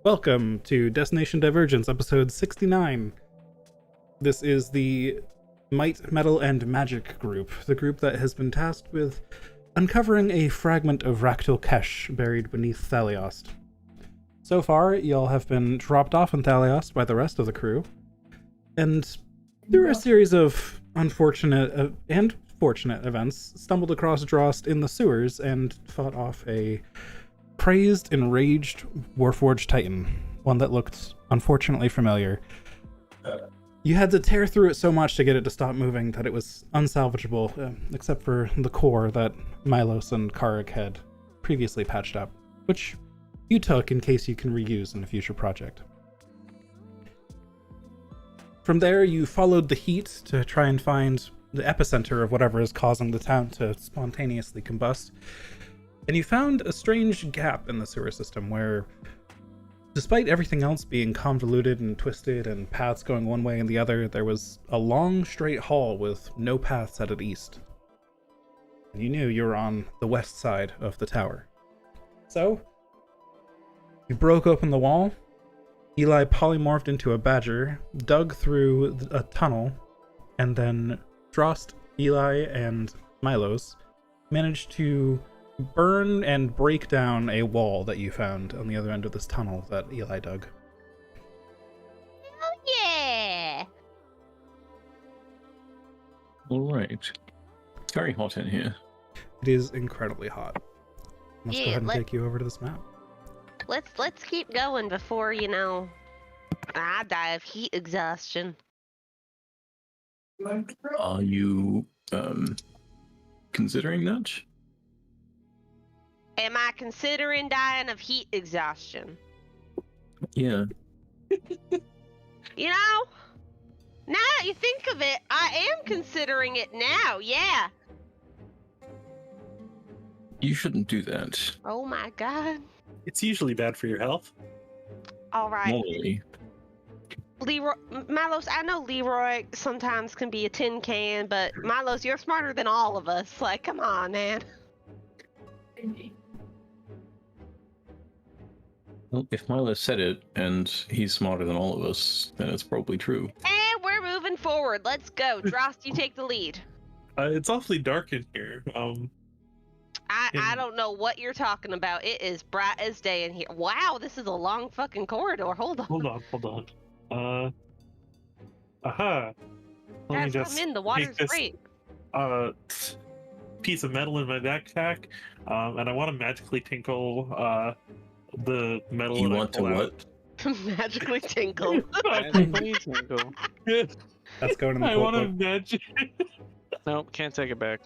Welcome to Destination Divergence, episode 69. This is the Might, Metal, and Magic group, the group that has been tasked with uncovering a fragment of Raktil Kesh buried beneath Thaliost. So far, y'all have been dropped off in Thaliost by the rest of the crew, and through a series of unfortunate and fortunate events, stumbled across Drost in the sewers and fought off a crazed, enraged Warforged Titan, one that looked unfortunately familiar. You had to tear through it so much to get it to stop moving that it was unsalvageable, except for the core that Milos and Karik had previously patched up, which you took in case you can reuse in a future project. From there, you followed the heat to try and find the epicenter of whatever is causing the town to spontaneously combust. And you found a strange gap in the sewer system where, despite everything else being convoluted and twisted and paths going one way and the other, there was a long, straight hall with no paths headed east. And you knew you were on the west side of the tower. So, you broke open the wall, Eli polymorphed into a badger, dug through a tunnel, and then Drost, Eli, and Milos managed to burn and break down a wall that you found on the other end of this tunnel that Eli dug. Oh yeah! Alright. It's very hot in here. It is incredibly hot. Let's go ahead and take you over to this map. Let's keep going before, I die of heat exhaustion. Are you, considering that? Am I considering dying of heat exhaustion? Yeah. Now that you think of it, I am considering it now, yeah. You shouldn't do that. Oh my god. It's usually bad for your health. Alright. Normally. Leroy, Milos, I know Leroy sometimes can be a tin can, but Milos, you're smarter than all of us. Like, come on, man. Well, if Milo said it, and he's smarter than all of us, then it's probably true. And we're moving forward. Let's go. Drost, you take the lead. It's awfully dark in here. I don't know what you're talking about. It is bright as day in here. Wow, this is a long fucking corridor. Hold on. Hold on. Aha. Let me Guys, just come in. The water's take this, great. piece of metal in my backpack, and I want to magically tinkle the metal. You that I want to pull out. what? Magically tinkle. Magically tinkle. That's going in the I quote want to book. Nope, can't take it back.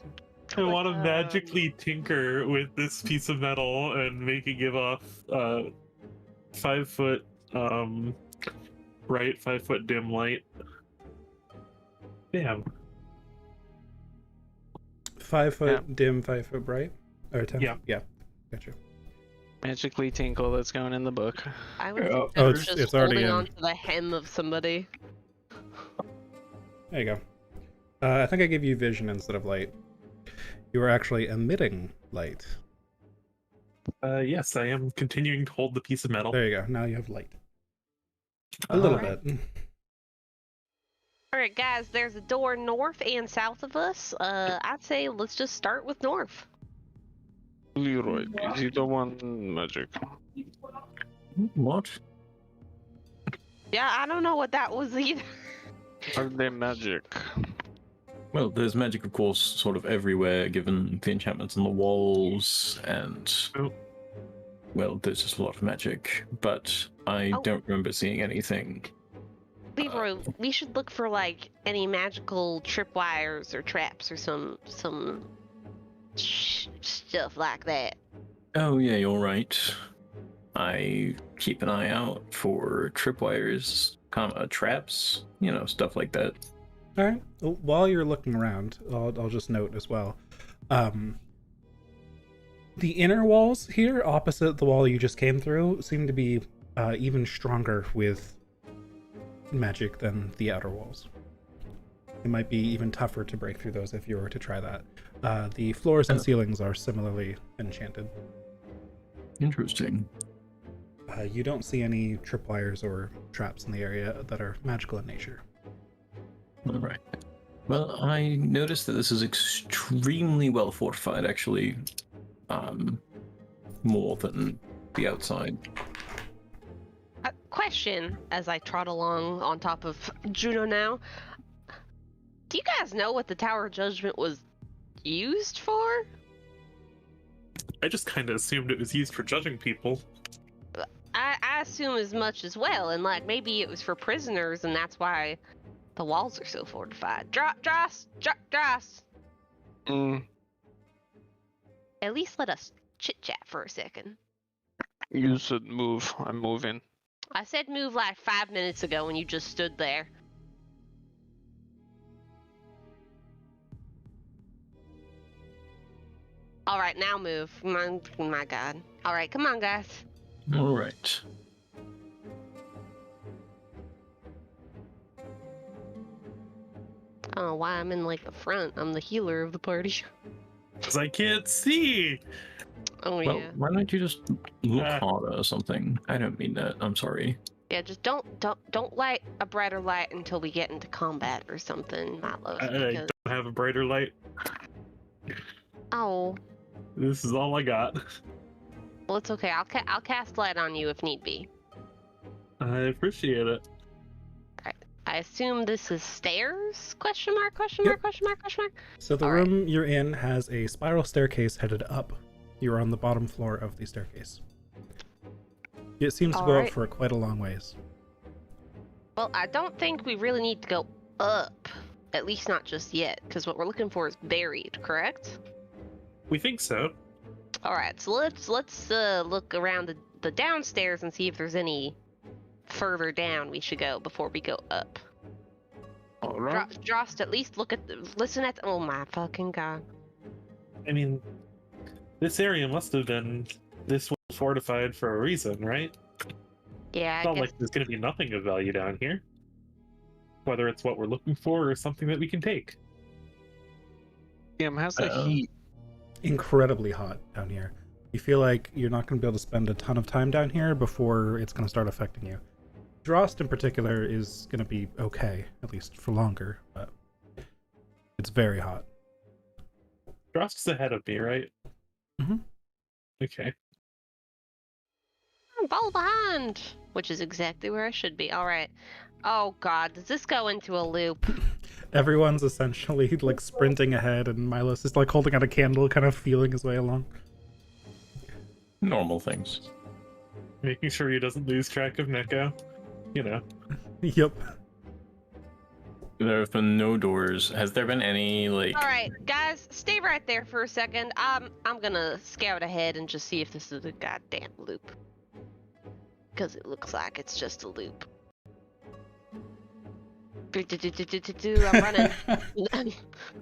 I want to magically tinker with this piece of metal and make it give off 5 foot bright, 5 foot dim light. Damn. 5 foot dim, 5 foot bright? Or 10? Yeah. Yeah. Gotcha. Magically tinkle, that's going in the book. I was Oh, just it's already holding in. on to the hem of somebody. There you go. I think I gave you vision instead of light. You were actually emitting light. Yes, I am continuing to hold the piece of metal. There you go. Now you have light. A little bit. Alright, guys, there's a door north and south of us. I'd say let's just start with north. Leroy, is you the one magic? What? Yeah, I don't know what that was either. Are they magic? Well, there's magic, of course, sort of everywhere, given the enchantments on the walls, and... Oh. Well, there's just a lot of magic, but I don't remember seeing anything. Leroy, we should look for like any magical tripwires or traps or some stuff like that. Oh, yeah, you're right. I keep an eye out for tripwires, traps, stuff like that. All right. Well, while you're looking around, I'll just note as well. The inner walls here, opposite the wall you just came through, seem to be even stronger with magic than the outer walls. It might be even tougher to break through those if you were to try that. The floors and ceilings are similarly enchanted. Interesting. You don't see any tripwires or traps in the area that are magical in nature. All right. Well, I noticed that this is extremely well fortified, actually, more than the outside. Question, as I trot along on top of Juno now. Do you guys know what the Tower of Judgment was used for? I just kind of assumed it was used for judging people. I assume as much as well, and like maybe it was for prisoners, and that's why the walls are so fortified. Dross. Mm, At least let us chit chat for a second. you should move. I'm moving. I said move like 5 minutes ago, and you just stood there. All right, now move. My God. All right, come on, guys. All right. I don't know why I'm in like the front. I'm the healer of the party. Because I can't see! Oh Well, yeah. why don't you just look Ah. harder or something? I don't mean that. I'm sorry. Yeah, just don't light a brighter light until we get into combat or something, Milo. I Because... don't have a brighter light. Oh, This is all I got. well, it's okay. I'll cast light on you if need be. I appreciate it. I assume this is stairs? Question mark? Yep. Question mark? So the All right. room you're in has a spiral staircase headed up. You're on the bottom floor of the staircase. It seems to All go up right. for quite a long ways. Well, I don't think we really need to go up. At least not just yet, because what we're looking for is buried, correct? We think so. All right, so let's look around the downstairs and see if there's any further down we should go before we go up. All right. Drost, at least listen at. Oh my fucking God! I mean, this area must have been this well fortified for a reason, right? Yeah, It's I not guess. like there's going to be nothing of value down here. Whether it's what we're looking for or something that we can take. How's the Uh-oh. heat? Incredibly hot down here. You feel like you're not going to be able to spend a ton of time down here before it's going to start affecting you. Drost in particular is going to be okay, at least for longer, but it's very hot. Drost's ahead of me, right? Mhm. Okay. I'm fall behind, which is exactly where I should be. All right. Oh God, does this go into a loop? Everyone's essentially like sprinting ahead, and Milos is like holding out a candle, kind of feeling his way along. Normal things. Making sure he doesn't lose track of Neko. You know. Yep. There have been no doors. Has there been any, like... All right, guys, stay right there for a second. I'm gonna scout ahead and just see if this is a goddamn loop, because it looks like it's just a loop. I'm running,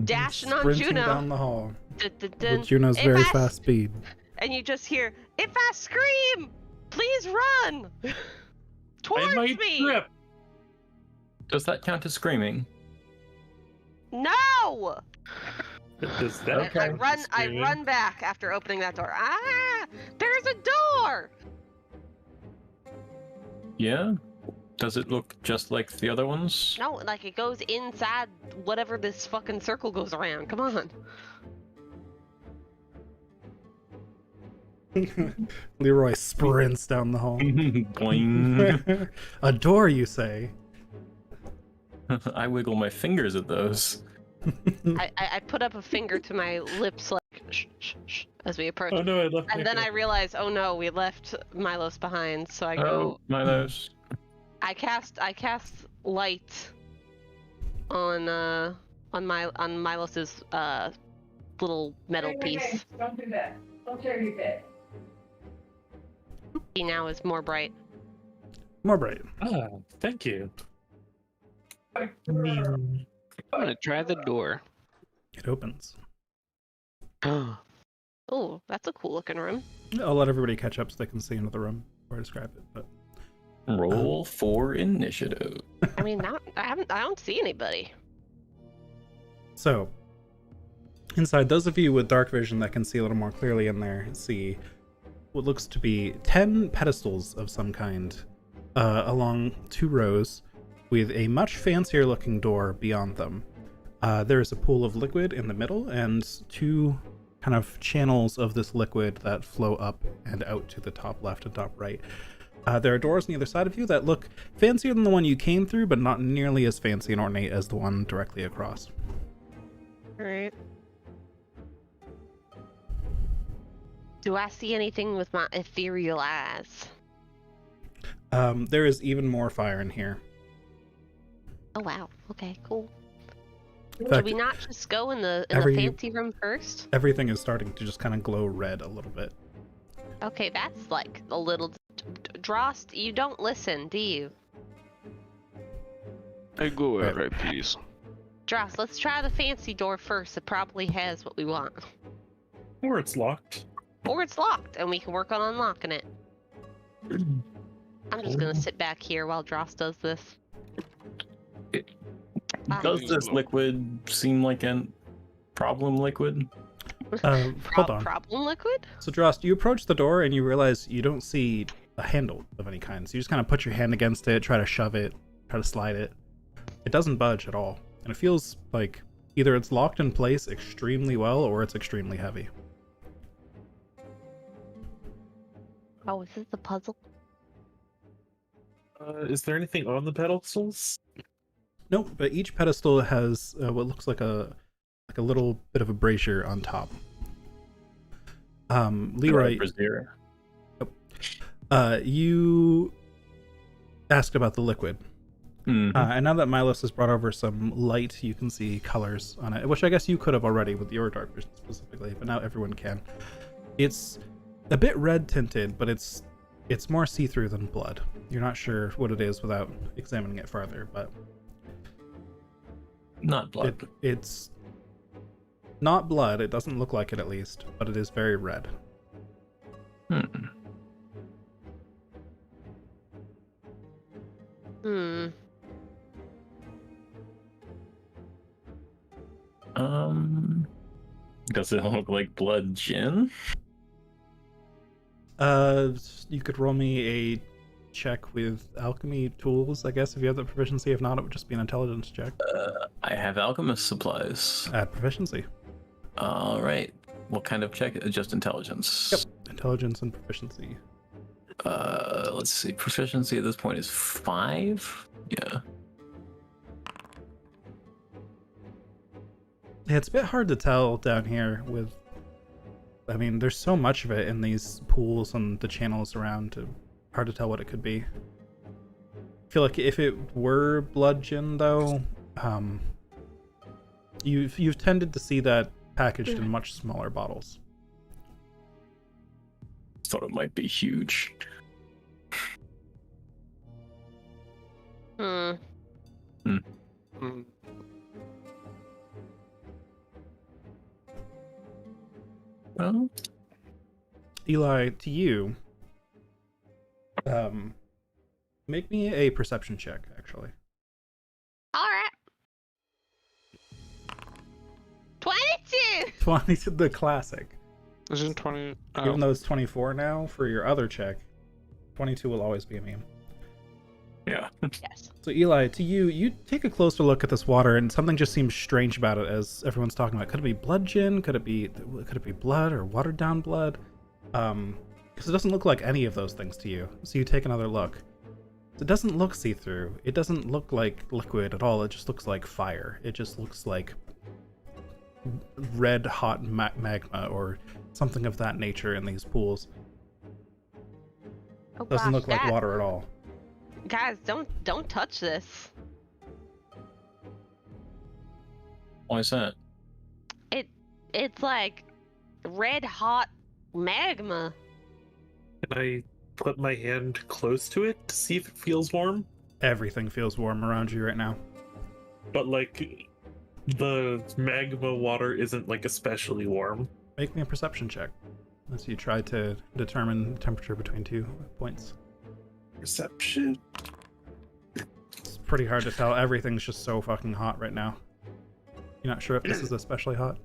dashing on Sprinting Juno. down the hall Dun. with Juno's If very I s- fast speed. And you just hear, "If I scream, please run I towards might me." trip. Does that count as screaming? No. Does that Okay. I count run. as I screaming? run back after opening that door. Ah! There's a door. Yeah? Does it look just like the other ones? No, like it goes inside whatever this fucking circle goes around. Come on. Leroy sprints down the hall. Boing. A door, you say? I wiggle my fingers at those. I put up a finger to my lips like shh, shh, shh, as we approach. Oh no, I left And then I Neko. realize, oh no, we left Milos behind. So I Oh, go. Milos. I cast light on Milos's little metal piece. Don't do that. Don't tear your bed. He now is more bright. More bright. Ah, thank you. I mean, I'm gonna try the door. It opens. Oh, that's a cool looking room. I'll let everybody catch up so they can see into the room before I describe it. But Roll for initiative. I mean, I don't see anybody. so, inside, those of you with dark vision that can see a little more clearly in there see what looks to be 10 pedestals of some kind along 2 rows with a much fancier looking door beyond them. There is a pool of liquid in the middle and 2 kind of channels of this liquid that flow up and out to the top left and top right. There are doors on the other side of you that look fancier than the one you came through, but not nearly as fancy and ornate as the one directly across. Alright. Do I see anything with my ethereal eyes? There is even more fire in here. Oh wow. Okay, cool. In Should fact, we not just go in the every- fancy room first? everything is starting to just kind of glow red a little bit. Okay, that's like a little. Drost, you don't listen, do you? I go Right. right, please. Drost, let's try the fancy door first. It probably has what we want. Or it's locked. Or it's locked, and we can work on unlocking it. I'm just gonna sit back here while Drost does this. Bye. Does this liquid seem like a problem liquid? Hold on. Problem liquid? So, Drost, you approach the door and you realize you don't see a handle of any kind. So you just kind of put your hand against it, try to shove it, try to slide it. It doesn't budge at all. And it feels like either it's locked in place extremely well or it's extremely heavy. Oh, is this the puzzle? Is there anything on the pedestals? Nope, but each pedestal has what looks like a little bit of a brazier on top. Leroy, Brazier. you asked about the liquid. Mhm. And now that Milos has brought over some light, you can see colors on it, which I guess you could have already with your dark vision specifically, but now everyone can. It's a bit red tinted, but it's more see-through than blood. You're not sure what it is without examining it further, but Not blood. it's not blood. It doesn't look like it, at least, but it is very red. Hmm. Hmm. Does it look like blood gin? You could roll me a check with alchemy tools, I guess, if you have the proficiency. If not, it would just be an intelligence check. I have alchemist supplies. Add proficiency. All right. What kind of check? Just intelligence. Yep. Intelligence and proficiency. Let's see. Proficiency at this point is 5. Yeah. Yeah, it's a bit hard to tell down here with... I mean, there's so much of it in these pools and the channels around. Hard to tell what it could be. I feel like if it were blood gin, though, you've tended to see that packaged in much smaller bottles. Thought it might be huge. Hmm. Mm. Well, Eli, to you, make me a perception check, actually. All right. 22. 20 to the classic. Isn't 20? Even though it's 24 now for your other check, 22 will always be a meme. yeah. Yes. So Eli, to you, you take a closer look at this water, and something just seems strange about it. As everyone's talking about, could it be blood gin? Could it be blood or watered down blood? Because it doesn't look like any of those things to you. So you take another look. It doesn't look see-through. It doesn't look like liquid at all. It just looks like fire. It just looks like red hot magma or something of that nature in these pools. Oh, Doesn't gosh, look like water at all. Guys, don't touch this. Why is that? It's like red hot magma. Can I put my hand close to it to see if it feels warm? Everything feels warm around you right now. But like the magma water isn't like especially warm. Make me a perception check as you try to determine the temperature between 2 points. Perception. It's pretty hard to tell. Everything's just so fucking hot right now. You're not sure if this is especially hot?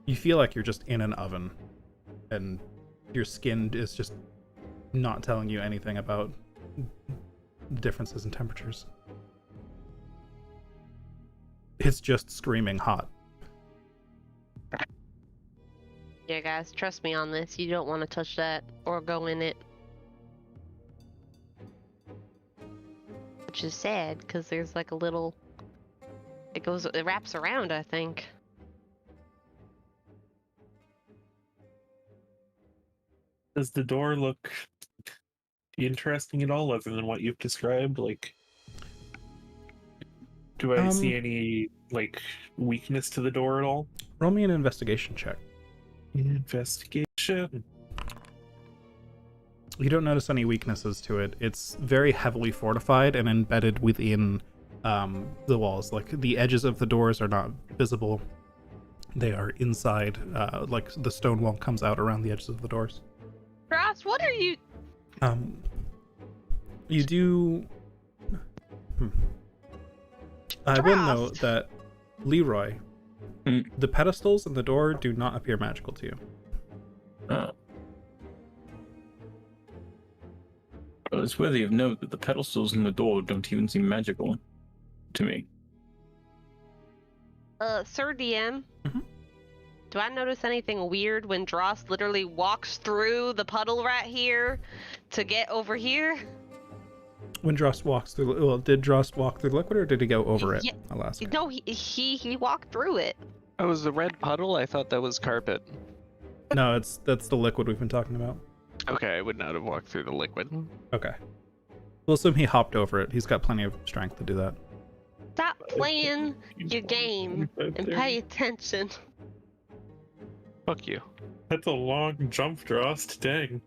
You feel like you're just in an oven, and your skin is just not telling you anything about differences in temperatures. It's just screaming hot. Yeah, guys, trust me on this. You don't want to touch that or go in it. Which is sad, because there's like a little... It wraps around, I think. Does the door look interesting at all, other than what you've described? Like, do I see any, like, weakness to the door at all? Roll me an investigation check. Investigation. You don't notice any weaknesses to it. It's very heavily fortified and embedded within the walls. Like, the edges of the doors are not visible. They are inside, like the stone wall comes out around the edges of the doors. Ross, what are you... You do... I will note Frost. that, Leroy, the pedestals and the door do not appear magical to you. Well, it's worthy of note that the pedestals in the door don't even seem magical to me. Sir DM? Mhm. Do I notice anything weird when Dross literally walks through the puddle right here to get over here? When Drost walks through... Well, did Drost walk through the liquid, or did he go over it? Yeah. I'll ask. No, he walked through it. Oh, was the red puddle? I thought that was carpet. No, that's the liquid we've been talking about. Okay, I would not have walked through the liquid. Okay. We'll assume he hopped over it. He's got plenty of strength to do that. Stop playing your game and pay attention. Fuck you. That's a long jump, Drost. Dang.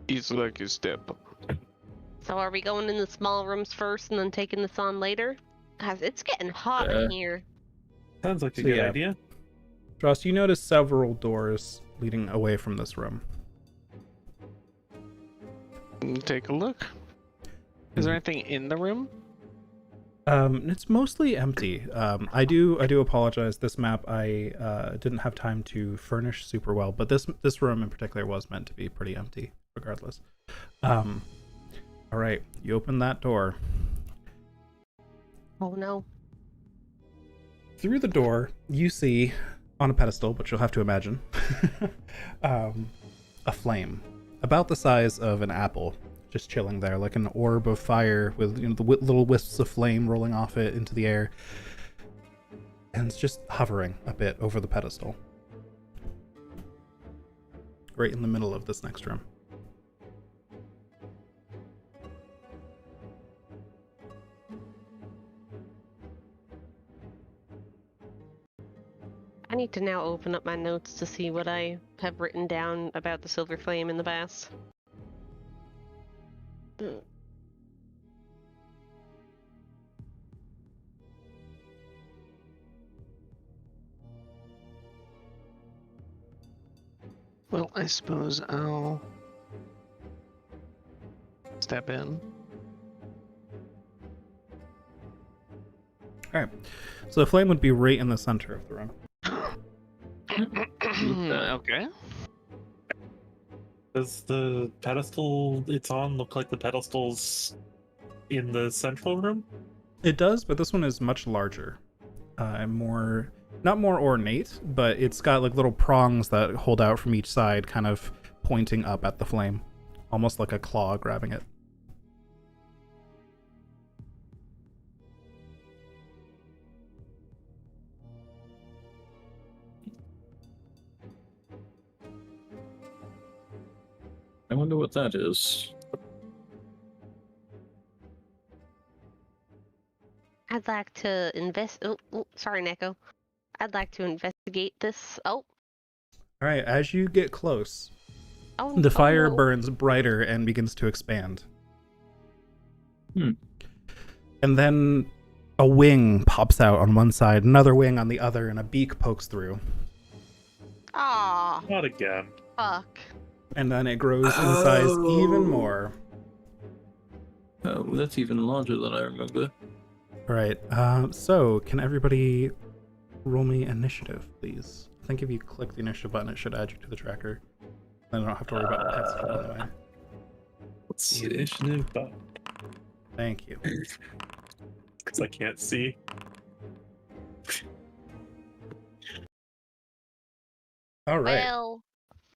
He's like a step. So are we going in the small rooms first and then taking this on later? Guys, it's getting hot in here. Sounds like a So, good yeah. idea. Drost, you notice several doors leading away from this room. Take a look. Is there anything in the room? It's mostly empty. I do apologize. This map I didn't have time to furnish super well, but this room in particular was meant to be pretty empty, regardless. All right, you open that door. Oh no. Through the door, you see on a pedestal, which you'll have to imagine, a flame about the size of an apple, just chilling there, like an orb of fire with the little wisps of flame rolling off it into the air, and it's just hovering a bit over the pedestal, right in the middle of this next room. I need to now open up my notes to see what I have written down about the silver flame in the past. Well, I suppose I'll step in. All right, so the flame would be right in the center of the room. Okay. Does the pedestal it's on look like the pedestals in the central room? It does, but this one is much larger, and more, not more ornate, but it's got like little prongs that hold out from each side, kind of pointing up at the flame, almost like a claw grabbing it. I wonder what that is. I'd like to sorry, Neko. I'd like to investigate this. All right, as you get close, Oh, the fire no. burns brighter and begins to expand. Hmm. And then a wing pops out on one side, another wing on the other, and a beak pokes through. Aw, Not again. fuck. And then it grows in size even more. Oh, that's even larger than I remember. All right, so can everybody roll me initiative, please? I think if you click the initiative button, it should add you to the tracker. I don't have to worry about pets getting in the way. Let's see. Initiative, but Thank you. because I can't see. All right. Well,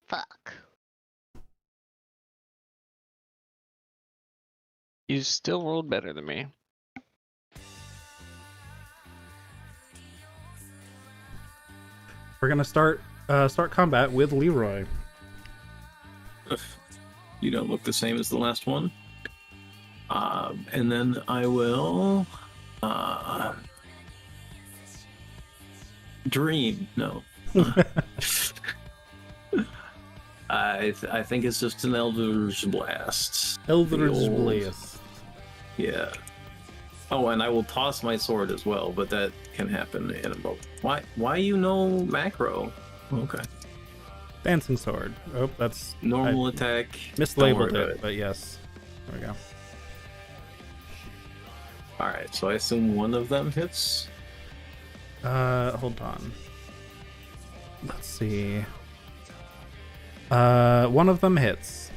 fuck. You still rolled better than me. We're gonna start combat with Leroy. You don't look the same as the last one. And then I will dream. No. I think it's just an Eldritch Blast. Eldritch The old- Blast. Yeah. Oh, and I will toss my sword as well, but that can happen in a moment. Why you know macro? Okay. Dancing sword. Oh, that's Normal I attack. Don't worry mislabeled about it, but yes. There we go. Alright, so I assume one of them hits. Hold on. Let's see. One of them hits.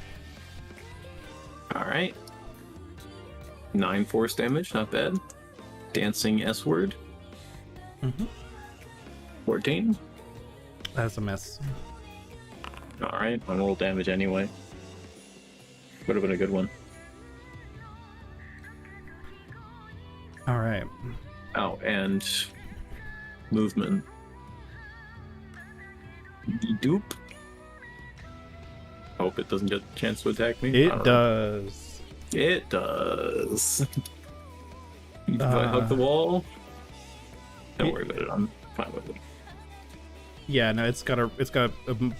Alright. 9 force damage, not bad. Dancing S word. Mm-hmm. 14. That's a miss. Alright, on roll damage anyway. Would have been a good one. All right. Oh, and movement. Doop. Hope it doesn't get a chance to attack me. I It don't know. does. It does. If I hug the wall, don't worry about it. I'm fine with it. Yeah, no, it's got a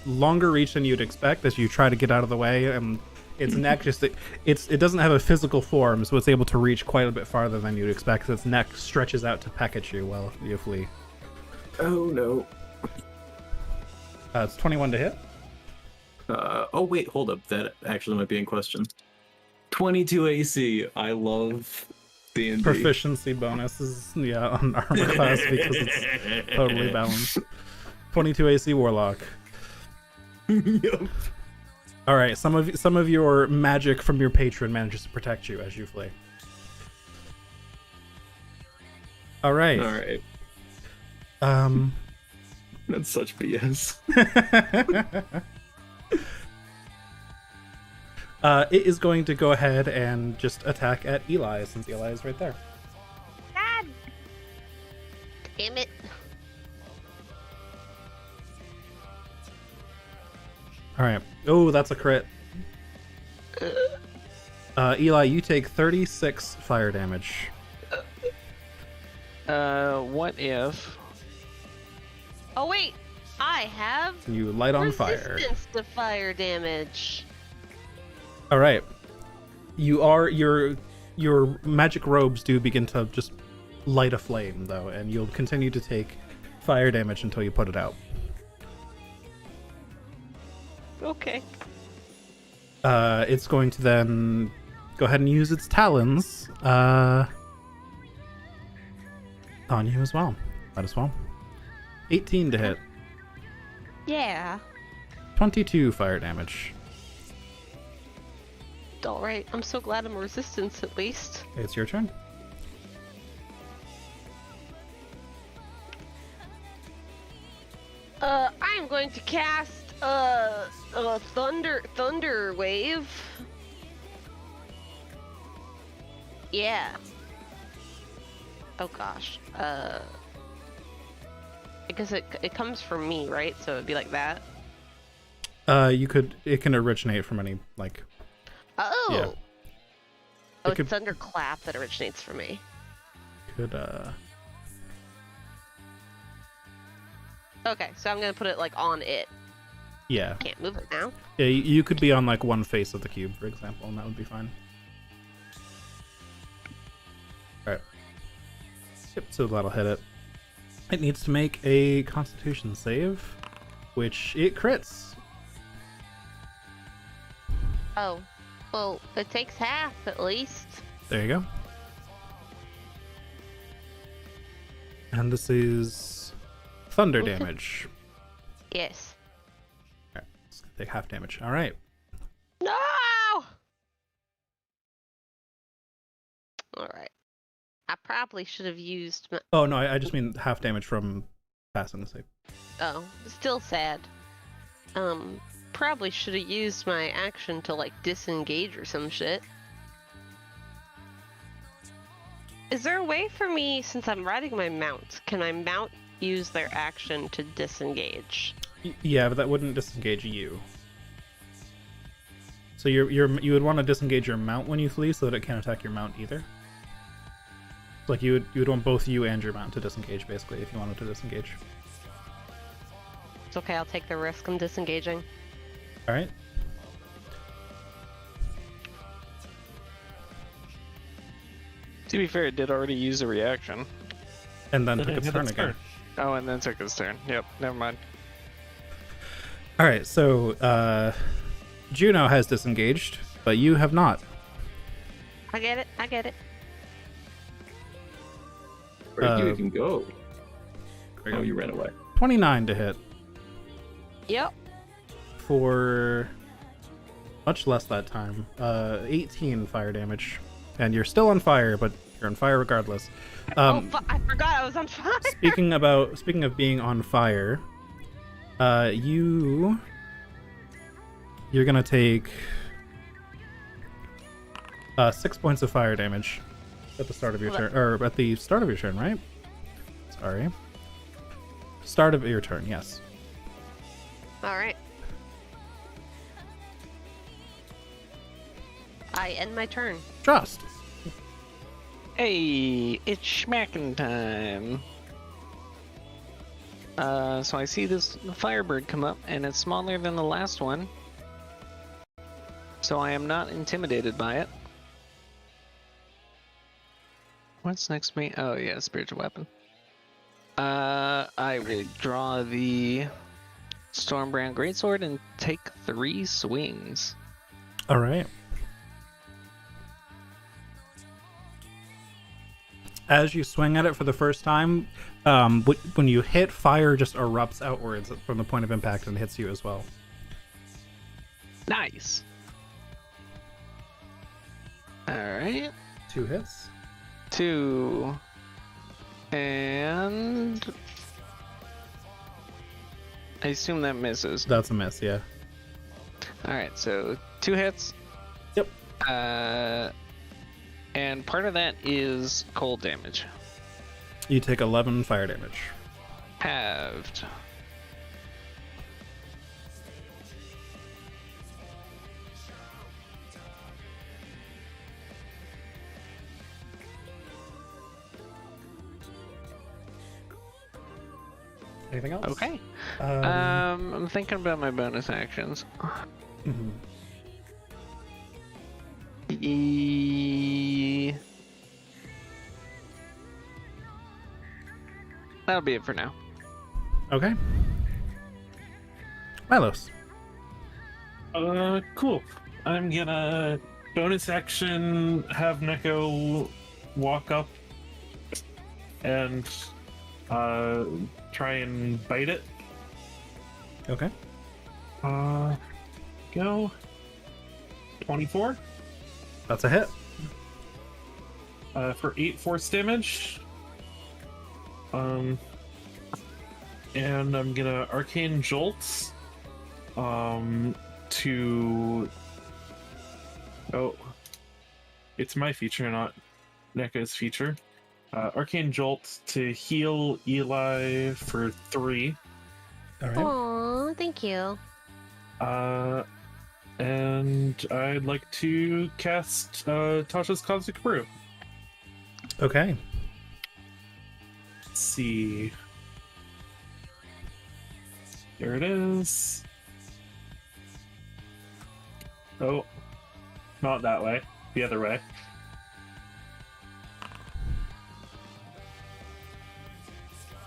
longer reach than you'd expect as you try to get out of the way, and its neck just it doesn't have a physical form, so it's able to reach quite a bit farther than you'd expect. Its neck stretches out to peck at you while you flee. Oh no. It's 21 to hit. Oh wait, hold up. That actually might be in question. 22 AC. I love D&D. Proficiency bonuses, yeah, on armor class because it's totally balanced. 22 AC Warlock. Yup. All right, some of your magic from your patron manages to protect you as you flee. All right. All right. That's such BS. It is going to go ahead and just attack at Eli since Eli is right there. God damn it. All right. Oh, that's a crit. Eli, you take 36 fire damage. What if? Oh wait, I have You light on fire. resistance to fire damage. All right. Your magic robes do begin to just light a flame though, and you'll continue to take fire damage until you put it out. Okay. It's going to then go ahead and use its talons on you as well. Might as well. 18 to hit. Yeah. 22 fire damage. Alright, I'm so glad I'm resistance at least. It's your turn. I'm going to cast thunder wave. Yeah. Oh gosh. Because it comes from me, right? So it'd be like that. It can originate from any like. Oh. Yeah. Oh, It it's could- thunderclap that originates from me. Could Okay, so I'm gonna put it like on it. yeah. Can't move it now. Yeah, you could be on like one face of the cube, for example, and that would be fine. Alright. Yep, so that'll hit it. It needs to make a constitution save, which it crits. Oh. Well, it takes half at least. There you go. And this is thunder Okay. damage. Yes. It's gonna take half damage. All right. No! Alright. I probably should have used my... Oh no, I just mean half damage from passing the save. Oh, still sad. Probably should have used my action to, like, disengage or some shit. Is there a way for me, since I'm riding my mount, can my mount use their action to disengage? Yeah, but that wouldn't disengage you. So you would want to disengage your mount when you flee, so that it can't attack your mount either. Like you would want both you and your mount to disengage, basically, if you wanted to disengage. It's okay, I'll take the risk. I'm disengaging. All right. To be fair, it did already use a reaction. And then took its Yeah, turn that's again. fair. Oh, and then took his turn. Yep, never mind. All right, so Juno has disengaged, but you have not. I get it. I get it. Where do you Uh, even go? Oh, you ran away. 29 to hit Yep. for much less that time. 18 fire damage, and you're still on fire, but you're on fire regardless. I forgot I was on fire. Speaking of being on fire, you're gonna take 6 points of fire damage at the start of your turn, or at the start of your turn, right? Sorry, start of your turn. Yes. Alright. I end my turn. Trust. Hey, it's schmacking time. So I see this Firebird come up, and it's smaller than the last one. So I am not intimidated by it. What's next to me? Oh yeah, spiritual weapon. I will draw the Stormbrand Greatsword and take 3 swings. All right. As you swing at it for the first time, when you hit, fire just erupts outwards from the point of impact and hits you as well. Nice. Alright. 2 hits. 2. And I assume that misses. That's a miss, yeah. Alright, so 2 hits. Yep. And part of that is cold damage. You take 11 fire damage. Halved. Anything else? Okay. Um, I'm thinking about my bonus actions. mhm. That'll be it for now. Okay. Milos. Cool. I'm gonna bonus action have Neko walk up and try and bite it. Okay. Go 24 That's a hit. for 8 force damage. And I'm gonna arcane jolt to it's my feature, not Neka's feature. Arcane jolt to heal Eli for 3. All right. Aww, thank you. And I'd like to cast Tasha's Cosmic Brew. Okay. Let's see. There it is. Oh, not that way. The other way.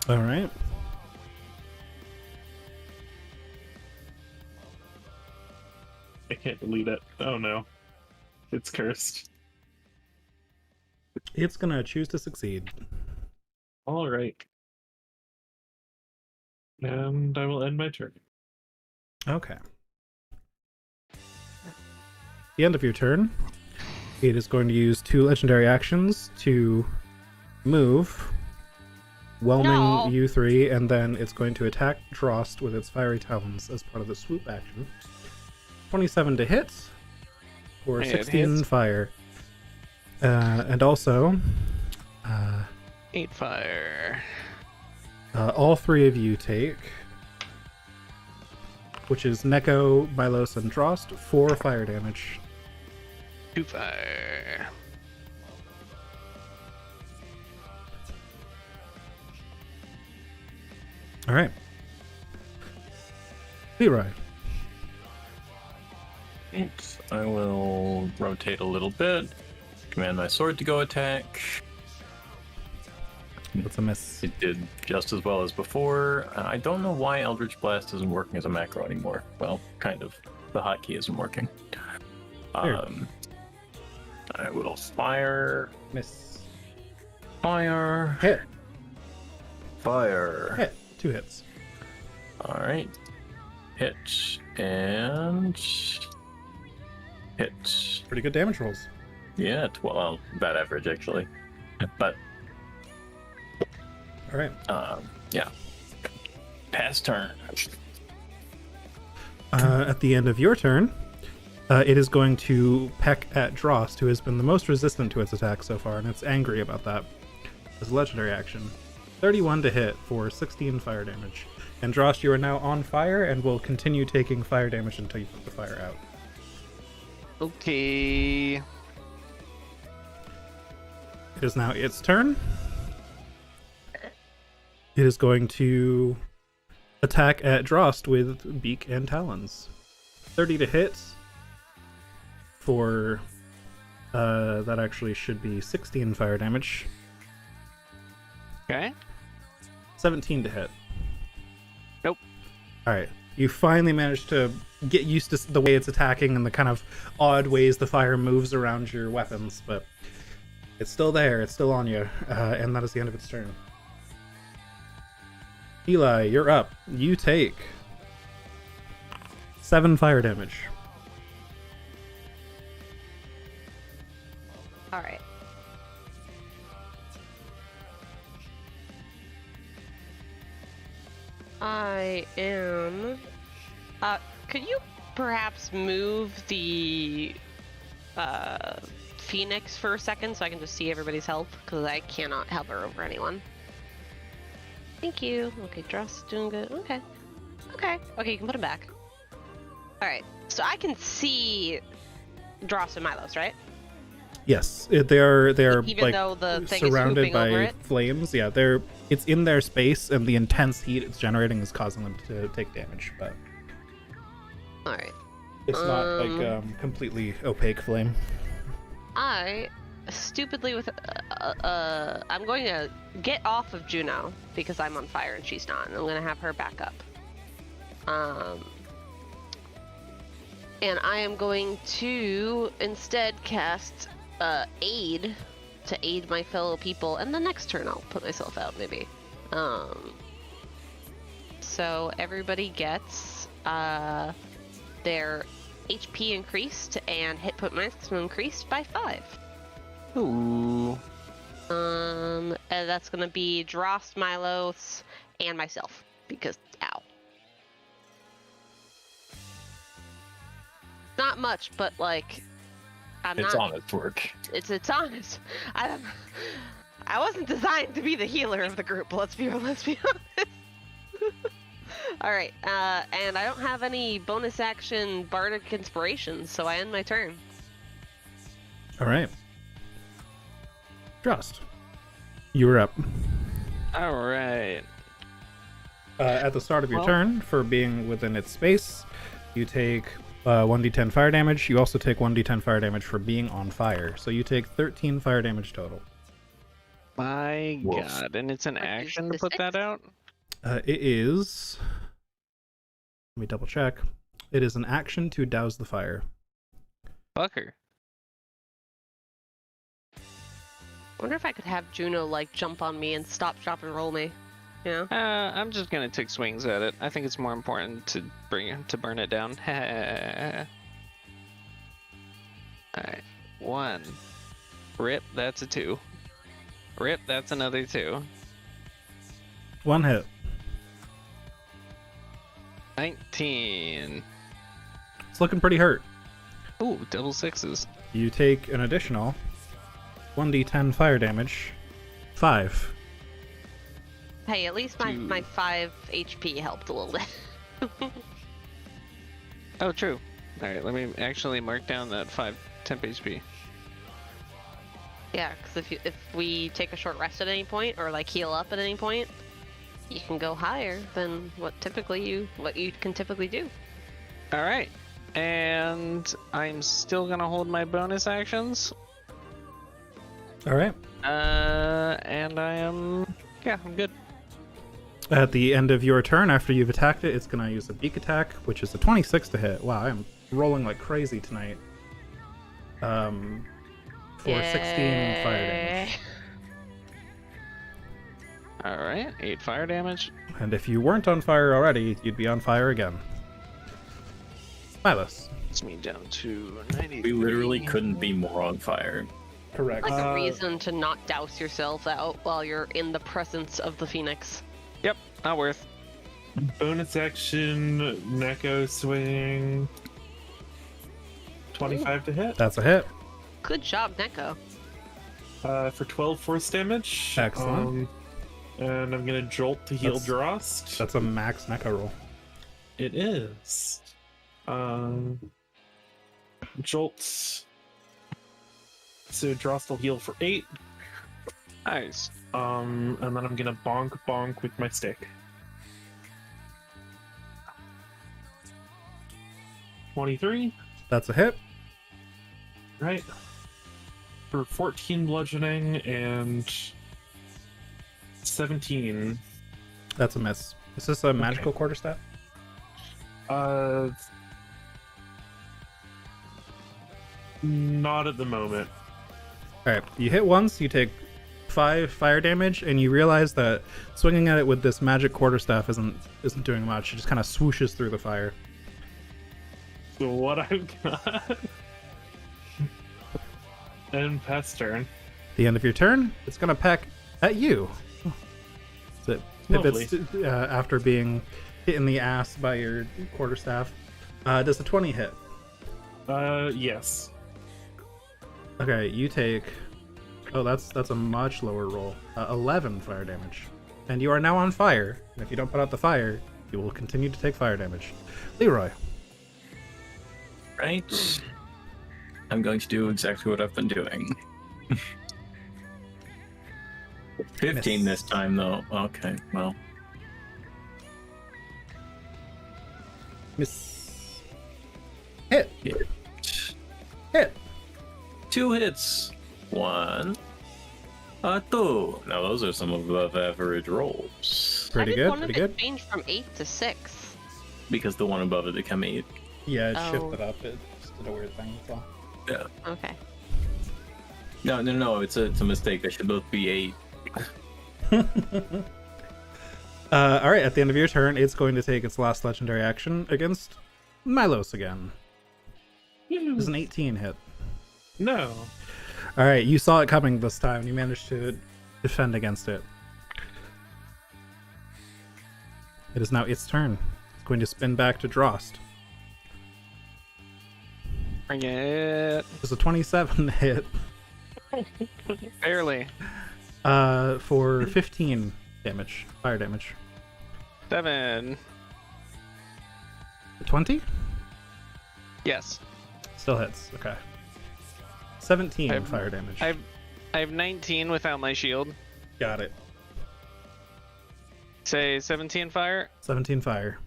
All right. I can't delete it. Oh no. It's cursed. It's gonna choose to succeed. Alright. And I will end my turn. Okay. the end of your turn, it is going to use 2 legendary actions to move, whelming No. you 3, and then it's going to attack Drost with its fiery talons as part of the swoop action. 27 to hit for It 16 hits. fire. And also, 8 fire. all 3 of you take, which is Neko, Milos, and Drost, 4 fire damage. 2 fire. All right. Leroy. I will rotate a little bit. Command my sword to go attack. That's a miss. It did just as well as before. I don't know why Eldritch Blast isn't working as a macro anymore. Well, kind of. The hotkey isn't working. Here. I will fire. Miss. Fire. Hit. Fire. Hit. 2 hits. Alright. Hit. And. Hit. Pretty good damage rolls. Yeah, well, bad average actually. But, All right. yeah. Pass turn. At the end of your turn, it is going to peck at Drost, who has been the most resistant to its attack so far, and it's angry about that. As a legendary action. 31 to hit for 16 fire damage. And Drost, you are now on fire and will continue taking fire damage until you put the fire out. Okay. It is now its turn. It is going to attack at Drost with beak and talons. 30 to hit for that actually should be 16 fire damage. Okay. 17 to hit. Nope. All right. You finally managed to get used to the way it's attacking and the kind of odd ways the fire moves around your weapons, but it's still there. It's still on you, and that is the end of its turn. Eli, you're up. You take 7 fire damage. All right. I am. Could you perhaps move the Phoenix for a second so I can just see everybody's health? Because I cannot hover over anyone. Thank you. Okay, Dross doing good. Okay. Okay, you can put him back. Alright, so I can see Dross and Milos, right? Yes, they are Even like though the thing is surrounded swooping over by it? flames. Yeah, it's in their space, and the intense heat it's generating is causing them to take damage. But Alright. it's not like completely opaque flame. I stupidly I'm going to get off of Juno because I'm on fire and she's not, and I'm going to have her back up. And I am going to instead cast aid to aid my fellow people, and the next turn I'll put myself out maybe. So everybody gets their HP increased and hit point maximum increased by 5. Ooh. And that's gonna be Drost, Milos, and myself because ow. Not much, but like It's honest work. It's honest. I wasn't designed to be the healer of the group. Let's be honest. All right, and I don't have any bonus action bardic inspiration, so I end my turn. All right, Drost, you were up. All right. At the start of your Well- turn, for being within its space, you take 1d10 fire damage. You also take 1d10 fire damage for being on fire. So you take 13 fire damage total. My Wolf. God, and it's an What is action to this put that out? It is. Let me double check. It is an action to douse the fire. Fucker. Wonder if I could have Juno like jump on me and stop, drop, and roll me. You know? I'm just gonna take swings at it. I think it's more important to burn it down. Alright. 1. Rip, that's a 2. Rip, that's another 2. 1 hit. 19. It's looking pretty hurt. Ooh, double 6s. You take an additional 1d10 fire damage. 5. Hey, at least my, Two. my 5 HP helped a little bit. Oh, true. Alright, let me actually mark down that 5 temp HP. Yeah, because if we take a short rest at any point or like heal up at any point, you can go higher than what you can typically do. Alright. And I'm still gonna hold my bonus actions. Alright. And I'm good. At the end of your turn, after you've attacked it, it's going to use a beak attack, which is a 26 to hit. Wow, I'm rolling like crazy tonight. For 16 fire damage. Alright, 8 fire damage. And if you weren't on fire already, you'd be on fire again. Silas. It's me down to 90. We literally couldn't be more on fire. Correct. Like a reason to not douse yourself out while you're in the presence of the phoenix. Yep, not worth. Bonus action, Neko swing. 25 to hit. That's a hit. Good job, Neko. For 12 force damage. Excellent. And I'm gonna jolt to heal That's- Drost. That's a max mecha roll. It is. Jolts. So Drost will heal for 8. Nice. And then I'm gonna bonk with my stick. 23, That's a hit. right? For 14 bludgeoning and 17. That's a miss. Is this a magical quarterstaff? Not at the moment. Alright, you hit once, you take 5 fire damage, and you realize that swinging at it with this magic quarterstaff isn't doing much. It just kind of swooshes through the fire. So what I've got. And Pest turn. At the end of your turn, it's gonna peck at you. So Lovely. after being hit in the ass by your quarterstaff. Does a 20 hit? Yes. Okay, you take. Oh, that's a much lower roll. 11 fire damage, and you are now on fire. And if you don't put out the fire, you will continue to take fire damage. Leroy. Right? I'm going to do exactly what I've been doing. 15 this time, though. Okay, well. Miss. Hit. Hit. Hit. 2 hits. 1. 2. Now, those are some above average rolls. Pretty I did good. one Pretty of it good. changed from 8 to 6. Because the one above it became 8. Yeah, it Oh. shifted up. It just did a weird thing. That's all. Yeah. Okay. No, it's a mistake. They should both be 8. All right. At the end of your turn, it's going to take its last legendary action against Milos again. Does an 18 hit? No. All right. You saw it coming this time. You managed to defend against it. It is now its turn. It's going to spin back to Drost. Bring it. Does a 27 hit? Barely. For 15 damage, fire damage. 7. 20? Yes. Still hits. Okay. 17 I've- fire damage. I have 19 without my shield. Got it. Say 17 fire. 17 fire.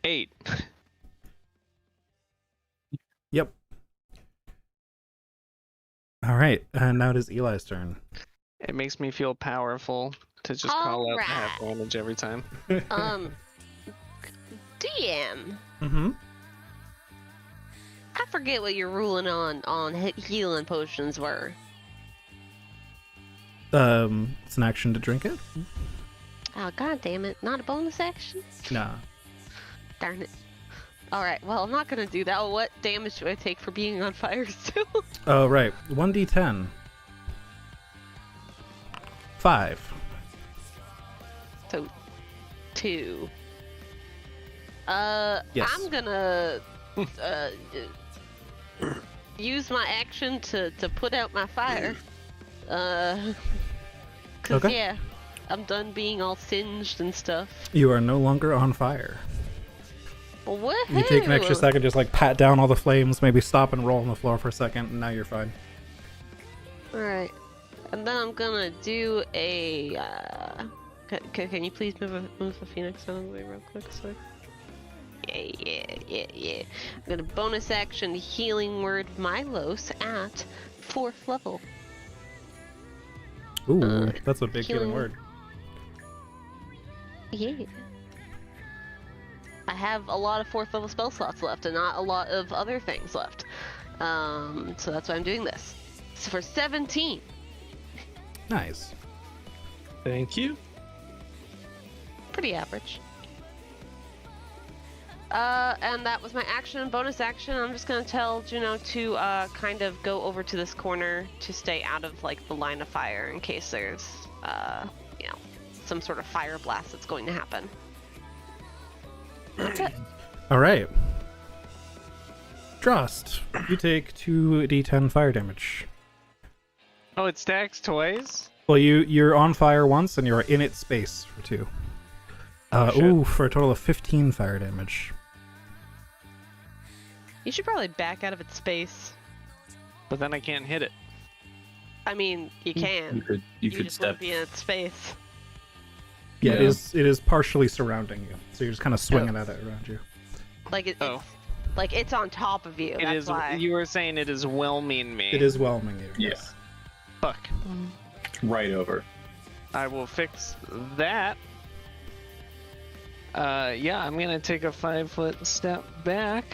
8. Yep. All right, and now it is Eli's turn. It makes me feel powerful to just call out half damage every time. DM. Mm-hmm. I forget what your ruling on healing potions were. It's an action to drink it. Oh, god damn it. Not a bonus action? Nah. Darn it. Alright, well, I'm not gonna do that. What damage do I take for being on fire still? Oh, right. 1d10. 5. So, 2. Yes. I'm gonna use my action to put out my fire. Cause Okay. yeah, I'm done being all singed and stuff. You are no longer on fire. Woohoo! You take an extra second, just like pat down all the flames, maybe stop and roll on the floor for a second, and now you're fine. Alright. And then I'm gonna do a can you please move the phoenix out of the way real quick, sir? Yeah. I'm gonna bonus action healing word Milos at 4th level. Ooh, that's a big healing healing- word. Yeah. I have a lot of 4th level spell slots left and not a lot of other things left. So that's why I'm doing this. So for 17. Nice. Thank you. Pretty average. And that was my action and bonus action. I'm just gonna tell Juno to kind of go over to this corner to stay out of like the line of fire in case there's you know, some sort of fire blast that's going to happen. That's it. All right. Drost, you take 2d10 fire damage. Oh, it stacks twice? Well, you're on fire once, and you're in its space for 2. Shit. Ooh, for a total of 15 fire damage. You should probably back out of its space. But then I can't hit it. I mean, you can. You could just won't step. be in its space. Yeah, Yeah. it is partially surrounding you, so you're just kind of swinging at it around you. Like Oh. it's on top of you. It That's is. why. You were saying it is whelming me. It is whelming you. Yeah. Yes. Fuck. Right over. I will fix that. Yeah, I'm gonna take a 5-foot step back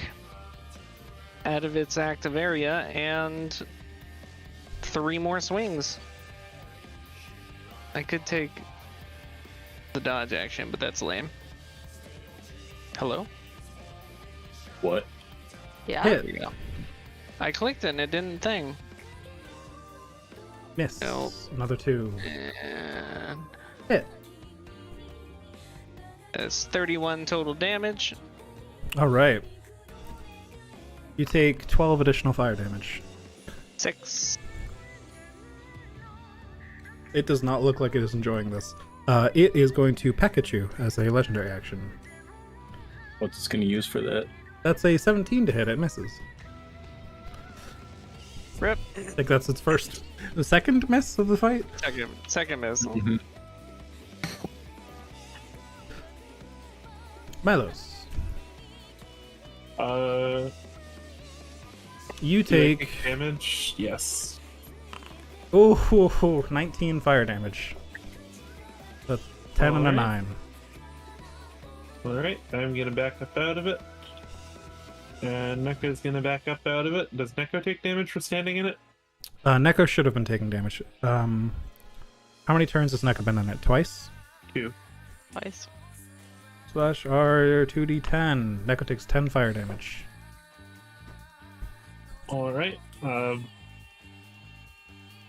out of its active area and 3 more swings. I could take the dodge action, but that's lame. Hello? What? Yeah. Hit. There you go. I clicked it and it didn't thing. Miss. Nope. Another 2. And Hit. it's 31 total damage. All right. You take 12 additional fire damage. 6. It does not look like it is enjoying this. It is going to peck at you as a legendary action. What's it going to use for that? That's a 17 to hit. It misses. Rip. I think that's the second miss of the fight. Second miss. Milos, you Do I take damage. Yes. 19 fire damage. That's 10 and a Alright. 9. All right. I'm gonna back up out of it. And Neko's gonna back up out of it. Does Neko take damage for standing in it? Neko should have been taking damage. How many turns has Neko been in it? Twice? 2. Twice. Slash R 2d10. Neko takes 10 fire damage. All right.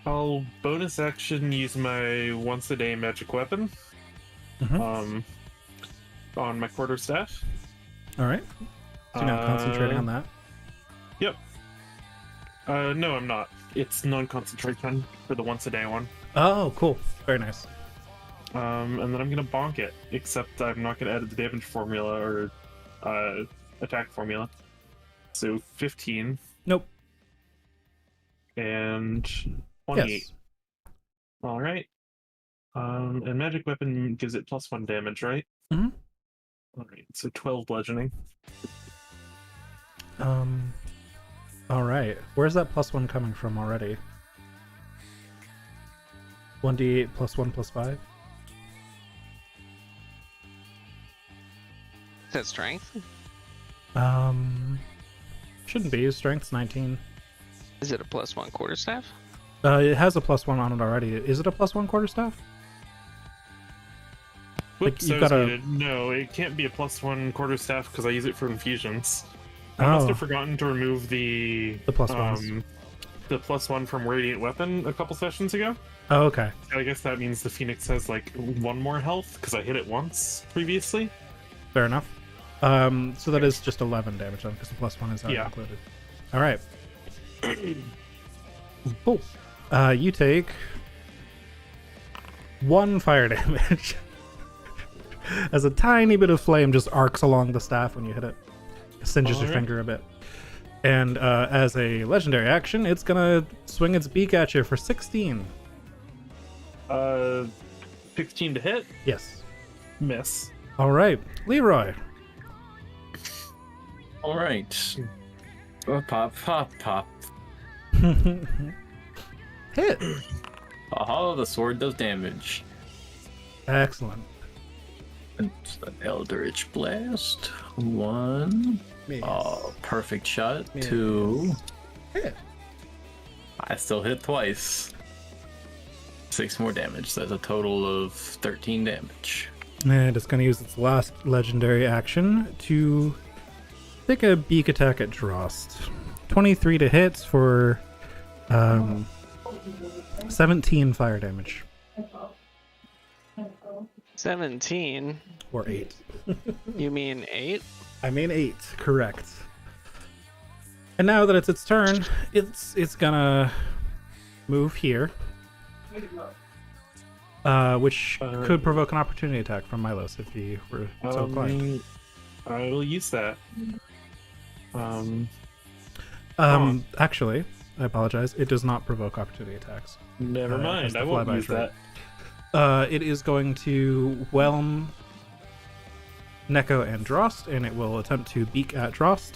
I'll bonus action use my once a day magic weapon. Mhm. On my quarterstaff. Alright. So you're now concentrating on that. Yep. No, I'm not. It's non-concentration for the once a day one. Oh, cool. Very nice. And then I'm gonna bonk it. Except I'm not gonna add the damage formula or attack formula. So 15 Nope. and 28. Yes. All right. And magic weapon gives it +1 damage, right? Mhm. All right. So 12 bludgeoning. Alright. Where's that +1 coming from already? 1d8 +1 +5? Is that strength? Shouldn't be. Strength's 19. Is it a +1 quarterstaff? It has a +1 on it already. Is it a +1 quarterstaff? Whoops, you've I was gotta- muted. No, it can't be a +1 quarterstaff because I use it for infusions. I must have forgotten to remove the plus ones. the +1 from Radiant Weapon a couple sessions ago. Oh, okay. I guess that means the Phoenix has like 1 more health because I hit it once previously. Fair enough. So that is just 11 damage then, because the plus 1 is already Yeah. included. All right. Cool. You take 1 fire damage as a tiny bit of flame just arcs along the staff when you hit it. Singes your Alright. finger a bit. And as a legendary action, it's gonna swing its beak at you for 16. 16 to hit, Yes. miss. All right, Leroy. All right. Pop, pop, pop. Hit. Aha, the sword does damage. Excellent. It's an Eldritch Blast. 1. Yes. Oh, perfect shot. Yes. 2. Hit. I still hit twice. 6 more damage. That's a total of 13 damage. And it's going to use its last legendary action to take a beak attack at Drost. 23 to hit for 17 fire damage. 17. Or 8. You mean 8? I mean 8, correct. And now that it's its turn, it's gonna move here. Which could provoke an opportunity attack from Milos if he were so inclined. I will use that. Actually, I apologize. It does not provoke opportunity attacks. Never as mind. the I won't flyby's use right. that. It is going to whelm Neko and Drost, and it will attempt to beak at Drost.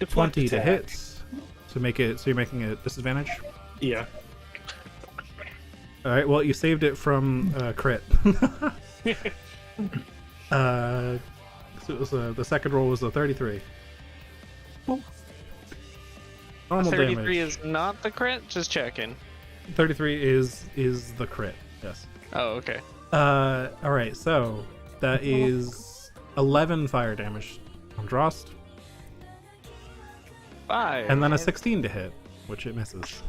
Deflect 20 to attack. hit. So you're making a disadvantage. Yeah. All right. Well, you saved it from crit. So it was the second roll was a 33. Normal 33 damage. is not the crit? Just checking. 33 is the crit. Yes. Oh, okay. All right. So that is 11 fire damage on Drost, 5. and then a 16 to hit, which it misses.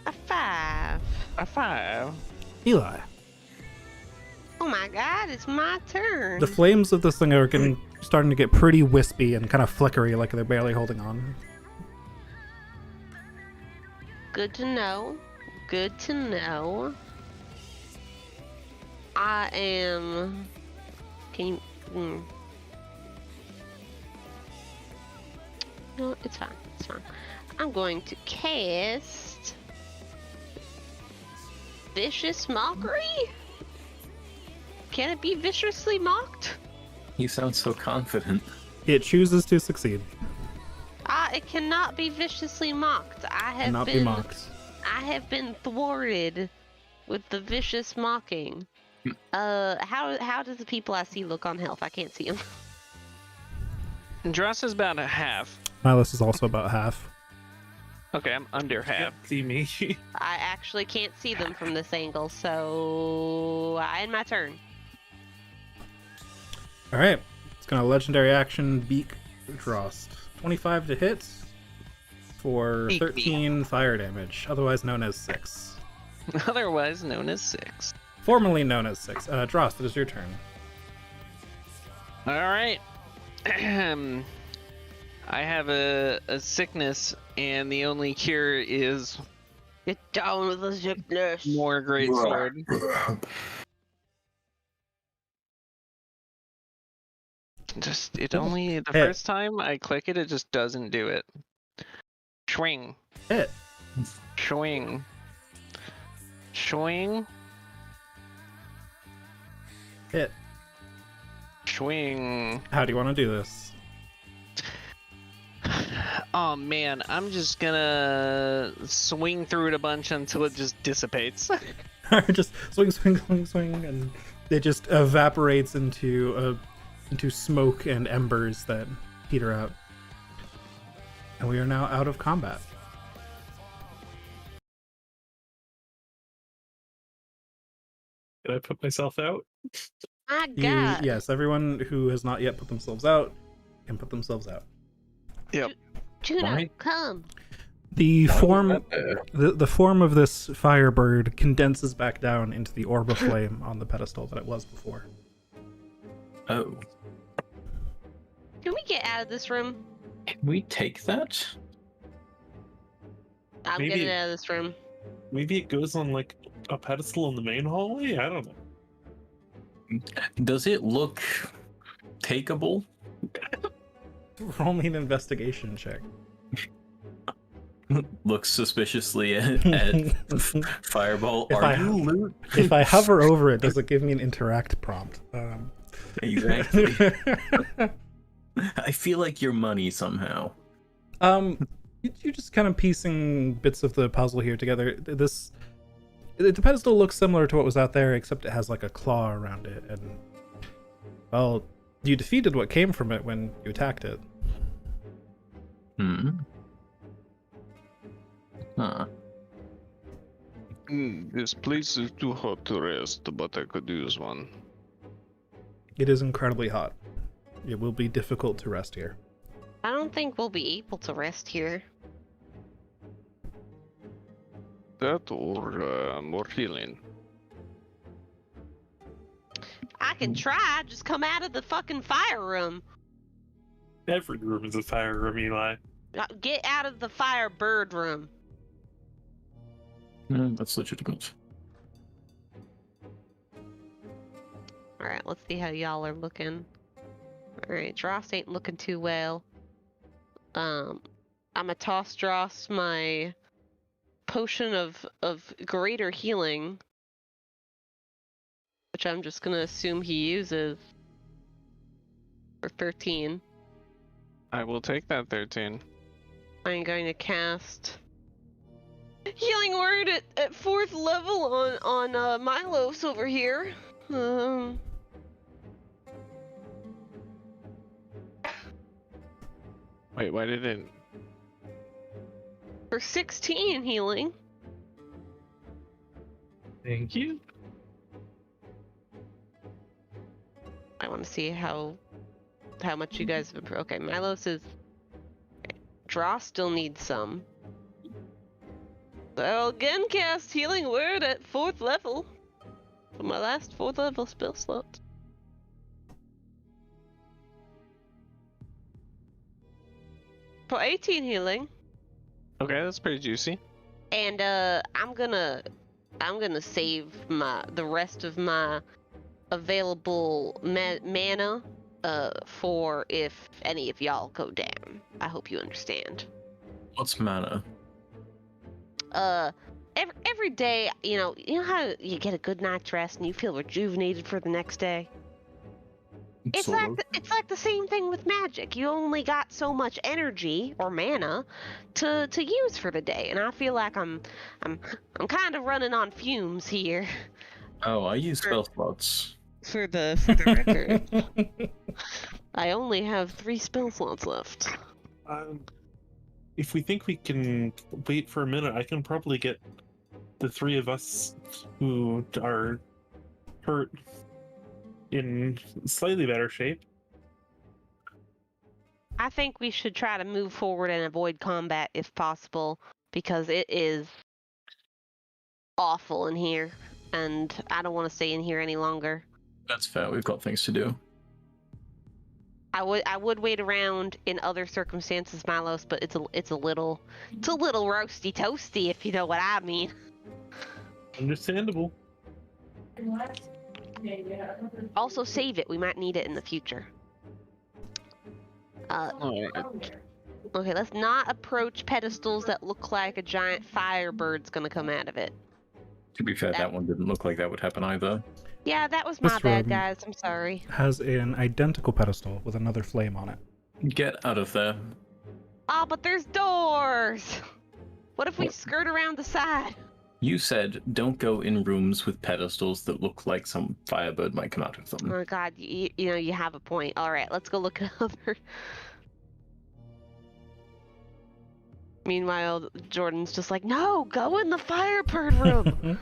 A 5. A 5. Eli. Oh my god, it's my turn. The flames of this thing are starting to get pretty wispy and kind of flickery, like they're barely holding on. Good to know. Good to know. I am. Can you? No, it's fine. It's fine. I'm going to cast Vicious Mockery. Can it be viciously mocked? You sound so confident. It chooses to succeed. It cannot be viciously mocked. I have Cannot been be mocked. I have been thwarted with the vicious mocking. How does the people I see look on health? I can't see them. Dross is about a half. Milos is also about half. Okay, I'm under half. Yep, see me. I actually can't see them from this angle, so I end my turn. All right. It's going to legendary action beak Drost. 25 to hit for Beak 13 fire damage, otherwise known as 6. Otherwise known as 6. Formerly known as 6. Drost, it is your turn. Alright. I have a sickness, and the only cure is Get down with the sickness. more great sword. Just the Hit. first time I click it, it just doesn't do it. Swing. Hit. Swing. Swing. Hit. Swing. How do you want to do this? Oh man, I'm just gonna swing through it a bunch until it just dissipates. Just swing, swing, swing, swing, and it just evaporates into smoke and embers that peter out. And we are now out of combat. Did I put myself out? My God. Yes, everyone who has not yet put themselves out can put themselves out. Juno, Right. come. The form, there. the form of this firebird condenses back down into the orb of flame on the pedestal that it was before. Oh, Can we get out of this room? can we take that? I'm Maybe- getting out of this room. Maybe it goes on like a pedestal in the main hallway. I don't know. Does it look takeable? Roll me an investigation check. Looks suspiciously at Fireball. If Are I- you loot? If I hover over it, does it give me an interact prompt? Exactly. I feel like your money somehow. You're just kind of piecing bits of the puzzle here together. The pedestal looks similar to what was out there, except it has like a claw around it, and well, you defeated what came from it when you attacked it. Hmm. Huh. This place is too hot to rest, but I could use one. It is incredibly hot. It will be difficult to rest here. I don't think we'll be able to rest here. That or more healing. I can try. Just come out of the fucking fire room. Every room is a fire room, Eli. Get out of the fire bird room. That's legitimate. Alright, let's see how y'all are looking. Alright, Dross ain't looking too well. I'ma toss Dross my potion of greater healing, which I'm just gonna assume he uses for 13. I will take that 13. I'm going to cast Healing Word at 4th level on Milos over here. Wait, why did it? For 16 healing. Thank you. I want to see how much you guys have. Okay, Milos is. Draw still needs some. I'll again cast Healing Word at 4th level. For my last 4th level spell slot. For 18 healing. Okay, that's pretty juicy. And I'm gonna save the rest of my available mana for if any of y'all go down. I hope you understand. What's mana? Every day, you know how you get a good night's rest and you feel rejuvenated for the next day. It's Sort like of. it's like the same thing with magic. You only got so much energy or mana to use for the day, and I feel like I'm kind of running on fumes here. Oh, I use spell slots. For the record, I only have 3 spell slots left. If we think we can wait for a minute, I can probably get the 3 of us who are hurt in slightly better shape. I think we should try to move forward and avoid combat if possible, because it is awful in here, and I don't want to stay in here any longer. That's fair. We've got things to do. I would wait around in other circumstances, Milos, but it's a little roasty toasty, if you know what I mean. Understandable. Also, save it. We might need it in the future. Alright. Okay, let's not approach pedestals that look like a giant firebird's gonna come out of it. To be fair, that one didn't look like that would happen either. Yeah, that was my This bad, room- guys. I'm sorry. Has an identical pedestal with another flame on it. Get out of there. Oh, but there's doors! What if we skirt around the side? You said don't go in rooms with pedestals that look like some firebird might come out of them. Oh god, you know, you have a point. Alright, let's go look at other... Meanwhile, Jordan's just like, no, go in the firebird room!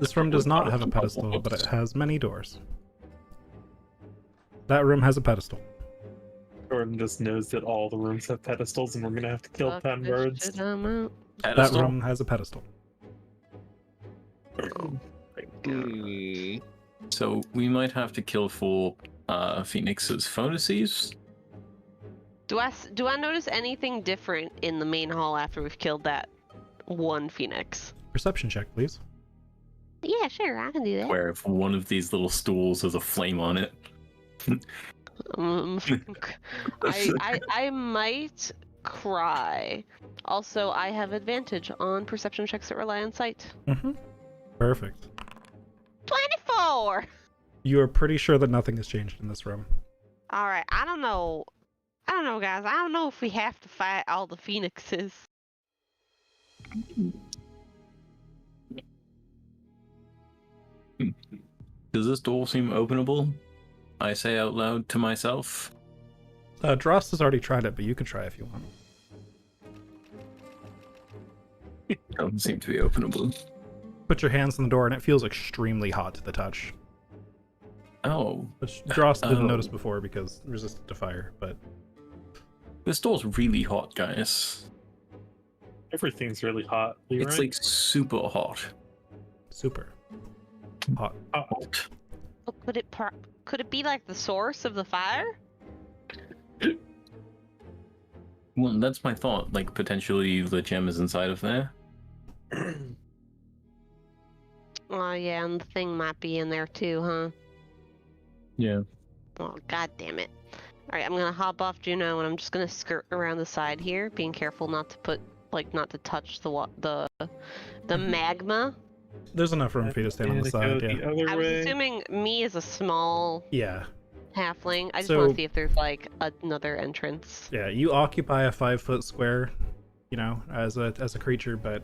This room does not have a pedestal, but it has many doors. That room has a pedestal. Jordan just knows that all the rooms have pedestals, and we're gonna have to kill Fuck 10 this birds. shit, I'm out. That Pedestal? room has a pedestal. So we might have to kill 4 Phoenix's phonaces. Do I notice anything different in the main hall after we've killed that one phoenix? Perception check, please. Yeah, sure, I can do that. Where if one of these little stools has a flame on it. I might cry. Also, I have advantage on perception checks that rely on sight. Mm-hmm. Perfect. 24! You are pretty sure that nothing has changed in this room. Alright, I don't know, guys. I don't know if we have to fight all the phoenixes. Does this door seem openable? I say out loud to myself. Drost has already tried it, but you can try if you want. Doesn't seem to be openable. Put your hands on the door, and it feels extremely hot to the touch. Oh, Which Drost didn't Oh. notice before because resistant to fire, but this door's really hot, guys. Everything's really hot. Leroy. It's like super hot. super hot. Hot. Oh, could it be like the source of the fire? Well, that's my thought. Like, potentially the gem is inside of there. Oh yeah, and the thing might be in there too, huh? Yeah. Oh, god damn it. Alright, I'm gonna hop off Juno and I'm just gonna skirt around the side here, being careful not to touch the magma. There's enough room for you to stand on the Gonna go side, yeah. the other I was way. assuming me is a small Yeah, halfling. I just So- want to see if there's like another entrance. yeah. You occupy a 5-foot square, you know, as a creature, but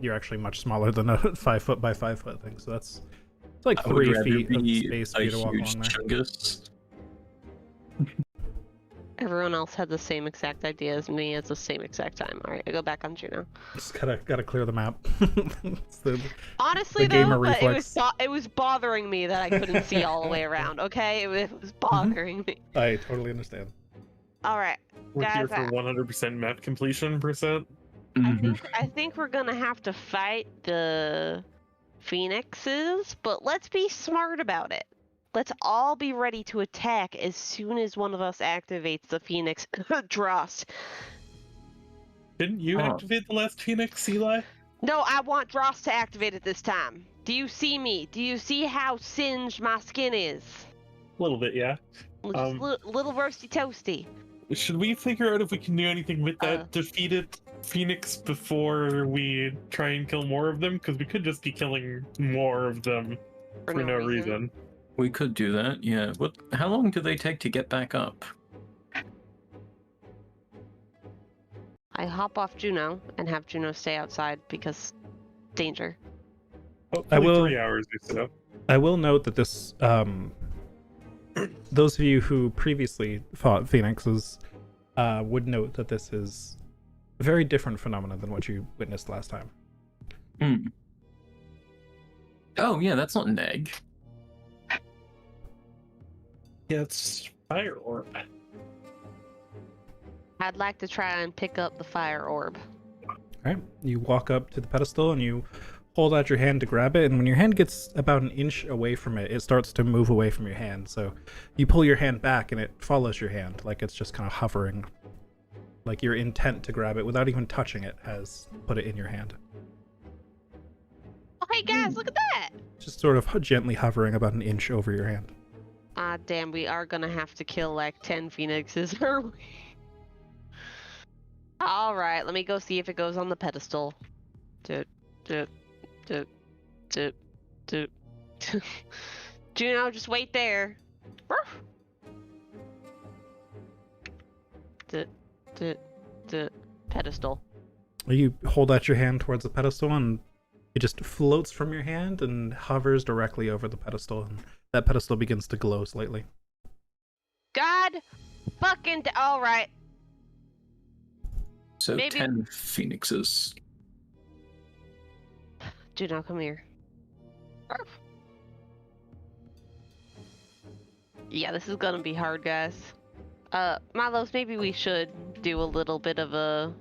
you're actually much smaller than a 5-foot by 5-foot thing. So it's like I would 3 rather feet of be space for a you to walk huge along there. chungus. Everyone else had the same exact idea as me at the same exact time. Alright, I go back on Juno. Just gotta clear the map. It's the- Honestly, The gamer though, reflex. it was bothering me that I couldn't see all the way around. Okay, it was bothering me. I totally understand. All right, We're here guys, for 100% map completion percent. Mhm. I think we're gonna have to fight the phoenixes, but let's be smart about it. Let's all be ready to attack as soon as one of us activates the phoenix Drost. Didn't you Oh. activate the last Phoenix, Eli? No, I want Drost to activate it this time. Do you see me? Do you see how singed my skin is? A little bit, yeah. Just little roasty toasty. Should we figure out if we can do anything with that Uh. defeated Phoenix before we try and kill more of them? Because we could just be killing more of them for no reason. We could do that, yeah. What? How long do they take to get back up? I hop off Juno and have Juno stay outside because danger. Hopefully will- 3 hours or so. I will note that this, those of you who previously fought phoenixes would note that this is a very different phenomenon than what you witnessed last time. Hmm. Oh, yeah, that's not an egg. Yeah, it's fire orb. I'd like to try and pick up the fire orb. All right, you walk up to the pedestal and you hold out your hand to grab it, and when your hand gets about an inch away from it, it starts to move away from your hand. So you pull your hand back and it follows your hand, like it's just kind of hovering. Like your intent to grab it without even touching it has put it in your hand. Oh, hey guys, look at that! Just sort of gently hovering about an inch over your hand. Ah, damn, we are gonna have to kill like 10 phoenixes, are we? Alright, let me go see if it goes on the pedestal. Doot, doot, doot, doot, doot. Juno, just wait there. Ruff. Doot, doot, doot. Pedestal. You hold out your hand towards the pedestal and it just floats from your hand and hovers directly over the pedestal, and that pedestal begins to glow slightly. God fucking alright. So Maybe- 10 phoenixes. Juno, come here. Ruff. Yeah, this is gonna be hard, guys. Milos, maybe we should do a little bit of a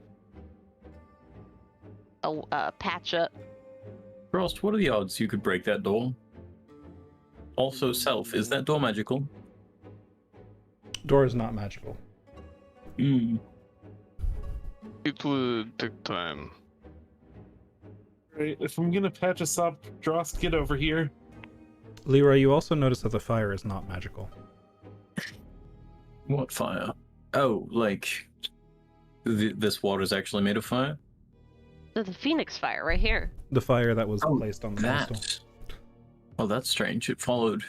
patch up. Frost, what are the odds you could break that door? Also, Self, is that door magical? Door is not magical. Hmm. It would take time. Right, if I'm gonna patch us up, Dross, get over here. Leroy, you also notice that the fire is not magical. What fire? Oh, like this water is actually made of fire? There's a phoenix fire right here. The fire that was Oh, placed on the that. pedestal. Oh, that's strange. It followed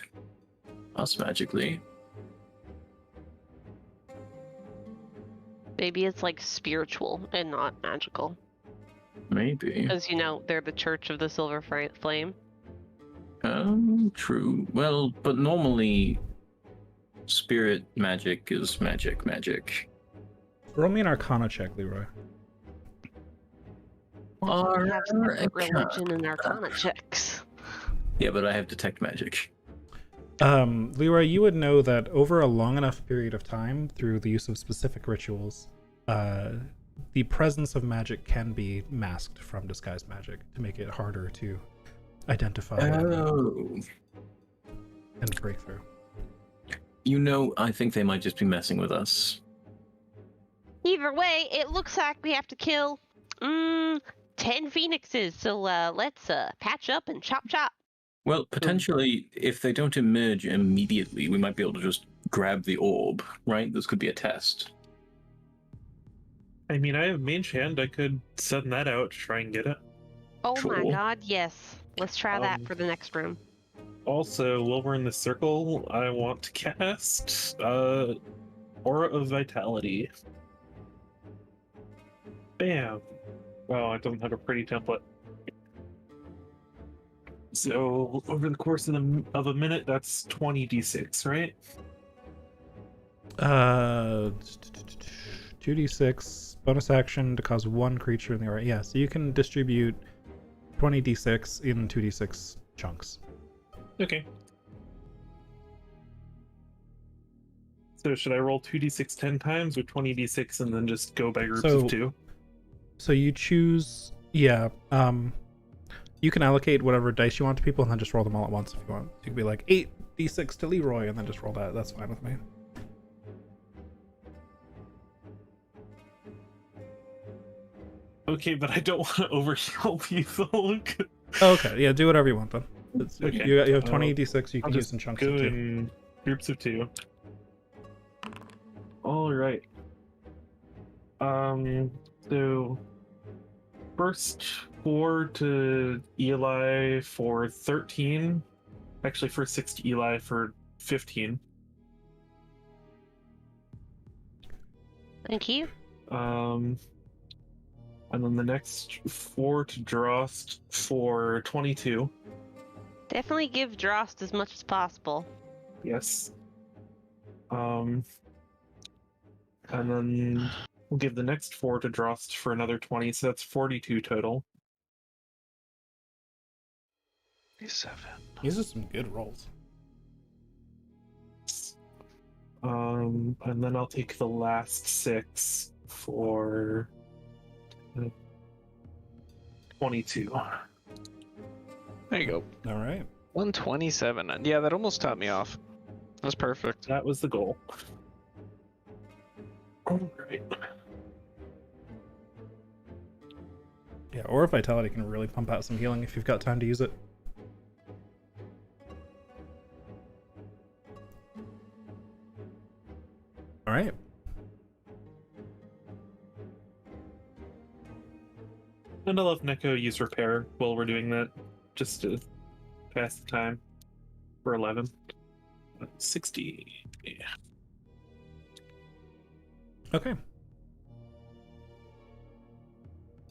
us magically. Maybe it's like spiritual and not magical. Maybe. Because, you know, they're the Church of the Silver Flame. True. Well, but normally spirit magic is magic. Roll me an Arcana check, Leroy. We have separate religion and arcana checks. Yeah, but I have detect magic. Leroy, you would know that over a long enough period of time, through the use of specific rituals, the presence of magic can be masked from disguised magic to make it harder to identify Oh. and break through. You know, I think they might just be messing with us. Either way, it looks like we have to kill 10 phoenixes, so let's patch up and chop. Well, potentially, if they don't emerge immediately, we might be able to just grab the orb, right? This could be a test. I mean, I have Mage Hand. I could send that out to try and get it. Oh my Cool. god, yes. Let's try that for the next room. Also, while we're in the circle, I want to cast Aura of Vitality. Bam! Wow, it doesn't have a pretty template. So, over the course of a minute, that's 20d6, right? 2d6 bonus action to cause one creature in the aura. Yeah, so you can distribute 20d6 in 2d6 chunks. Okay. So should I roll 2d6 10 times or 20d6 and then just go by groups of 2? So you choose, yeah, you can allocate whatever dice you want to people and then just roll them all at once if you want. You can be like 8d6 to Leroy and then just roll that. That's fine with me. Okay, but I don't want to overkill people. Okay, yeah, do whatever you want then. Okay. You have 20d6 you I'll can use just in chunks go of 2. in groups of 2. All right. So first 4 to Eli for 13. Actually, first 6 to Eli for 15. Thank you. And then the next 4 to Drost for 22. Definitely give Drost as much as possible. Yes. And then we'll give the next 4 to Drost for another 20, so that's 42 total. 7. These are some good rolls. And then I'll take the last 6 for 22. There you go. All right. 127. Yeah, that almost topped me off. That's perfect. That was the goal. Alright. Yeah, Aura of Vitality can really pump out some healing if you've got time to use it. All right. And I'll have Neko use Repair while we're doing that, just to pass the time for 11. 60. Yeah. Okay.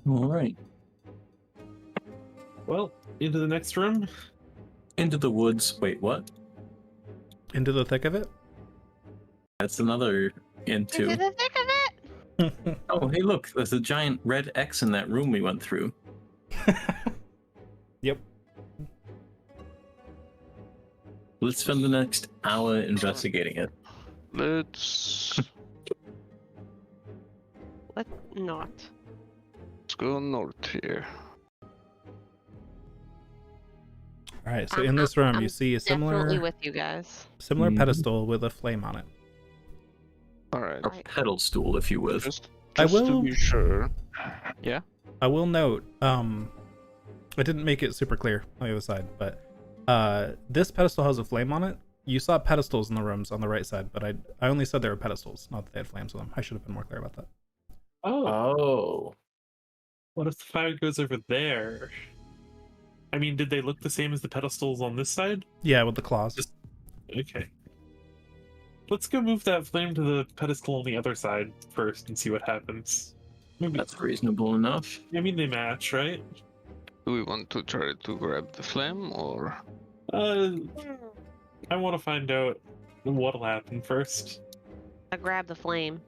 All right. Well, into the next room. Into the woods. Wait, what? Into the thick of it? That's another Into into. the thick of it! Oh, hey, look. There's a giant red X in that room we went through. Yep. Let's spend the next hour investigating it. Let's Not. go north here. All right, so in this room, I'm you see a Definitely similar with you guys. Mhm. pedestal with a flame on it. All right. A pedal stool, if you will. Just I to will- be sure. I will note, I didn't make it super clear on the other side, but this pedestal has a flame on it. You saw pedestals in the rooms on the right side, but I only said they were pedestals, not that they had flames on them. I should have been more clear about that. Oh, Oh. what if the fire goes over there? I mean, did they look the same as the pedestals on this side? Yeah, with the claws. Just- Okay. Let's go move that flame to the pedestal on the other side first and see what happens. Maybe. That's reasonable enough. I mean, they match, right? Do we want to try to grab the flame or? I want to find out what'll happen first. I grab the flame.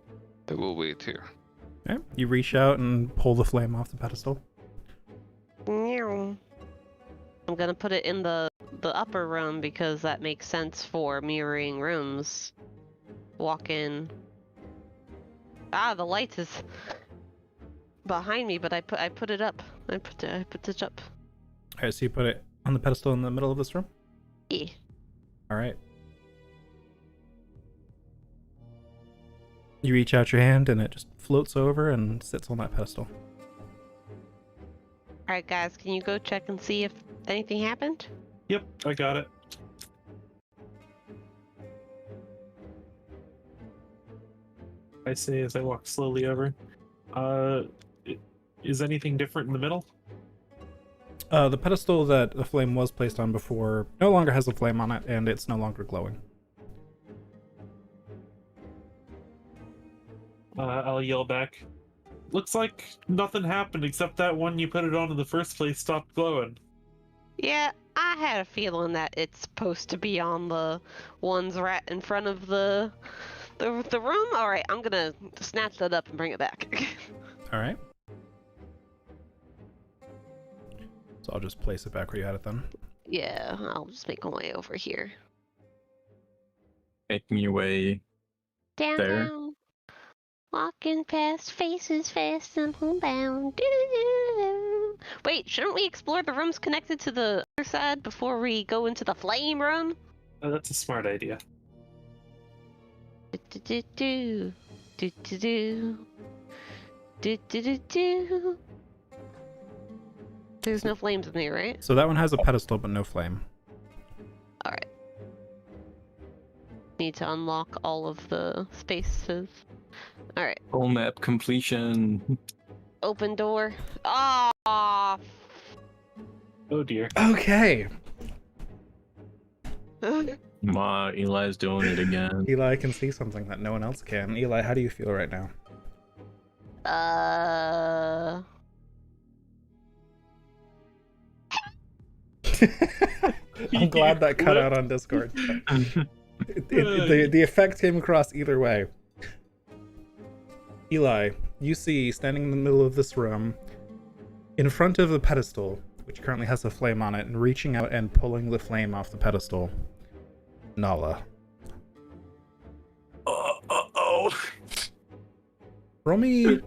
I will wait here. Okay. You reach out and pull the flame off the pedestal. I'm gonna put it in the upper room because that makes sense for mirroring rooms. Walk in. Ah, the light is behind me, but I put it up. I put it up. All right, so you put it on the pedestal in the middle of this room. Yeah. All right. You reach out your hand and it just floats over and sits on that pedestal. All right, guys, can you go check and see if anything happened? Yep, I got it. I say as I walk slowly over. Is anything different in the middle? The pedestal that the flame was placed on before no longer has a flame on it, and it's no longer glowing. I'll yell back. Looks like nothing happened except that one you put it on in the first place stopped glowing. Yeah, I had a feeling that it's supposed to be on the ones right in front of the room. All right, I'm gonna snatch that up and bring it back. All right. So I'll just place it back where you had it then. Yeah, I'll just make my way over here. Making your way. Down, There. down. Walking past faces fast and homebound. Doo-doo-doo-doo. Wait, shouldn't we explore the rooms connected to the other side before we go into the flame room? That's a smart idea. Do-do-do-do. Do-do-do. Do-do-do-do. There's no flames in here, right? So that one has a pedestal but no flame. Alright. Need to unlock all of the spaces. Alright. Full map completion. Open door. Ah. Oh dear. Okay. Ma, Eli's doing it again. Eli can see something that no one else can. Eli, how do you feel right now? I'm glad that cut out on Discord. The effect came across either way. Eli, you see standing in the middle of this room, in front of the pedestal, which currently has a flame on it, and reaching out and pulling the flame off the pedestal, Nala. Oh. Roll me. You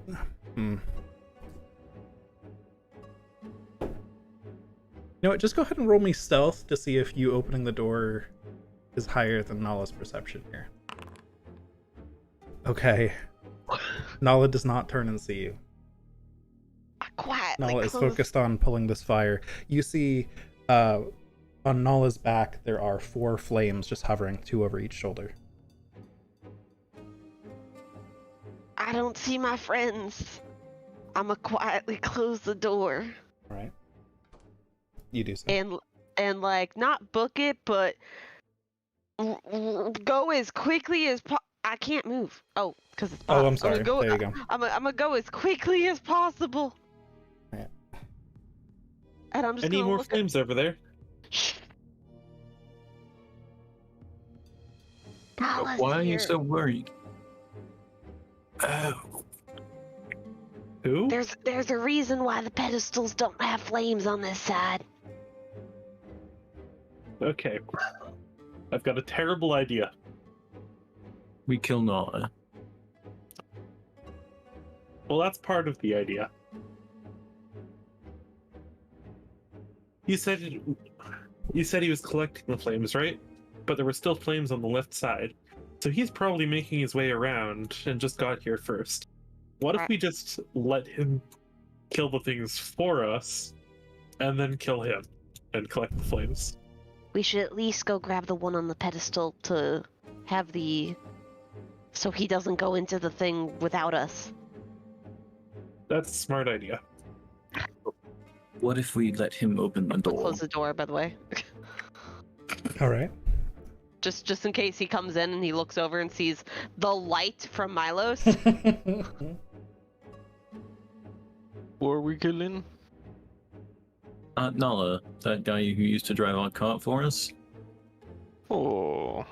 know what? Just go ahead and roll me stealth to see if you opening the door is higher than Nala's perception here. Okay. Nala does not turn and see you. I quietly Nala is close. focused on pulling this fire. You see, on Nala's back, there are 4 flames just hovering, 2 over each shoulder. I don't see my friends. I'ma quietly close the door All right. You do so. and like not book it, but go as quickly as I can't move. Oh, because it's. Oh, I'm sorry. Go, There you go. I'm gonna go as quickly as possible. Yeah. And I'm just I need gonna more look flames over there. Shh. Nala's Why are you here. so worried? Oh. Who? There's a reason why the pedestals don't have flames on this side. Okay. I've got a terrible idea. We kill Nala. Well, that's part of the idea. You said he was collecting the flames, right? But there were still flames on the left side. So he's probably making his way around and just got here first. What if we just let him kill the things for us and then kill him and collect the flames? We should at least go grab the one on the pedestal to have so he doesn't go into the thing without us. That's a smart idea. What if we let him open the door? Close the door, by the way. All right. Just in case he comes in and he looks over and sees the light from Milos. Who are we killing? Nala, that guy who used to drive on cart for us. Oh.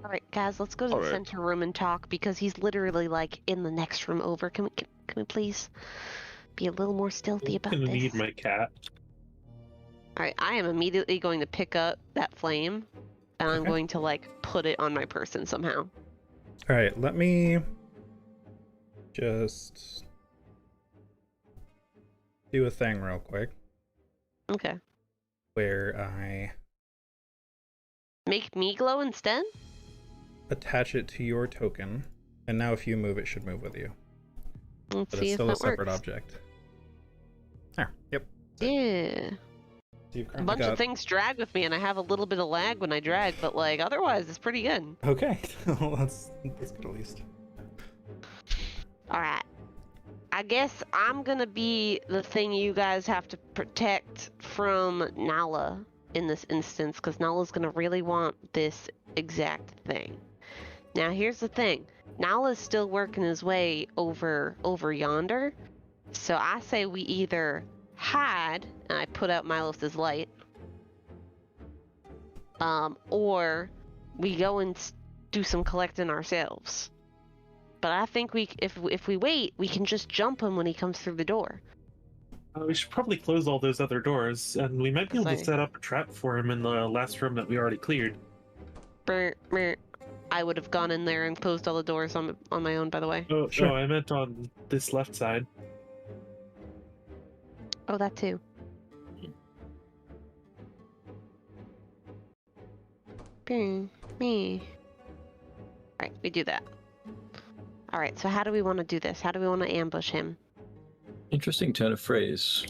Alright, guys, let's go to the Alright. center room and talk because he's literally like in the next room over. Can we please be a little more stealthy I'm about gonna this? need my cat. Alright, I am immediately going to pick up that flame and I'm Okay. going to like put it on my person somehow. All right, let me just do a thing real quick Okay. where I Make me glow instead? attach it to your token, and now if you move, it should move with you. Let's But see it's if still a that separate works. object. There. Yep. Yeah. So you've A currently bunch got... of things drag with me and I have a little bit of lag when I drag, but like otherwise it's pretty good. Okay. Well, that's good at least. Alright. I guess I'm gonna be the thing you guys have to protect from Nala in this instance, because Nala's gonna really want this exact thing. Now here's the thing. Nala's still working his way over yonder. So I say we either hide, and I put out Milos's light, or we go and do some collecting ourselves. But I think if we wait, we can just jump him when he comes through the door. We should probably close all those other doors, and we might be able to Sorry. set up a trap for him in the last room that we already cleared. Brr, brr. I would have gone in there and closed all the doors on my own, by the way. Oh, Sure. no, I meant on this left side. Oh, that too. Me. Alright, we do that. Alright, so how do we want to do this? How do we want to ambush him? Interesting turn of phrase.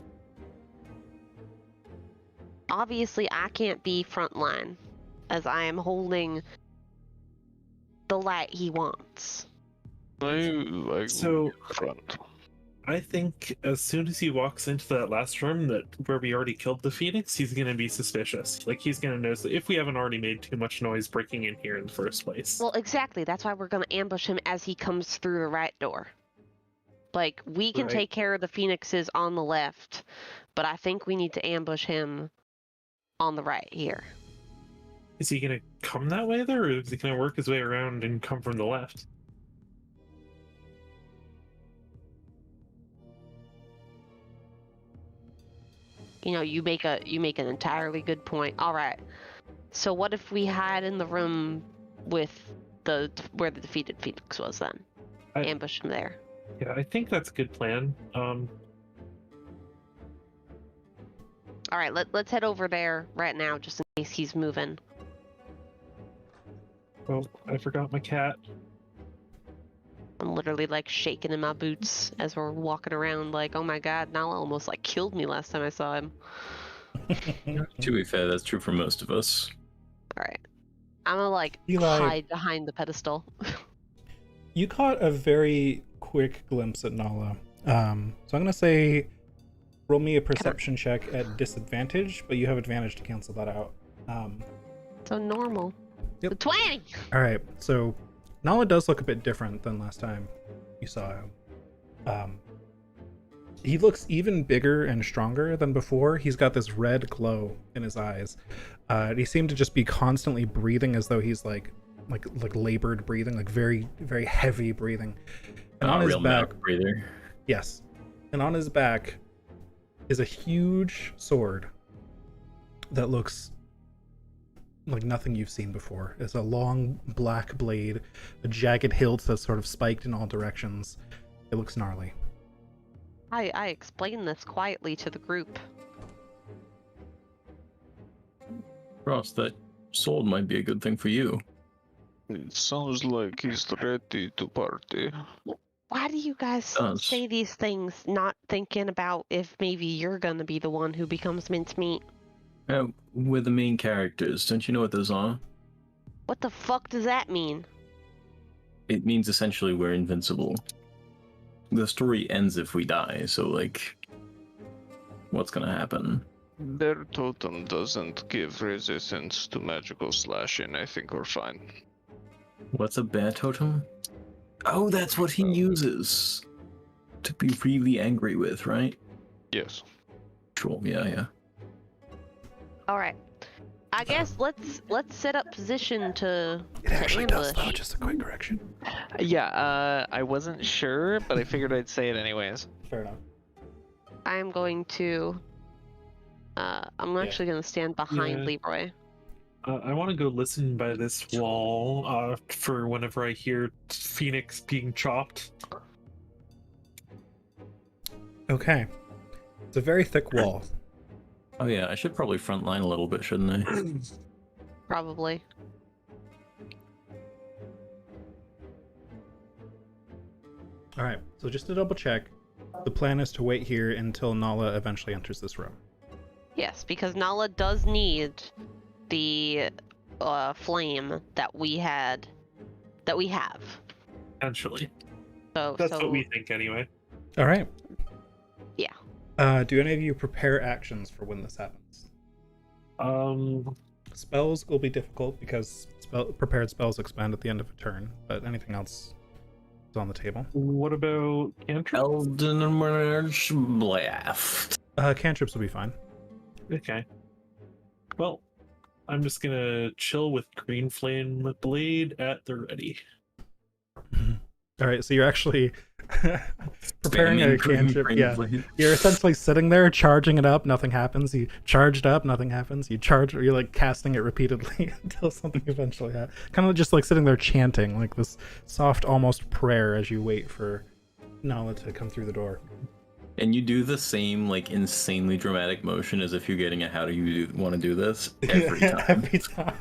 Obviously, I can't be front line, as I am holding the light he wants. So- front. I think as soon as he walks into that last room where we already killed the Phoenix, he's gonna be suspicious. Like, he's gonna notice that if we haven't already made too much noise breaking in here in the first place. Well, exactly. That's why we're going to ambush him as he comes through the right door. Like, we can Right. take care of the Phoenixes on the left, but I think we need to ambush him on the right here. Is he gonna come that way there, or is he gonna work his way around and come from the left? You know, you make an entirely good point. All right. So what if we hide in the room with where the defeated Phoenix was then? I- Ambush him there. Yeah, I think that's a good plan. All right, let's head over there right now just in case he's moving. Oh, I forgot my cat. I'm literally like shaking in my boots as we're walking around like, oh my god, Nala almost like killed me last time I saw him. To be fair, that's true for most of us. Alright. I'm gonna like Eli. hide behind the pedestal. You caught a very quick glimpse at Nala. So I'm gonna say roll me a perception check at disadvantage, but you have advantage to cancel that out. So normal. Yep. The 20! All right, so Nala does look a bit different than last time you saw him. He looks even bigger and stronger than before. He's got this red glow in his eyes. He seemed to just be constantly breathing as though he's like labored breathing, like very, very heavy breathing. And on his Real back, mouth breather. yes, and on his back is a huge sword that looks like nothing you've seen before. It's a long black blade, a jagged hilt that's sort of spiked in all directions. It looks gnarly. I explained this quietly to the group. Ross, that sword might be a good thing for you. It sounds like he's ready to party. Why do you guys Does. say these things not thinking about if maybe you're gonna be the one who becomes mincemeat? We're the main characters. Don't you know what those are? What the fuck does that mean? It means essentially we're invincible. The story ends if we die, so, like, what's gonna happen? Their totem doesn't give resistance to magical slashing. I think we're fine. What's a bear totem? Oh, that's what he uses to be really angry with, right? Yes. Sure, yeah. All right. I guess let's set up position to It actually ambush. does, though. Just a quick correction. Yeah, I wasn't sure, but I figured I'd say it anyways. Fair enough. I'm going to. I'm actually going to stand behind Yeah. Leroy. I want to go listen by this wall for whenever I hear Phoenix being chopped. Okay. It's a very thick wall. Oh yeah, I should probably frontline a little bit, shouldn't I? Probably. All right. So just to double check, the plan is to wait here until Nala eventually enters this room. Yes, because Nala does need the flame that we have. Potentially. So That's what we think anyway. All right. Yeah. Do any of you prepare actions for when this happens? Spells will be difficult because prepared spells expand at the end of a turn, but anything else is on the table. What about cantrips? Elden Emerge Blast. Cantrips will be fine. Okay. Well, I'm just gonna chill with Green Flame Blade at the ready. All right, so you're actually preparing a Spamming green cantrip. flame Yeah, blade. you're essentially sitting there, charging it up. Nothing happens. You charge it up. Nothing happens. You charge. You're like casting it repeatedly until something eventually happens. Kind of just like sitting there chanting, like this soft, almost prayer as you wait for Nala to come through the door. And you do the same, like, insanely dramatic motion as if you're getting a how do you want to do this every time. Every time.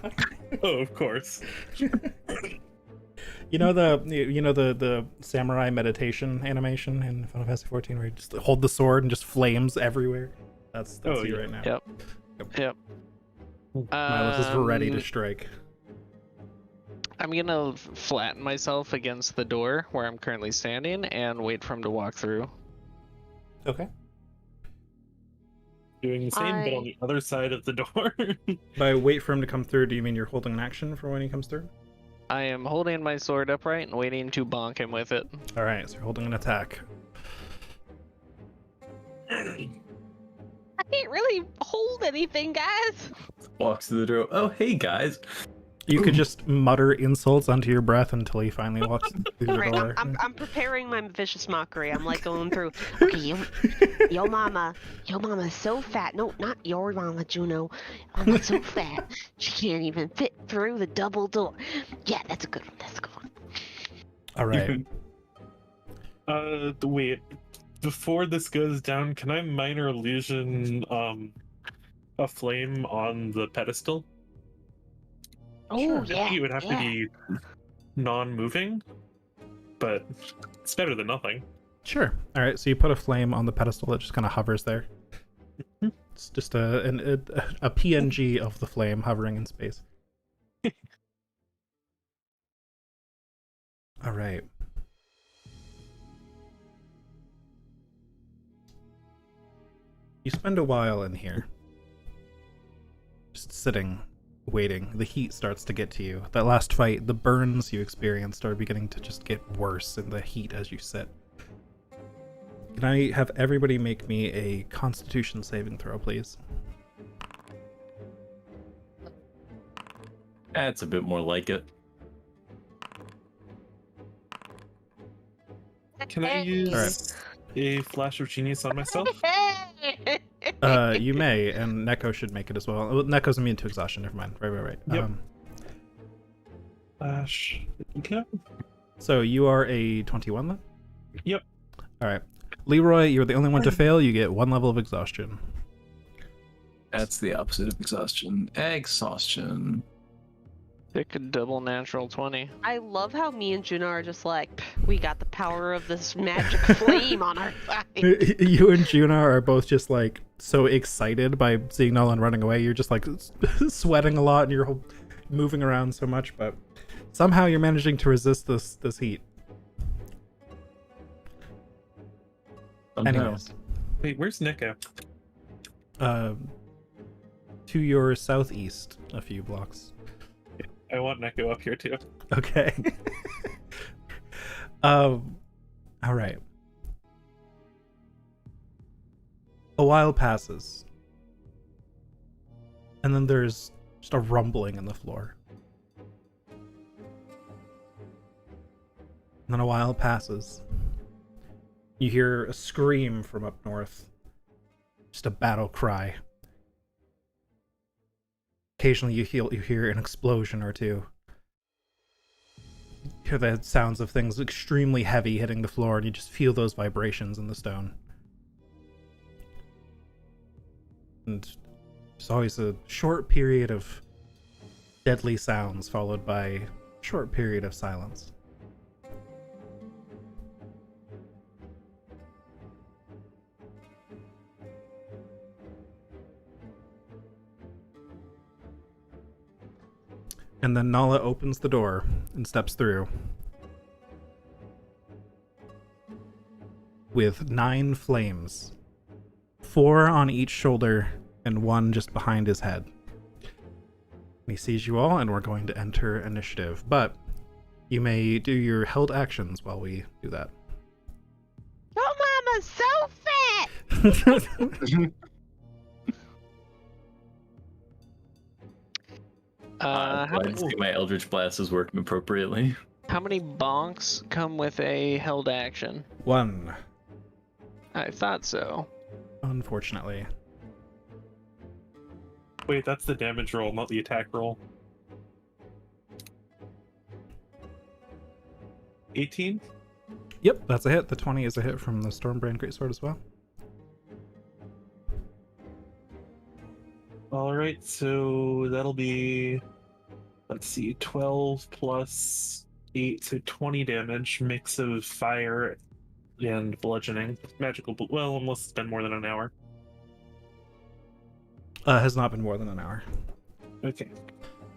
Oh, of course. You know the samurai meditation animation in Final Fantasy 14 where you just hold the sword and just flames everywhere? That's Oh, you yeah. right now. Yep. Milos is ready to strike. I'm gonna flatten myself against the door where I'm currently standing and wait for him to walk through. Okay. Doing the same, but on the other side of the door. By wait for him to come through, do you mean you're holding an action for when he comes through? I am holding my sword upright and waiting to bonk him with it. All right, so you're holding an attack. I can't really hold anything, guys. Walks through the door. Oh, hey guys. You could just mutter insults under your breath until he finally walks through the Right, door. I'm preparing my vicious mockery. I'm like going through. Okay, your mama's so fat. No, not your mama, Juno. Mama's so fat she can't even fit through the double door. Yeah, that's a good one. That's a good one. All right. Wait. Before this goes down, can I minor illusion a flame on the pedestal? Oh Sure. I yeah. think it would have to be non-moving, but it's better than nothing. Sure. All right, so you put a flame on the pedestal that just kind of hovers there. It's just a PNG of the flame hovering in space. All right. You spend a while in here, just sitting, waiting. The heat starts to get to you. That last fight, the burns you experienced are beginning to just get worse in the heat as you sit. Can I have everybody make me a Constitution saving throw, please? That's a bit more like it. Can I use a flash of genius on myself? You may, and Neko should make it as well. Oh, Neko's immune to exhaustion. Never mind. Right. Yep. Okay. So you are a 21 then? Yep. All right. Leroy, you're the only one to fail. You get 1 level of exhaustion. That's the opposite of exhaustion. Exhaustion. Pick a double natural 20. I love how me and Juna are just like, "Pff, we got the power of this magic flame on our side. You and Juna are both just like so excited by seeing Nolan running away. You're just like sweating a lot and you're moving around so much, but somehow you're managing to resist this heat. Anyways, Wait, where's Neko? to your southeast, a few blocks. I want Neko up here too. Okay. All right. A while passes, and then there's just a rumbling in the floor. And then a while passes. You hear a scream from up north. Just a battle cry. Occasionally you hear an explosion or two. You hear the sounds of things extremely heavy hitting the floor, and you just feel those vibrations in the stone. And there's always a short period of deadly sounds followed by a short period of silence. And then Nala opens the door and steps through with 9 flames, 4 on each shoulder and 1 just behind his head. He sees you all, and we're going to enter initiative, but you may do your held actions while we do that. Oh, Mama's so fat! How I see my Eldritch Blast is working appropriately. many bonks come with a held action? 1, I thought so. unfortunately. Wait, that's the damage roll, not the attack roll. 18? Yep, that's a hit. The 20 is a hit from the Stormbrand Greatsword as well. Alright, so that'll be, let's see, 12 plus 8, so 20 damage, mix of fire and bludgeoning. Magical, well, unless it's been more than an hour. Has not been more than an hour. Okay.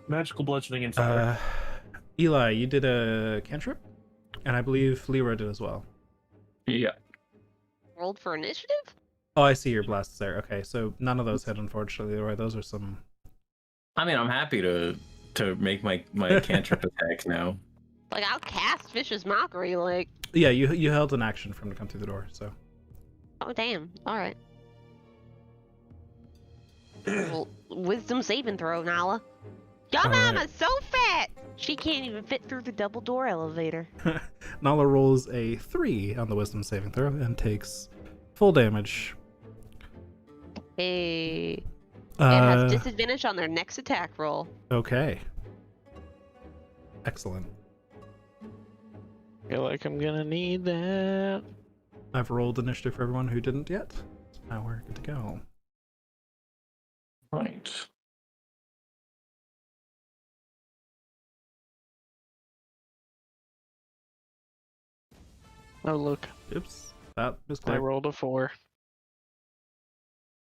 Magical bludgeoning and fire. Eli, you did a cantrip, and I believe Leroy did as well. Yeah. Rolled for initiative? Oh, I see your blasts there. Okay, so none of those hit, unfortunately, Leroy. Those are some... I mean, I'm happy to make my cantrip attack now. Like, I'll cast Vicious Mockery, like... Yeah, you held an action for him to come through the door, so... Oh, damn. Alright. Well, wisdom saving throw, Nala. Your All right. mama's so fat! She can't even fit through the double door elevator. Nala rolls a 3 on the wisdom saving throw and takes full damage. Hey. And has Uh, disadvantage on their next attack roll. okay. Excellent. Feel like I'm gonna need that. I've rolled initiative for everyone who didn't yet. So now we're good to go. Right. Oh look, Oops. That was I quick. rolled a 4.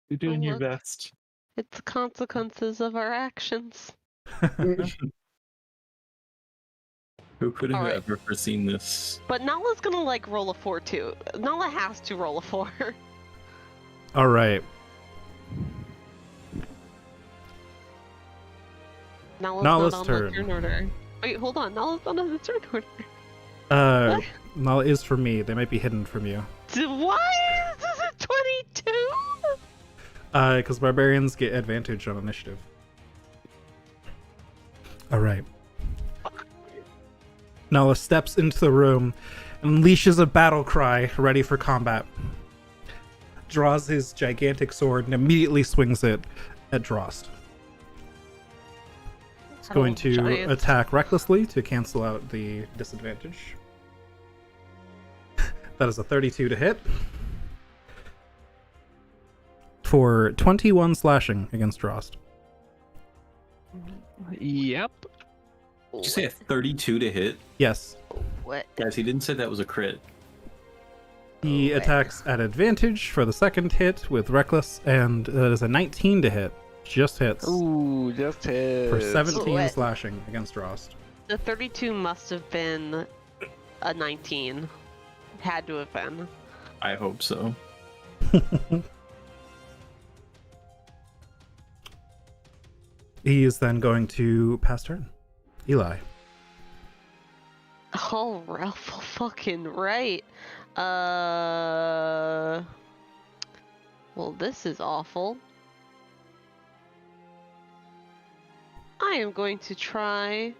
You're doing your look. best. It's the consequences of our actions. Who could have Alright. ever foreseen this? But Nala's gonna, like, roll a 4 too. Nala has to roll a 4. All right. Nala's Nala's not on turn. the turn order. Wait, hold on. Nala's not on the turn order. What? Nala is for me. They might be hidden from you. Why is this a 22? Because barbarians get advantage on initiative. All right. Nala steps into the room and unleashes a battle cry, ready for combat. draws his gigantic sword and immediately swings it at Drost. It's going to Giant. attack recklessly to cancel out the disadvantage. That is a 32 to hit. For 21 slashing against Drost. Yep. Did you say a 32 to hit? Yes. What? Guys, he didn't say that was a crit. He Where? attacks at advantage for the second hit with Reckless, and that is a 19 to hit. Just hits. Ooh, just hit. For 17 What? slashing against Drost. The 32 must have been a 19. Had to have been. I hope so. He is then going to pass turn. Eli. Oh, Ralph, fucking right. Well, this is awful. I am going to try.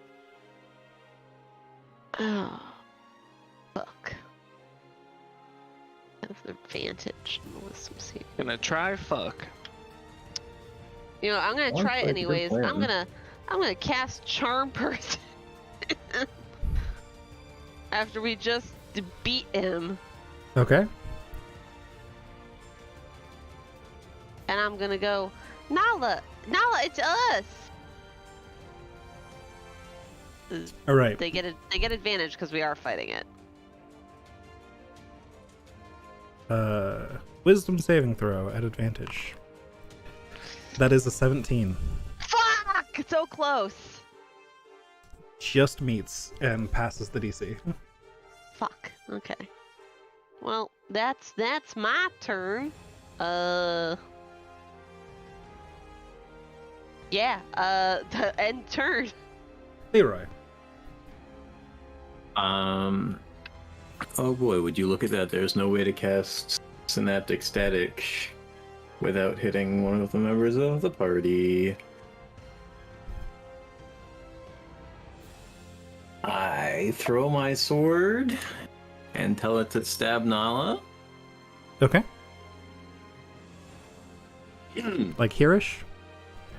Oh, fuck. Have the advantage in the wisdom save. Gonna try fuck. You know, I'm gonna Sounds try it like a good anyways. I'm plan. gonna cast Charm Person. After we just beat him, Okay. and I'm gonna go, Nala, it's us. All right. They get advantage because we are fighting it. Wisdom saving throw at advantage. That is a 17. Fuck! So close. Just meets and passes the DC. Fuck. Okay. Well, that's my turn. Yeah. The end turn. Leroy. Oh boy, would you look at that? There's no way to cast Synaptic Static without hitting one of the members of the party. I throw my sword and tell it to stab Nala. Okay. Like hereish?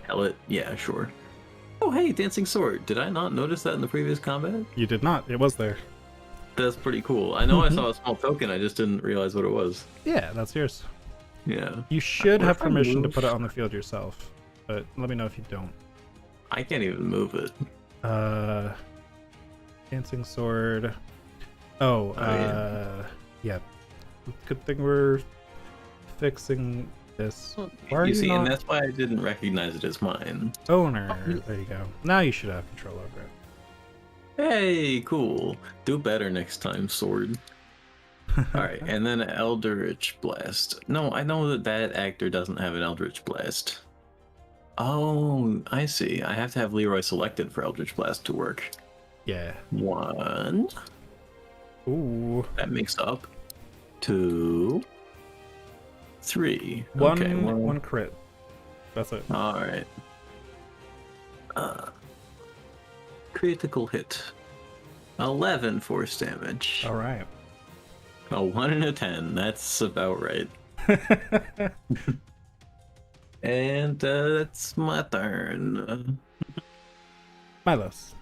Tell it, yeah, sure. Oh hey, dancing sword. Did I not notice that in the previous combat? You did not. It was there. That's pretty cool. I know I saw a small token, I just didn't realize what it was. Yeah, that's yours. Yeah. You should What have if I permission to move? put it on the field yourself, but let me know if you don't. I can't even move it. Dancing sword. Oh, yeah. Good thing we're fixing this. Why are You you see, and not that's why I didn't recognize it as mine. owner? There you go. Now you should have control over it. Hey, cool. Do better next time, sword. Alright, and then Eldritch Blast. No, I know that that actor doesn't have an Eldritch Blast. Oh, I see. I have to have Leroy selected for Eldritch Blast to work. Yeah. 1. Ooh. That makes up 2. 3. One Okay, well, one crit. That's it. alright. Critical hit. 11 force damage. All right. A 1 and a 10. That's about right. And that's my turn. Milos.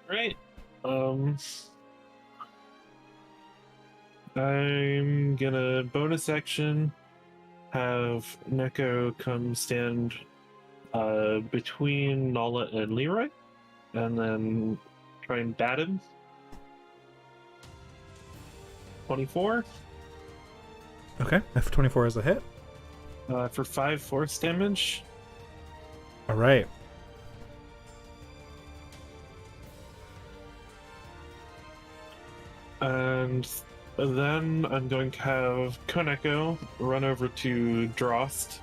Right. I'm gonna bonus action have Neko come stand between Nala and Leroy, and then try and bat him. 24 Okay. F24 is a hit. for 5 force damage. All right. And then I'm going to have Koneko run over to Drost.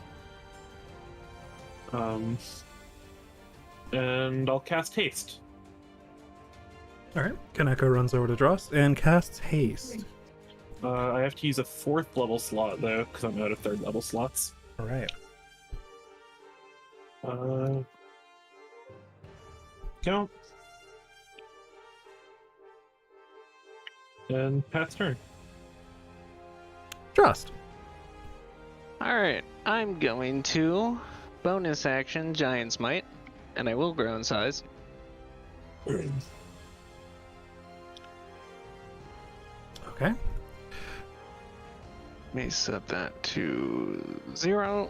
And I'll cast Haste. All right. Kaneko runs over to Drost and casts haste. I have to use a 4th level slot though, because I'm out of 3rd level slots. All right. Count. And pass turn. Trust. Alright, I'm going to bonus action Giant's Might, and I will grow in size. Okay. Let me set that to 0.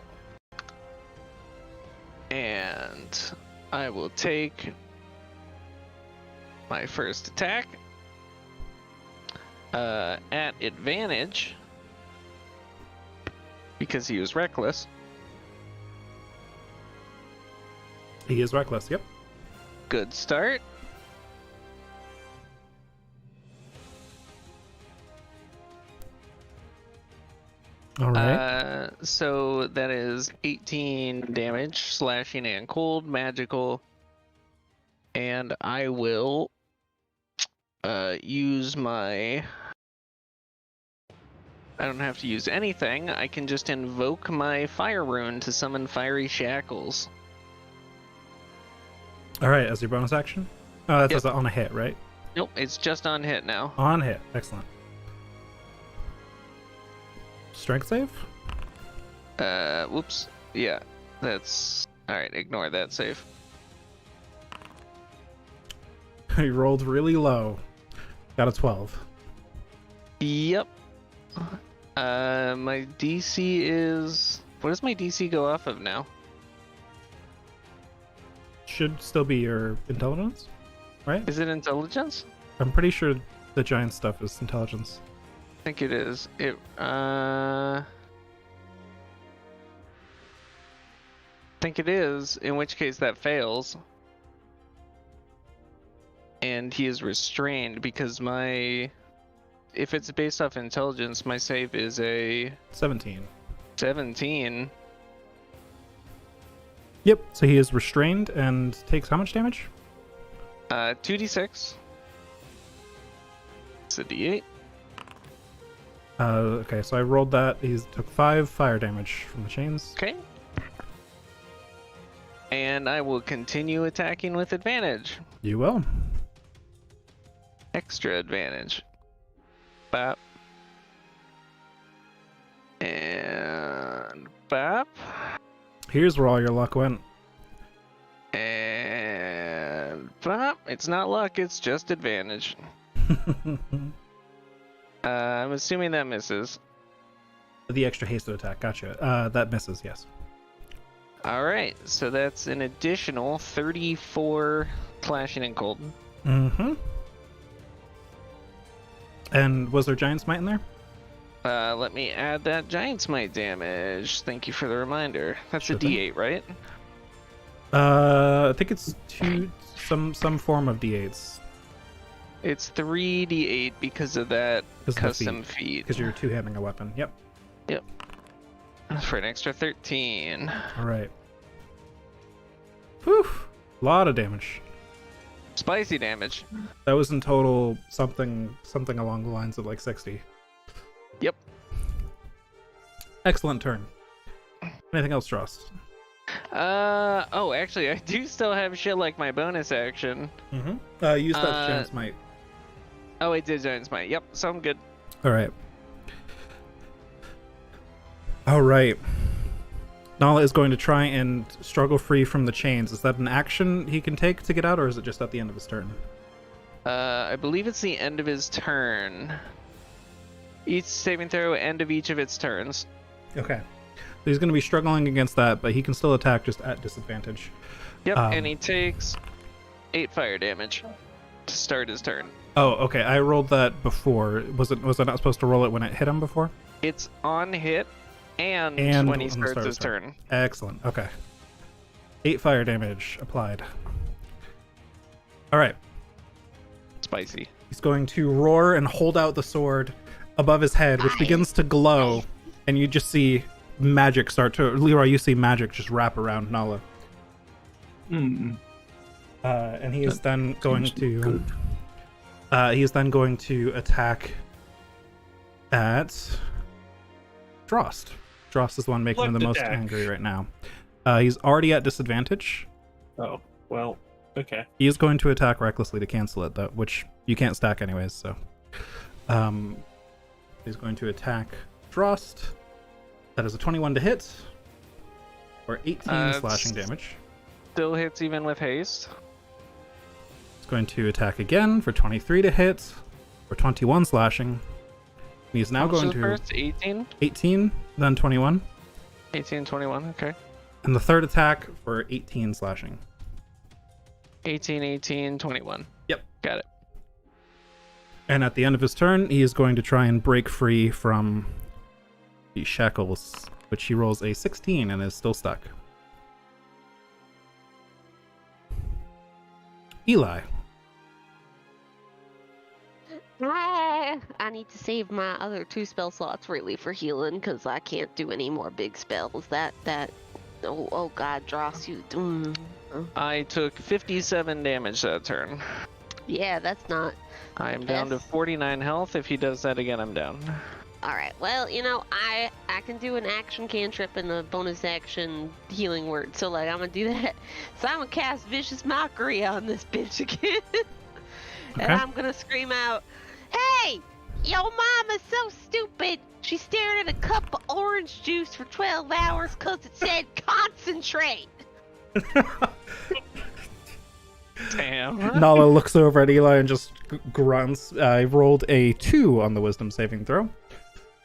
And I will take my first attack at advantage because he was reckless. He is reckless, yep. Good start. All right. So that is 18 damage, slashing and cold, magical. And I will use my... I don't have to use anything. I can just invoke my fire rune to summon fiery shackles. All right, as your bonus action? Oh, that's Yep. on a hit, right? Nope, it's just on hit now. On hit. Excellent. Strength save? Whoops. Yeah, that's... Alright, ignore that save. He rolled really low. Got a 12. Yep. My DC is... What does my DC go off of now? Should still be your intelligence, right? Is it intelligence? I'm pretty sure the giant stuff is intelligence. I think it is. Think it is, in which case that fails. And he is restrained because my... If it's based off intelligence, my save is a 17. 17. Yep, so he is restrained and takes how much damage? 2d6. It's a d8. Okay, so I rolled that. He took 5 fire damage from the chains. Okay. And I will continue attacking with advantage. You will. Extra advantage. Bap. And bap. Here's where all your luck went. And bap. It's not luck, it's just advantage. I'm assuming that misses. The extra hasted attack, gotcha. That misses, yes. Alright, so that's an additional 34 slashing and cold. Mm-hmm. And was there giant smite in there? Let me add that giant smite damage. Thank you for the reminder. That's Sure a thing. D8, right? I think it's some form of d8s. It's 3d8 because of that 'Cause of the custom feat. Because you're two-handing a weapon. Yep. For an extra 13. All right. Whew. Lot of damage. Spicy damage. That was in total something along the lines of like 60. Yep. Excellent turn. Anything else, Frost? Oh, actually, I do still have shit like my bonus action. Mm-hmm. Use that giant smite. Oh, I did giant smite. Yep, so I'm good. All right. All right. Nala is going to try and struggle free from the chains. Is that an action he can take to get out, or is it just at the end of his turn? I believe it's the end of his turn. Each saving throw, end of each of its turns. Okay. So he's going to be struggling against that, but he can still attack just at disadvantage. Yep, and he takes 8 fire damage to start his turn. Oh, okay. I rolled that before. Was I not supposed to roll it when it hit him before? It's on hit and And when he on the starts start of his his turn. turn. Excellent. Okay. 8 fire damage applied. All right. Spicy. He's going to roar and hold out the sword above his head, which begins to glow, and you just see magic start to... Leroy, you see magic just wrap around Nala. Hmm. And he is then going seems to... good. He is then going to attack at Drost. Drost is the one making him the Left most attack. angry right now. He's already at disadvantage. Oh, well, okay. He is going to attack recklessly to cancel it, though, which you can't stack anyways, so... he's going to attack Drost. That is a 21 to hit, or 18 slashing It's- damage. Still hits even with haste. It's going to attack again for 23 to hit, or 21 slashing. He's now How much going is the to first? 18? 18, then 21, 18, 21, okay. and the third attack for 18 slashing. 18, 18, 21. Yep. Got it. And at the end of his turn, he is going to try and break free from the shackles, which he rolls a 16 and is still stuck. Eli. I need to save my other 2 spell slots really for healing because I can't do any more big spells. Oh god, Dross, you. I took 57 damage that turn. Yeah, that's not. I am down to 49 health. If he does that again, I'm down. Alright, well, I can do an action cantrip and a bonus action healing word, so I'm gonna do that. So I'm gonna cast Vicious Mockery on this bitch again. And Okay. I'm gonna scream out, "Hey! Yo mama's so stupid! She stared at a cup of orange juice for 12 hours cause it said concentrate!" Damn. Nala looks over at Eli and just grunts. I rolled a 2 on the wisdom saving throw.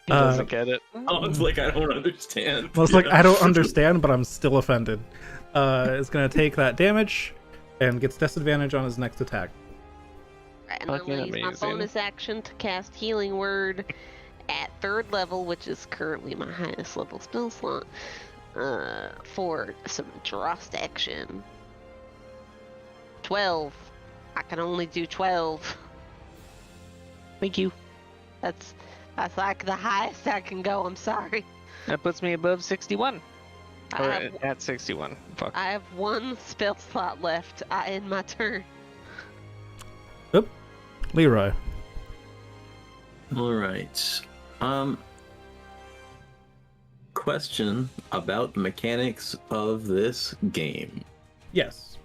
He doesn't get it. Oh, it's like I don't understand. I was like, I don't understand, but I'm still offended. Is going to take that damage and gets disadvantage on his next attack. Right, and I'm Fucking gonna use my amazing. bonus action to cast Healing Word at 3rd level, which is currently my highest level spell slot, for some Drost action. 12. I can only do 12. Thank you. That's like the highest I can go, I'm sorry. That puts me above 61. I Or have, at 61. Fuck. I have 1 spell slot left. I end my turn. Leroy. All right. Question about the mechanics of this game. Yes.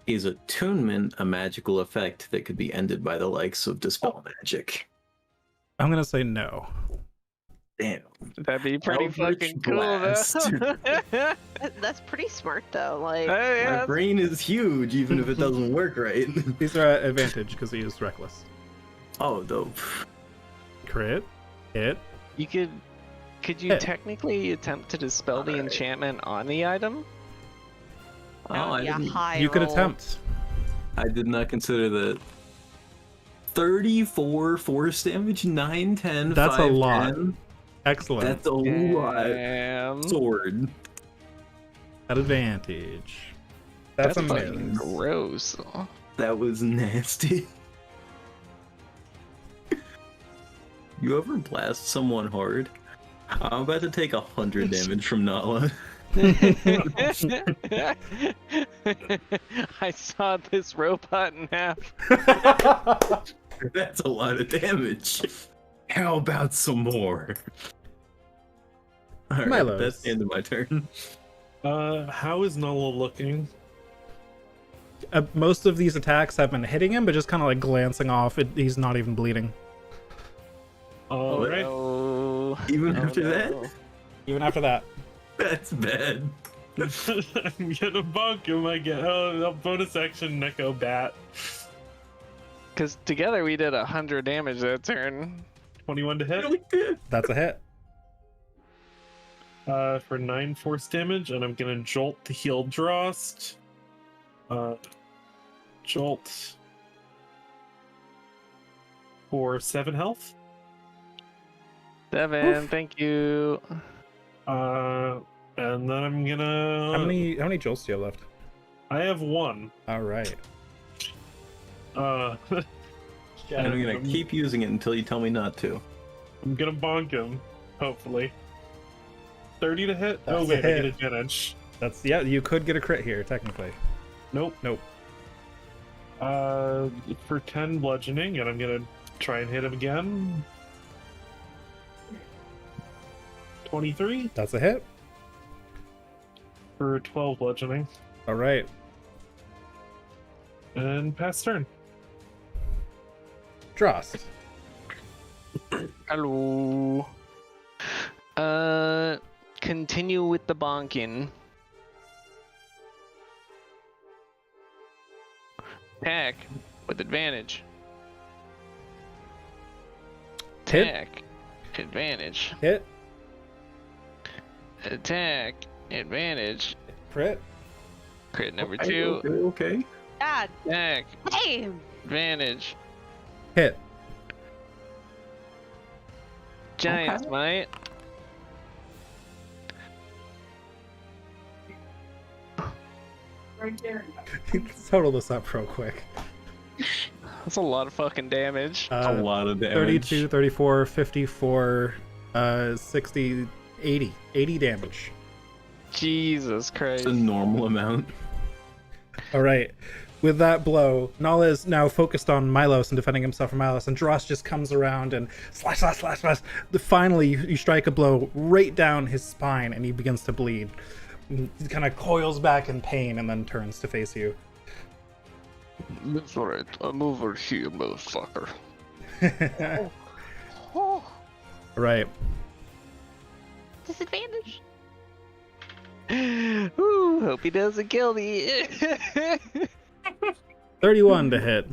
Is attunement a magical effect that could be ended by the likes of Dispel Magic? I'm going to say no. Damn. That'd be pretty Eldritch fucking cool, Blast. though. That's pretty smart, though. Like, Oh, yeah, My brain is huge, even if it doesn't work right. These are at advantage because he is reckless. Oh, dope. Crit. Hit. Could you Hey. technically attempt to dispel the Alright. enchantment on the item? Oh, that would I be a didn't. high You could roll. attempt. I did not consider that. 34 force damage, 9, 10, That's a 5, lot. 10. Excellent. That's a lot. Damn. Sword. At advantage. That's a fucking miss. gross. That was nasty. You ever blast someone hard? I'm about to take 100 damage from Nala. I saw this robot in half. That's a lot of damage. How about some more? Alright, Milos. that's the end of my turn. How is Nala looking? Most of these attacks have been hitting him, but just kind of like glancing off. He's not even bleeding. All right. no. Even Oh, after no. that? Even after that. That's bad. I'm gonna bonk him again. Oh, bonus action Neko Bat. Because together we did 100 damage that turn. 21 to hit. Really good. That's a hit. For 9 force damage, and I'm gonna jolt to heal Drost. Jolt for 7 health. 7, Oof. thank you. And then I'm gonna. How many jolts do you have left? I have 1. All right. And And I'm gonna keep using it until you tell me not to. I'm gonna bonk him. Hopefully. 30 to hit. That's Oh a wait, I hit. get advantage. That's yeah. You could get a crit here, technically. Nope. Nope. For 10 bludgeoning, and I'm gonna try and hit him again. 23 That's a hit. for 12 bludgeoning, All right. and pass turn. Drost. Hello. Continue with the bonking. Attack with advantage. Hit. Attack. Advantage. Hit. Attack. Advantage. Crit. Crit number Okay, 2. Okay. God Attack. damn. Advantage. Hit. Giant Okay. Smite. Right there. Total this up real quick. That's a lot of fucking damage. A lot of damage. 32, 34, 54, 60, 80. 80 damage. Jesus Christ. It's a normal amount. All right. With that blow, Nala is now focused on Milos and defending himself from Milos, and Dross just comes around and slash, slash, slash, slash. Finally, you strike a blow right down his spine, and he begins to bleed. He kind of coils back in pain and then turns to face you. That's alright. I'm over here, motherfucker. Oh, Right. disadvantage. Ooh, hope he doesn't kill me. 31 to hit.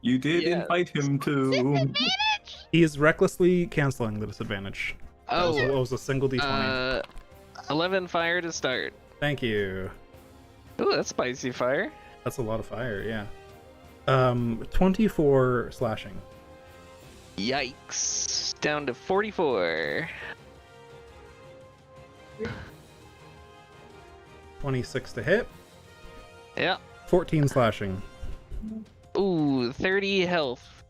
You did Yes. invite him to. Disadvantage. He is recklessly canceling the disadvantage. It was a single d20. 11 fire to start. Thank you. Ooh, that's spicy fire. That's a lot of fire, yeah. 24 slashing. Yikes. Down to 44. 26 to hit. Yeah. 14 slashing. Ooh, 30 health.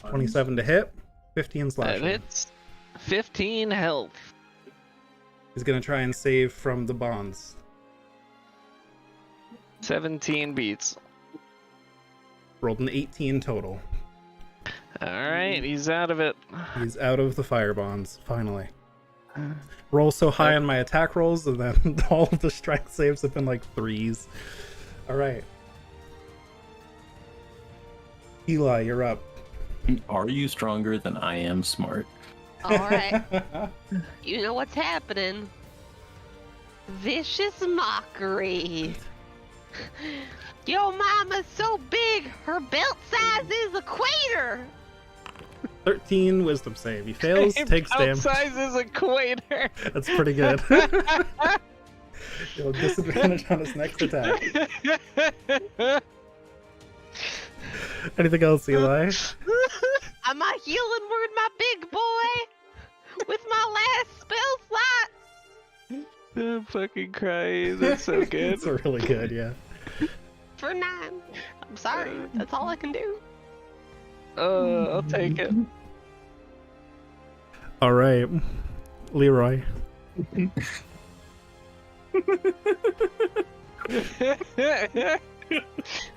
27 to hit. 15 That slashing. hits. 15 health. He's gonna try and save from the bonds. 17 beats. Rolled an 18 total. Alright, he's out of it. He's out of the fire bonds, finally. Roll so high on my attack rolls, and then all of the strength saves have been like 3s. Alright. Eli, you're up. Are you stronger than I am smart? All right. You know what's happening. Vicious mockery. Yo, mama's so big, her belt size is a equator. 13 wisdom save. He fails, takes damage. Size is equator. That's pretty good. He'll disadvantage on his next attack. Anything else, Eli? Am I healing word my big boy with my last spell slot I'm fucking crying. That's so good. It's really good, yeah. for 9? I'm sorry, that's all I can do. I'll take it. All right, Leroy.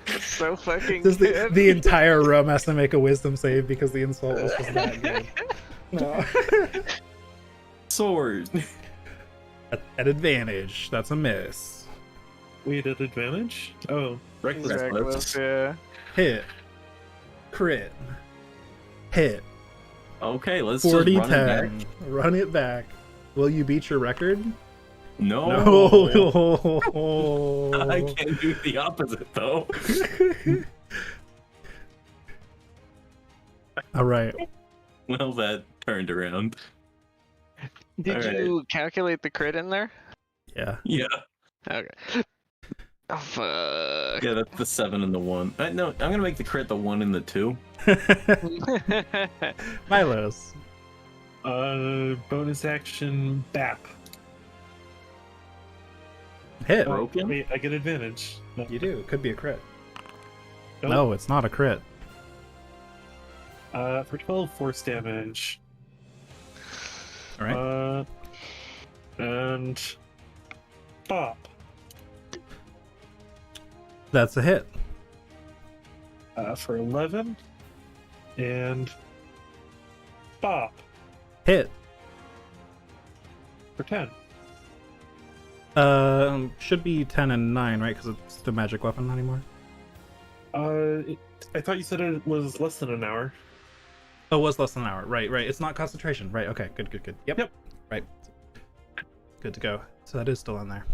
That's so fucking Just good. the entire room has to make a wisdom save because the insult was just that good. No. Sword. At advantage, that's a miss. Wait, at advantage? Oh, reckless. Reckless, yeah. Hit. Crit. Hit. Okay, let's 40 just run it 10. back. Run it back. Will you beat your record? No. No. I can't do the opposite though. All right. Well, that turned around. Did Alright. you calculate the crit in there? Yeah. Yeah. Okay. Oh, fuck. Yeah, that's the 7 and the 1. No, I'm gonna make the crit the 1 and the 2. Milos. Bonus action BAP. Hit. Broken? Wait, I get advantage. No. You do. Could be a crit. Nope. No, it's not a crit. For 12 force damage. All right. And pop. That's a hit. For 11. And pop. Hit. For 10. Should be 10 and 9, right? Because it's the magic weapon anymore. I thought you said it was less than an hour. Oh, it was less than an hour. Right. It's not concentration. Right. Okay. Good. Yep. Right. Good to go. So that is still in there.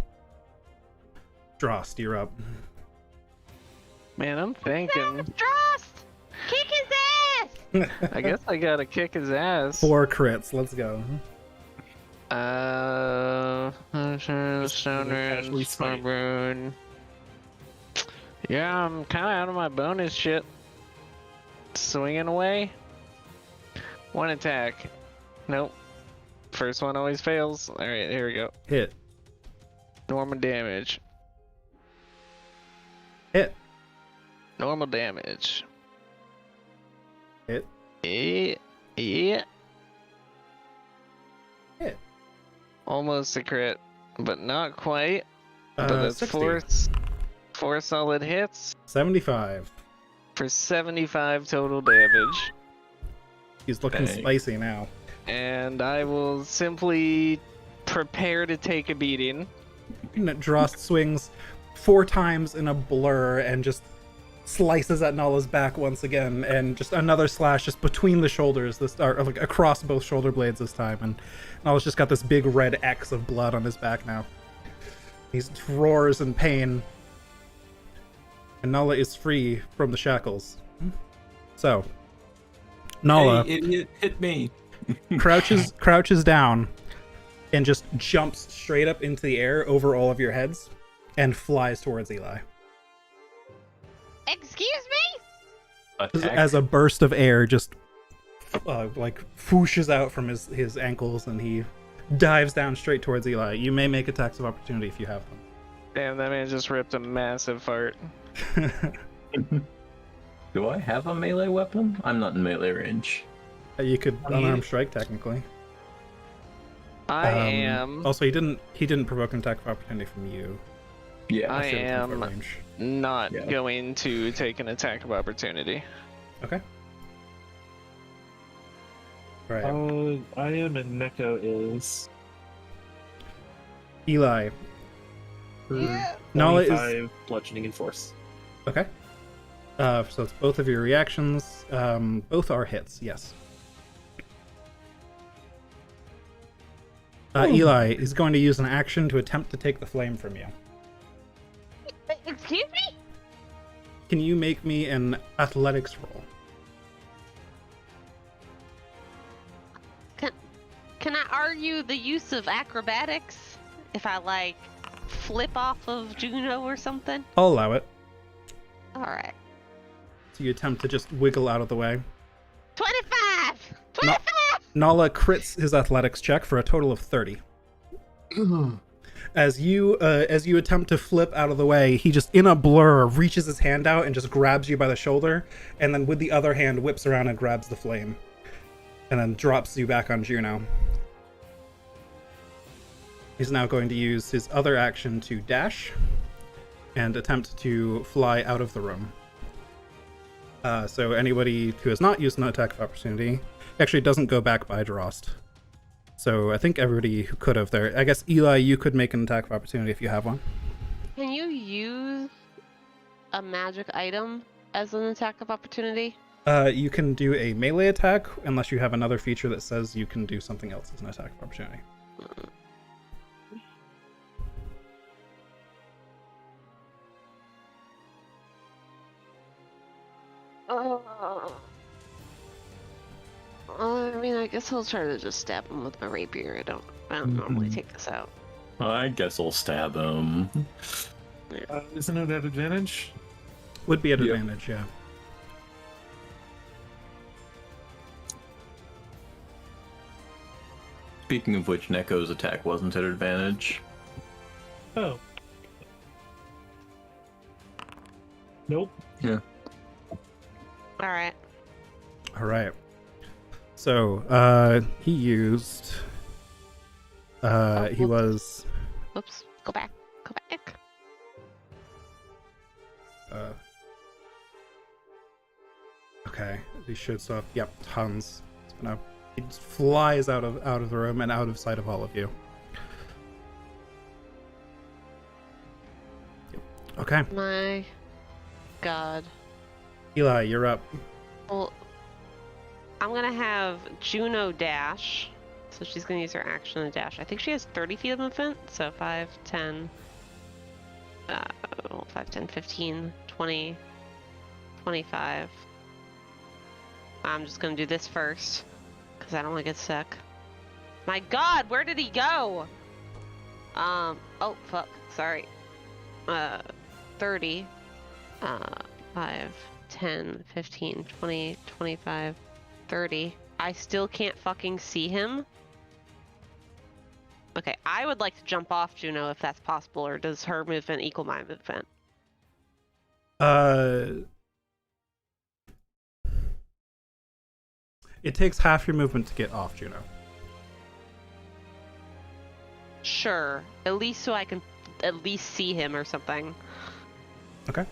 Drost, you're up. Man, I'm thinking. Drost! Kick his ass! I guess I gotta kick his ass. 4 crits. Let's go. casually smite. Stubborn. Yeah, I'm kind of out of my bonus shit. Swinging away. 1 attack. Nope. First one always fails. All right, here we go. Hit. Normal damage. Hit. Normal damage. Hit. Yeah. Hit. Almost a crit, but not quite. But that's 60. four solid hits 75. for 75 total damage. He's looking Dang. spicy now. And I will simply prepare to take a beating. Drost swings 4 times in a blur and just slices at Nala's back once again, and just another slash just between the shoulders, or like across both shoulder blades this time, and Nala's just got this big red X of blood on his back now. He roars in pain, and Nala is free from the shackles. So, Nala Hey, idiot, hit me. crouches down and just jumps straight up into the air over all of your heads and flies towards Eli. Excuse me? Attack. As a burst of air just like whooshes out from his ankles, and he dives down straight towards Eli. You may make attacks of opportunity if you have Damn, that man just ripped a massive fart. them. Do I have a melee weapon? I'm not in melee range. You could I mean- unarmed strike technically. I am Also, he didn't provoke an attack of opportunity from you. Yeah. I Should've come from am range. not Yeah. going to take an attack of opportunity. Okay. All right. I am and Neko is Eli. Yeah. Nala is 25 bludgeoning and force. okay. So it's both of your reactions. Both are hits. Yes. Eli is going to use an action to attempt to take the flame from you. Excuse me? Can you make me an athletics roll? Can I argue the use of acrobatics if I like flip off of Juno or something? I'll allow it. Alright. So you attempt to just wiggle out of the way. 25! 25! Nala crits his athletics check for a total of 30. As you attempt to flip out of the way, he just in a blur reaches his hand out and just grabs you by the shoulder, and then with the other hand whips around and grabs the flame, and then drops you back on Juno. He's now going to use his other action to dash and attempt to fly out of the room. So anybody who has not used an attack of opportunity actually doesn't go back by Drost. So I think everybody who could have there. I guess Eli, you could make an attack of opportunity if you have one. Can you use a magic item as an attack of opportunity? You can do a melee attack unless you have another feature that says you can do something else as an attack of opportunity. I mean, I guess I'll try to just stab him with my rapier. I don't normally take this out. I guess I'll stab him. Isn't it at advantage? Would be at Yep. advantage, yeah. Speaking of which, Neko's attack wasn't at advantage. Oh. Nope. Alright. All right. So, he used. He was. Whoops. Go back. Go back. Okay, he should stuff. Yep, tons. It's gonna. He just flies out of the room and out of sight of all of you. Yep. Okay, My God. Eli, you're up. Well, I'm gonna have Juno dash. So she's gonna use her action and dash. I think she has 30 feet of movement. So 5, 10, 5, 10, 15, 20, 25. I'm just gonna do this first. Because I don't want to get sick. My god, where did he go? Oh, fuck. Sorry. 30. 5, 10, 15, 20, 25, 30. I still can't fucking see him. Okay, I would like to jump off Juno if that's possible, or does her movement equal my movement? It takes half your movement to get off Juno. Sure. At least so I can at least see him or something. Okay.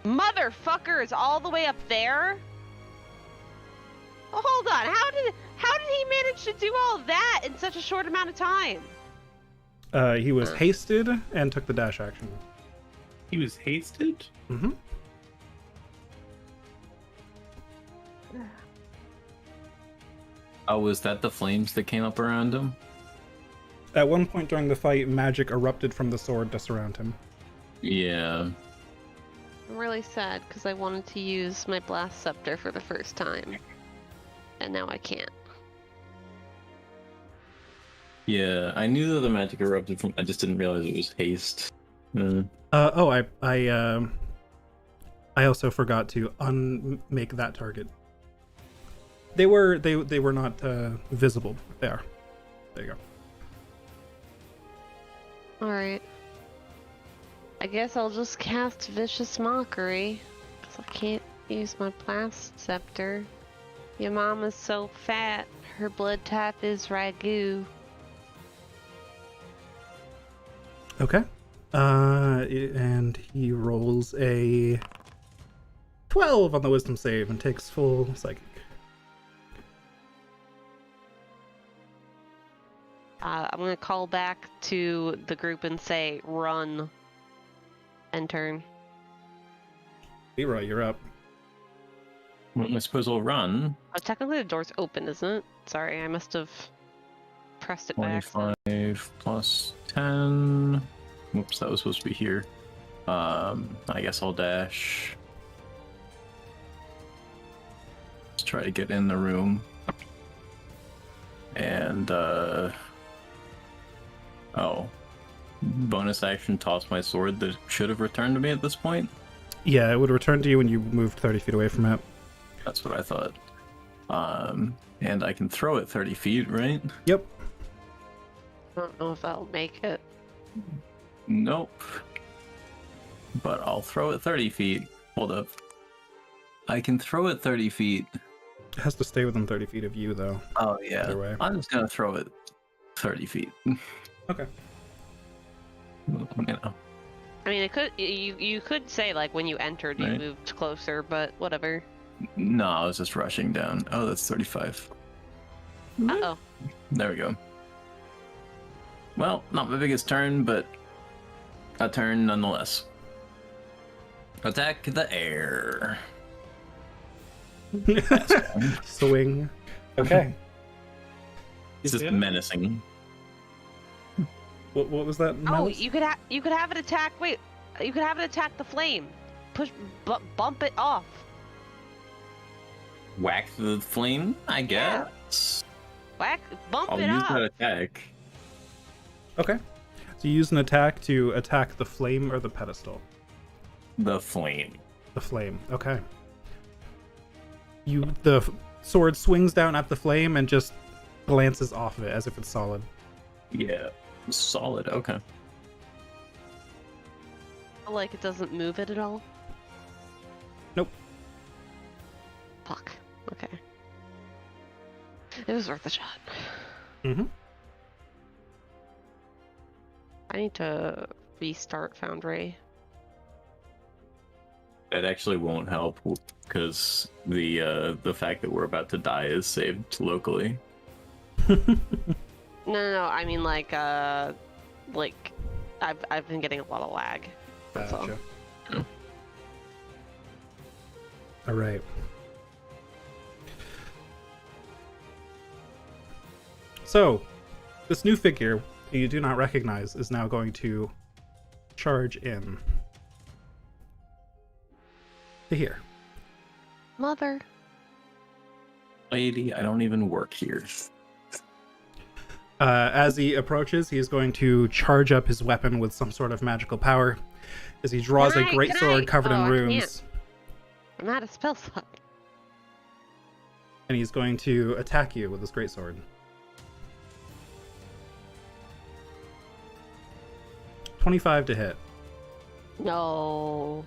Motherfucker is all the way up there? Oh, hold on. How did he manage to do all that in such a short amount of time? He was hasted and took the dash action. He was hasted? Mm-hmm. Oh, was that the flames that came up around him? At one point during the fight, magic erupted from the sword to surround him. Yeah. I'm really sad because I wanted to use my blast scepter for the first time. And now I can't. Yeah, I knew that the magic erupted from. I just didn't realize it was haste. I also forgot to unmake that target. They were not visible. They are. There you go. Alright. I guess I'll just cast Vicious Mockery. Because I can't use my blast scepter. Your mama's so fat, her blood type is ragu. Okay. And he rolls a 12 on the wisdom save and takes full psychic. I'm gonna call back to the group and say, run. End turn. Leroy, you're up. Well, I suppose we'll run. Oh, technically the door's open, isn't it? Sorry, I must have pressed it by accident. 25 plus 10. Whoops, that was supposed to be here. I guess I'll dash. Let's try to get in the room. And, oh. Bonus action, toss my sword that should have returned to me at this point? Yeah, it would return to you when you moved 30 feet away from it. That's what I thought. And I can throw it 30 feet, right? Yep. I don't know if that'll make it. Nope. But I'll throw it 30 feet. Hold up. I can throw it 30 feet. It has to stay within 30 feet of you, though. Oh, yeah. Either way. I'm just gonna throw it 30 feet. Okay. You know. I mean, it could. You could say like when you entered, you Right. moved closer, but whatever. No, I was just rushing down. Oh, that's 35. Uh-oh. There we go. Well, not my biggest turn, but a turn nonetheless. Attack the air. Swing. Okay. It's just Yeah. menacing. What was that? Oh, Malice? you could have it attack. Wait, you could have it attack the flame. Push, bump it off. Whack the flame, I guess. Whack, bump I'll it use up. that attack. Okay. So you use an attack to attack the flame or the pedestal? The flame. The flame. Okay. The sword swings down at the flame and just glances off of it as if it's solid. Yeah. Solid, okay. Like it doesn't move it at all. Nope. Fuck. Okay. It was worth a shot. Mm-hmm. I need to restart Foundry. That actually won't help because the fact that we're about to die is saved locally. No. I mean like I've been getting a lot of lag. That's all. Gotcha. Yeah. All right. So, this new figure that you do not recognize is now going to charge in to here. Mother. Lady, I don't even work here. As he approaches, he is going to charge up his weapon with some sort of magical power. As he draws a great sword covered in runes, I'm out of spell slot. and he's going to attack you with his great sword. 25 to hit. No.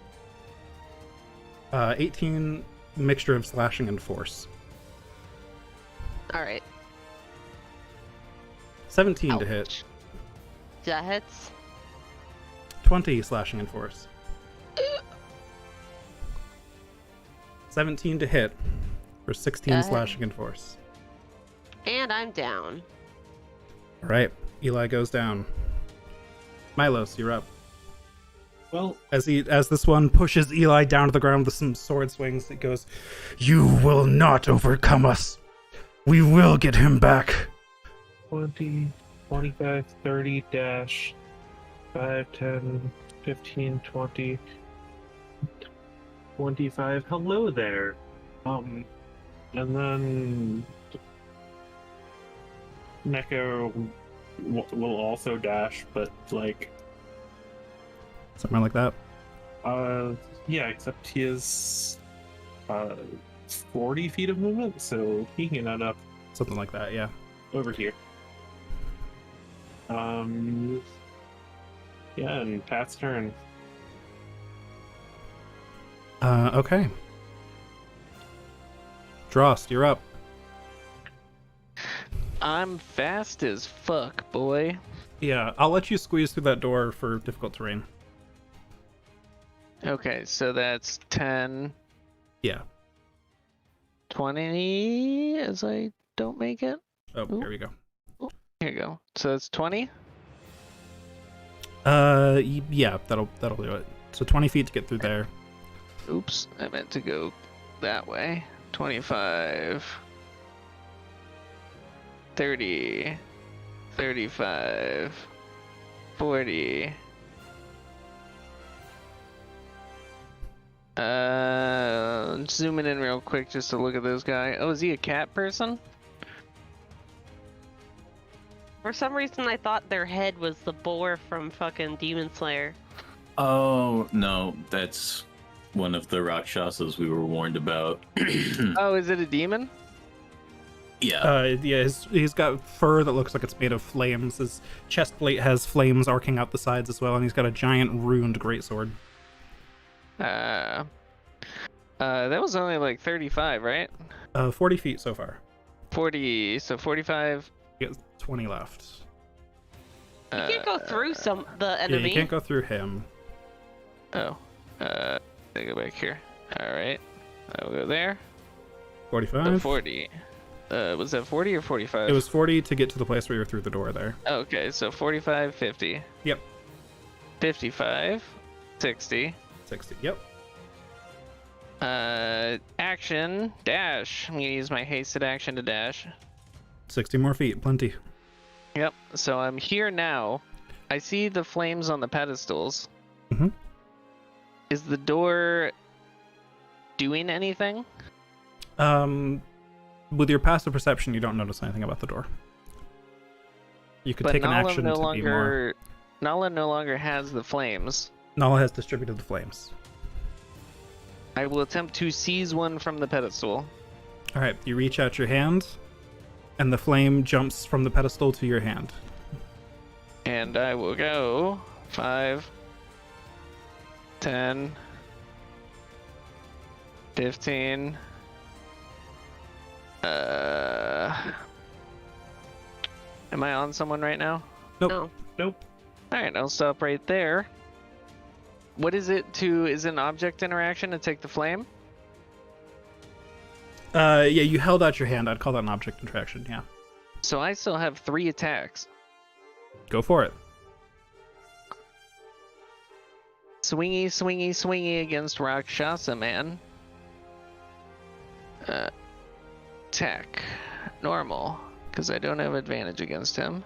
18 mixture of slashing and force. Alright. 17 to hit. Ouch. That hits. 20 slashing and force. 17 to hit for 16 slashing and force. And I'm down. All right, Eli goes down. Milos, you're up. Well, As this one pushes Eli down to the ground with some sword swings, it goes, "You will not overcome us. We will get him back." 20, 25, 30 dash 5, 10, 15, 20, 25. Hello there. And then Neko will also dash, but like, Something like that. yeah, except he is 40 feet of movement, so he can end up Something like that, yeah. over here. Yeah, and Pat's turn. Okay. Drost, you're up. I'm fast as fuck, boy. Yeah, I'll let you squeeze through that door for difficult terrain. Okay, so that's 10, Yeah. 20 as I don't make it. Oh, Ooh. here we go. Here you go. So that's 20? Yeah, that'll do it. So 20 feet to get through there. Oops, I meant to go that way. 25, 30, 35, 40. Zooming in real quick just to look at this guy. Oh, is he a cat person? For some reason, I thought their head was the boar from fucking Demon Slayer. Oh, no, that's one of the Rakshasas we were warned about. Oh, is it a demon? Yeah. Yeah, he's got fur that looks like it's made of flames. His chest plate has flames arcing out the sides as well, and he's got a giant ruined greatsword. That was only like 35, right? 40 feet so far. 40, so 45. He has 20 left. You can't go through the Yeah, enemy. you can't go through him. Oh, I go back here. All right, I will go there. 45. 40. Was that 40 or 45? It was 40 to get to the place where you're through the door there. Okay, so 45, 50. Yep. 55, 60. 60. Yep. Action, dash. I'm gonna use my hasted action to dash. 60 more feet. Plenty. Yep, so I'm here now. I see the flames on the pedestals. Mhm. Is the door doing anything? With your passive perception, you don't notice anything about the door. You could But take an Nala action no to be more. longer Nala no longer has the flames. Nala has distributed the flames. I will attempt to seize one from the pedestal. All right, you reach out your hand, and the flame jumps from the pedestal to your hand. And I will go 5, 10, 15. Am I on someone right now? Nope. No. Nope. Alright, I'll stop right there. What is it to, is it an object interaction to take the flame? Yeah, you held out your hand. I'd call that an object interaction, yeah. So I still have 3 attacks. Go for it. Swingy, swingy, swingy against Rakshasa, man. Attack. Normal. because I don't have advantage against him.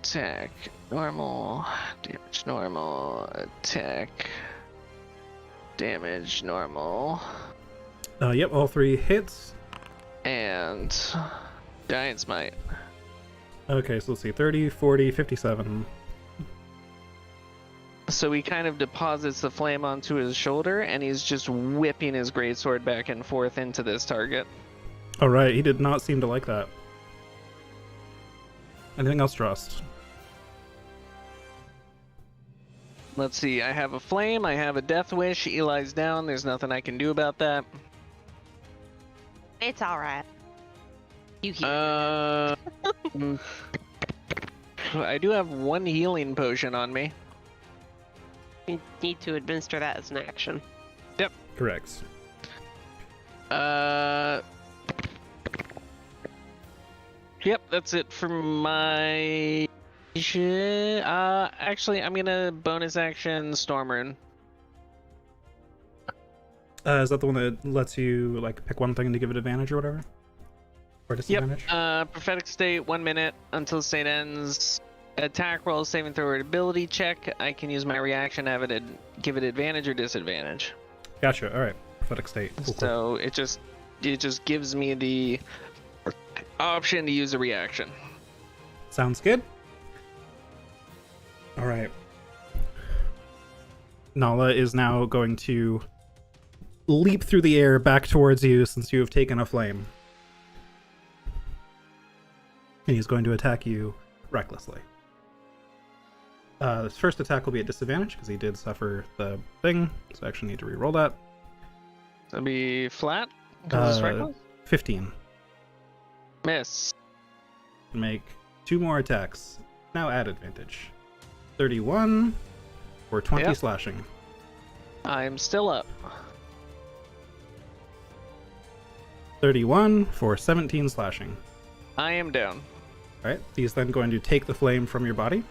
Attack, normal, damage, normal, attack, damage, normal, Yep, all 3 hits. and Giant Smite. Okay, so let's see, 30, 40, 57. So he kind of deposits the flame onto his shoulder, and he's just whipping his greatsword back and forth into this target. Alright, he did not seem to like that. Anything else, Drost? Let's see, I have a flame, I have a death wish, Eli's down, there's nothing I can do about that. It's alright. You heal. I do have 1 healing potion on me. You need to administer that as an action. Correct. Yep, that's it for my... actually, I'm gonna bonus action Storm Rune. Is that the one that lets you, like, pick one thing to give it advantage or whatever? Or disadvantage? Prophetic State, 1 minute until the state ends. Attack roll, saving throw, or ability check. I can use my reaction to have it give it advantage or disadvantage. Gotcha, alright. Prophetic State. Cool, cool. So it just gives me the option to use a reaction. Sounds good. Alright. Nala is now going to leap through the air back towards you since you have taken a flame. And he's going to attack you recklessly. His first attack will be at disadvantage because he did suffer the thing, so I actually need to re-roll that. That'll be flat. 'Cause it's reckless? 15. Miss. Make 2 more attacks. Now add advantage. 31 for 20 Yep. slashing. I'm still up. 31 for 17 slashing. I am down. Alright, he's then going to take the flame from your body.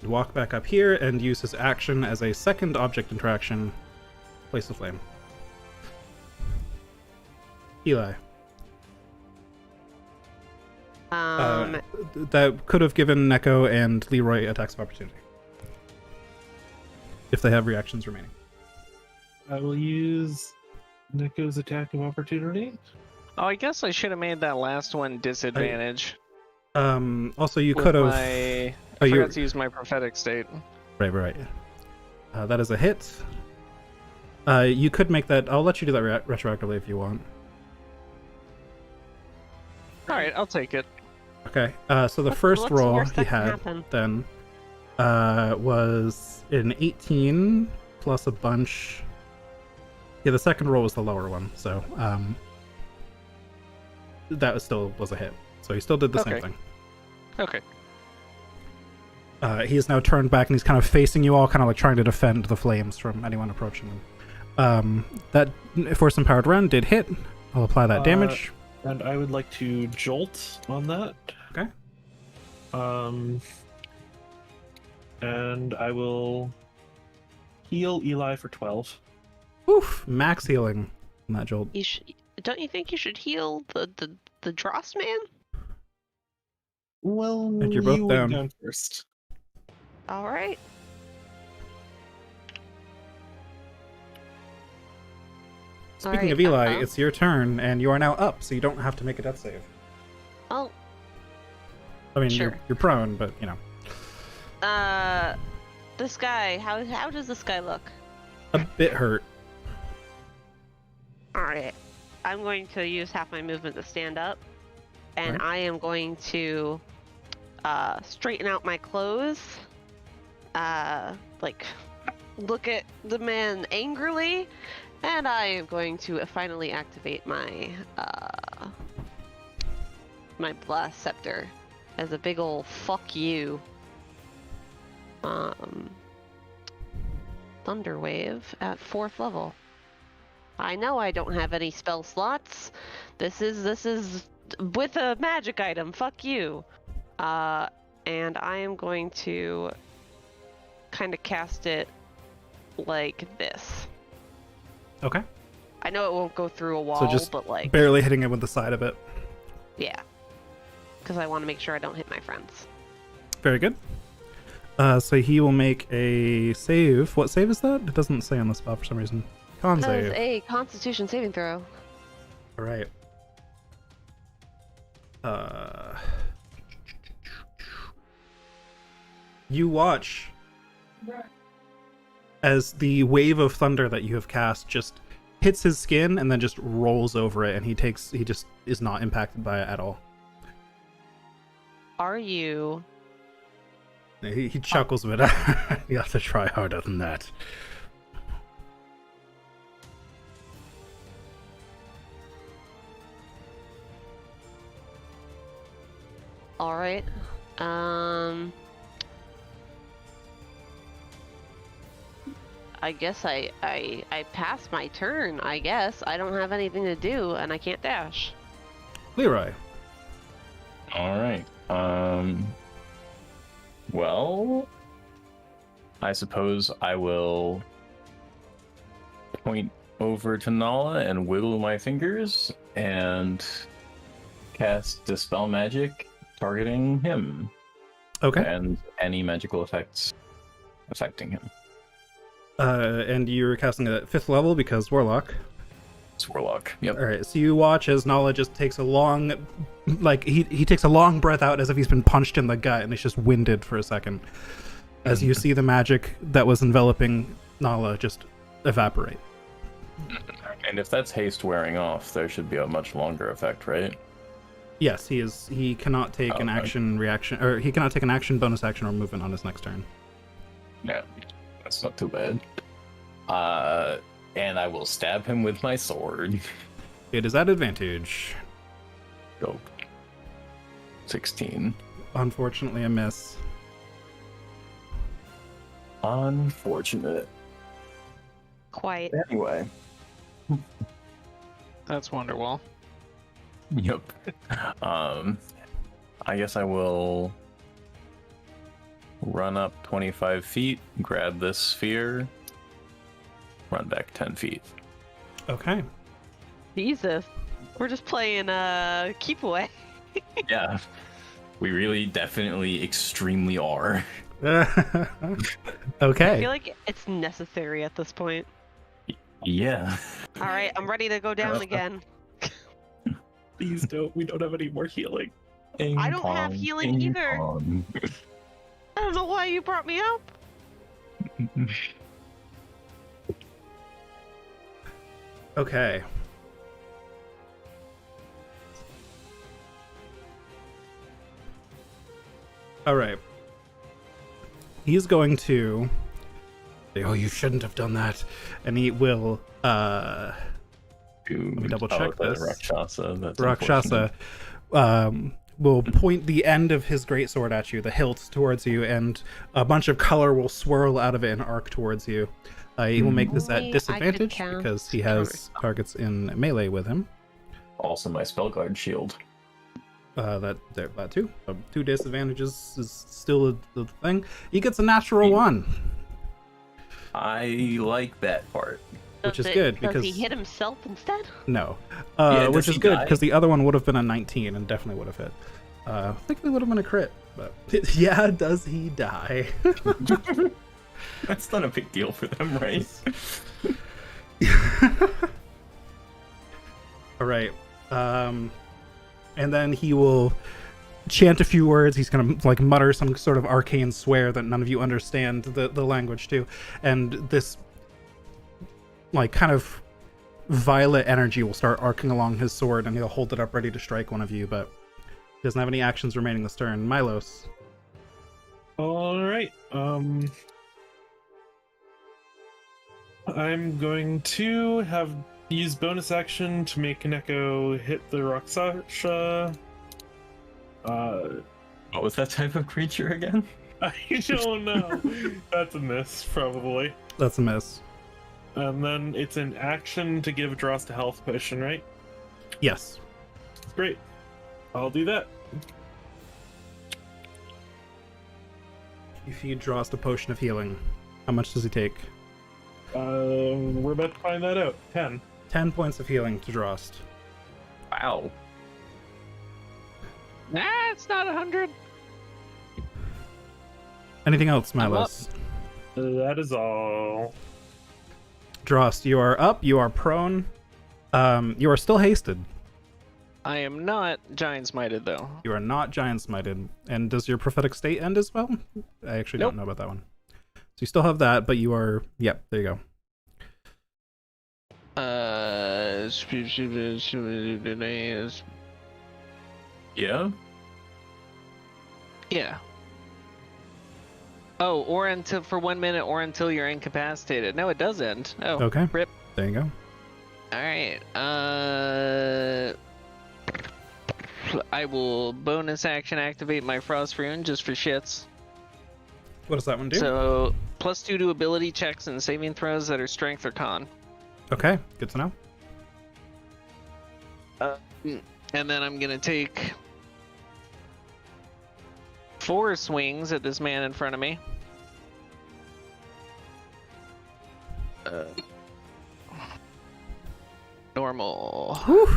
Walk back up here and use his action as a second object interaction. Place the flame. Eli. That could have given Neko and Leroy attacks of opportunity. If they have reactions remaining. I will use Neko's attack of opportunity. Oh, I guess I should have made that last one disadvantage. Also, you with could have. I Oh, you forgot to use my prophetic state. right. That is a hit. You could make that. I'll let you do that retroactively if you want. All right, I'll take it. Okay. So the first what's roll worst he that can had happen? then was an 18 plus a bunch. Yeah, the second roll was the lower one, so that still was a hit. So he still did the same Okay. thing. Okay. He is now turned back and he's kind of facing you all, kind of like trying to defend the flames from anyone approaching him. That Force Empowered Run did hit. I'll apply that damage. And I would like to jolt on that. Okay. And I will heal Eli for 12. Oof! Max healing on that jolt. Don't you think you should heal the Dross man? Well, And you're both you down. went down first. All right. Speaking Alright, of Eli, uh-oh. it's your turn, and you are now up, so you don't have to make a death save. Oh, I mean, Sure. you're prone, but you know, this guy. How does this guy look? a bit hurt. All right. I'm going to use half my movement to stand up, and Alright. I am going to straighten out my clothes. Like look at the man angrily, and I am going to finally activate my my blast scepter as a big ol' fuck you. Thunder wave at 4th level. I know I don't have any spell slots. This is with a magic item. Fuck you. And I am going to kind of cast it like this. Okay. I know it won't go through a wall, So just but like, barely hitting it with the side of it. yeah. Because I want to make sure I don't hit my friends. Very good. So he will make a save. What save is that? It doesn't say on the spot for some reason. Con That is save. a Constitution saving throw. All right. You watch as the wave of thunder that you have cast just hits his skin and then just rolls over it, and he just is not impacted by it at all. Are you? He chuckles a bit. You have to try harder than that. All right. I guess I pass my turn. I guess I don't have anything to do, and I can't dash. Leroy. All right. Well, I suppose I will point over to Nala and wiggle my fingers and cast Dispel Magic targeting him Okay. and any magical effects affecting him. And you're casting it at 5th level because Warlock. It's Warlock. Yep. All right, so you watch as Nala just takes a long, like he takes a long breath out as if he's been punched in the gut, and he's just winded for a second. As you see the magic that was enveloping Nala just evaporate. And if that's haste wearing off, there should be a much longer effect, right? Yes, he is. He cannot take an Okay. action reaction, or he cannot take an action, bonus action, or movement on his next turn. Yeah, that's not too bad. And I will stab him with my sword. It is at advantage. Go. 16. Unfortunately, a miss. Unfortunate. Quite. Anyway. That's Wonderwall. Yep. I guess I will run up 25 feet, grab this sphere, run back 10 feet. Okay. Jesus. We're just playing keep away. Yeah. We really definitely extremely are. I Okay. feel like it's necessary at this point. Yeah. All right, I'm ready to go down again. Please don't. We don't have any more healing. I don't have healing either. Pong. I don't know why you brought me up. Okay. All right. He's going to say, "Oh, you shouldn't have done that," and he will. Let me double check that's this. Rakshasa. That's Rakshasa unfortunate. will point the end of his greatsword at you, the hilt towards you, and a bunch of color will swirl out of it and arc towards you. He will make this Only I at could disadvantage count because he has targets in melee with him. Also, my Spellguard shield. That too. 2 disadvantages is still the thing. He gets a natural 1, I like that part. which is Does good does because he hit himself instead? no, Yeah, which does is he good die? because the other one would have been a 19 and definitely would have hit. I think it would have been a crit, but yeah, does he die? That's not a big deal for them, right? All right. And then he will chant a few words. He's gonna like mutter some sort of arcane swear that none of you understand the language to, and this like kind of violet energy will start arcing along his sword, and he'll hold it up ready to strike one of you, but he doesn't have any actions remaining this turn. Milos. All right. I'm going to use bonus action to make an echo hit the Rakshasa. What was that type of creature again? I don't know. That's a miss, probably. That's a miss. And then it's an action to give Drost a health potion, right? Yes. Great. I'll do that. If he draws the potion of healing, how much does he take? We're about to find that out. 10. 10 points of healing to Drost. Wow. Nah, it's not 100. Anything else, I'm up. Milos? That is all. Drost, you are up, you are prone. You are still hasted. I am not giant smited though. You are not giant smited. And does your prophetic state end as well? I actually Nope. don't know about that one. So you still have that, but you are... Yep, there you go. Yeah. Yeah. Oh, or until for 1 minute, or until you're incapacitated. No, it does end. Oh, Okay. rip. There you go. All right. I will bonus action activate my Frost Rune just for shits. What does that one do? So +2 to ability checks and saving throws that are strength or con. Okay, good to know. And then I'm gonna take 4 swings at this man in front of me. Normal. Whew.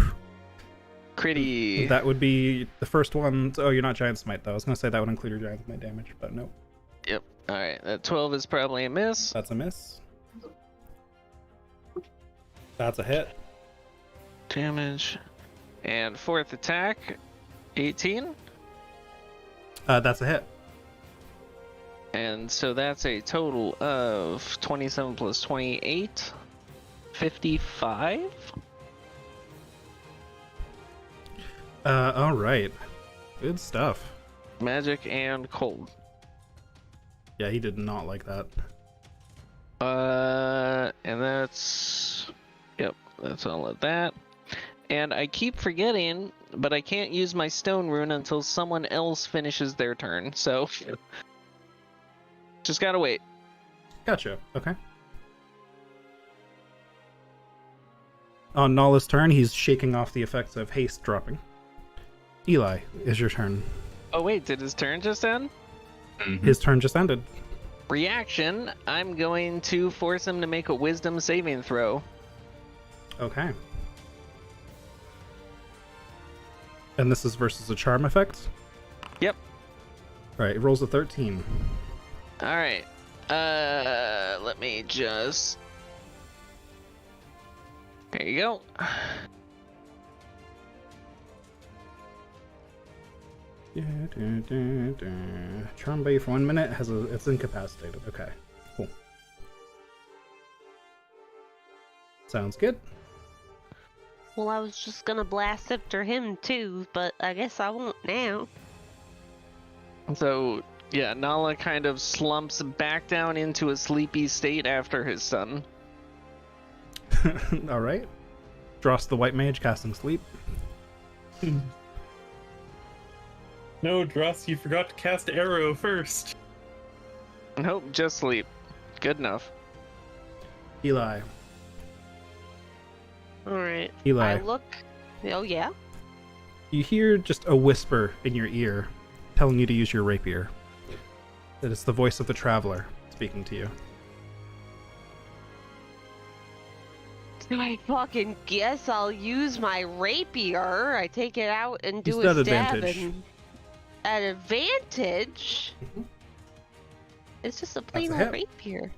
Critty. That would be the first one. Oh, you're not giant smite though. I was gonna say that would include your giant smite damage, but no, Yep. Alright, that 12 is probably a miss. that's a miss. That's a hit. Damage. And 4th attack, 18. That's a hit. And so that's a total of 27 plus 28, 55. All right. Good stuff. Magic and cold. Yeah, he did not like that. And that's, yep, that's all of that. And I keep forgetting, but I can't use my stone rune until someone else finishes their turn. So just gotta wait. Gotcha. Okay. On Nala's turn, he's shaking off the effects of haste dropping. Eli, is your turn. Oh wait, did his turn just end? His turn just ended. Reaction, I'm going to force him to make a wisdom saving throw. Okay. And this is versus a charm effect? Yep. Alright, it rolls a 13. Alright. Let me just... There you go. Charm by you for 1 minute, it's incapacitated. Okay, cool. Sounds good. Well, I was just gonna blast after him too, but I guess I won't now. So, yeah, Nala kind of slumps back down into a sleepy state after his son. Alright. Dross the White Mage casting sleep. No, Dross, you forgot to cast arrow first. Nope, just sleep. Good enough. Eli. Alright. Eli. I look. Oh, yeah? You hear just a whisper in your ear telling you to use your rapier. That is the voice of the traveler speaking to you. Do I fucking guess I'll use my rapier? I take it out and do Use a that stab advantage. and... At advantage? Mhm. It's just a plain a old hit. rapier.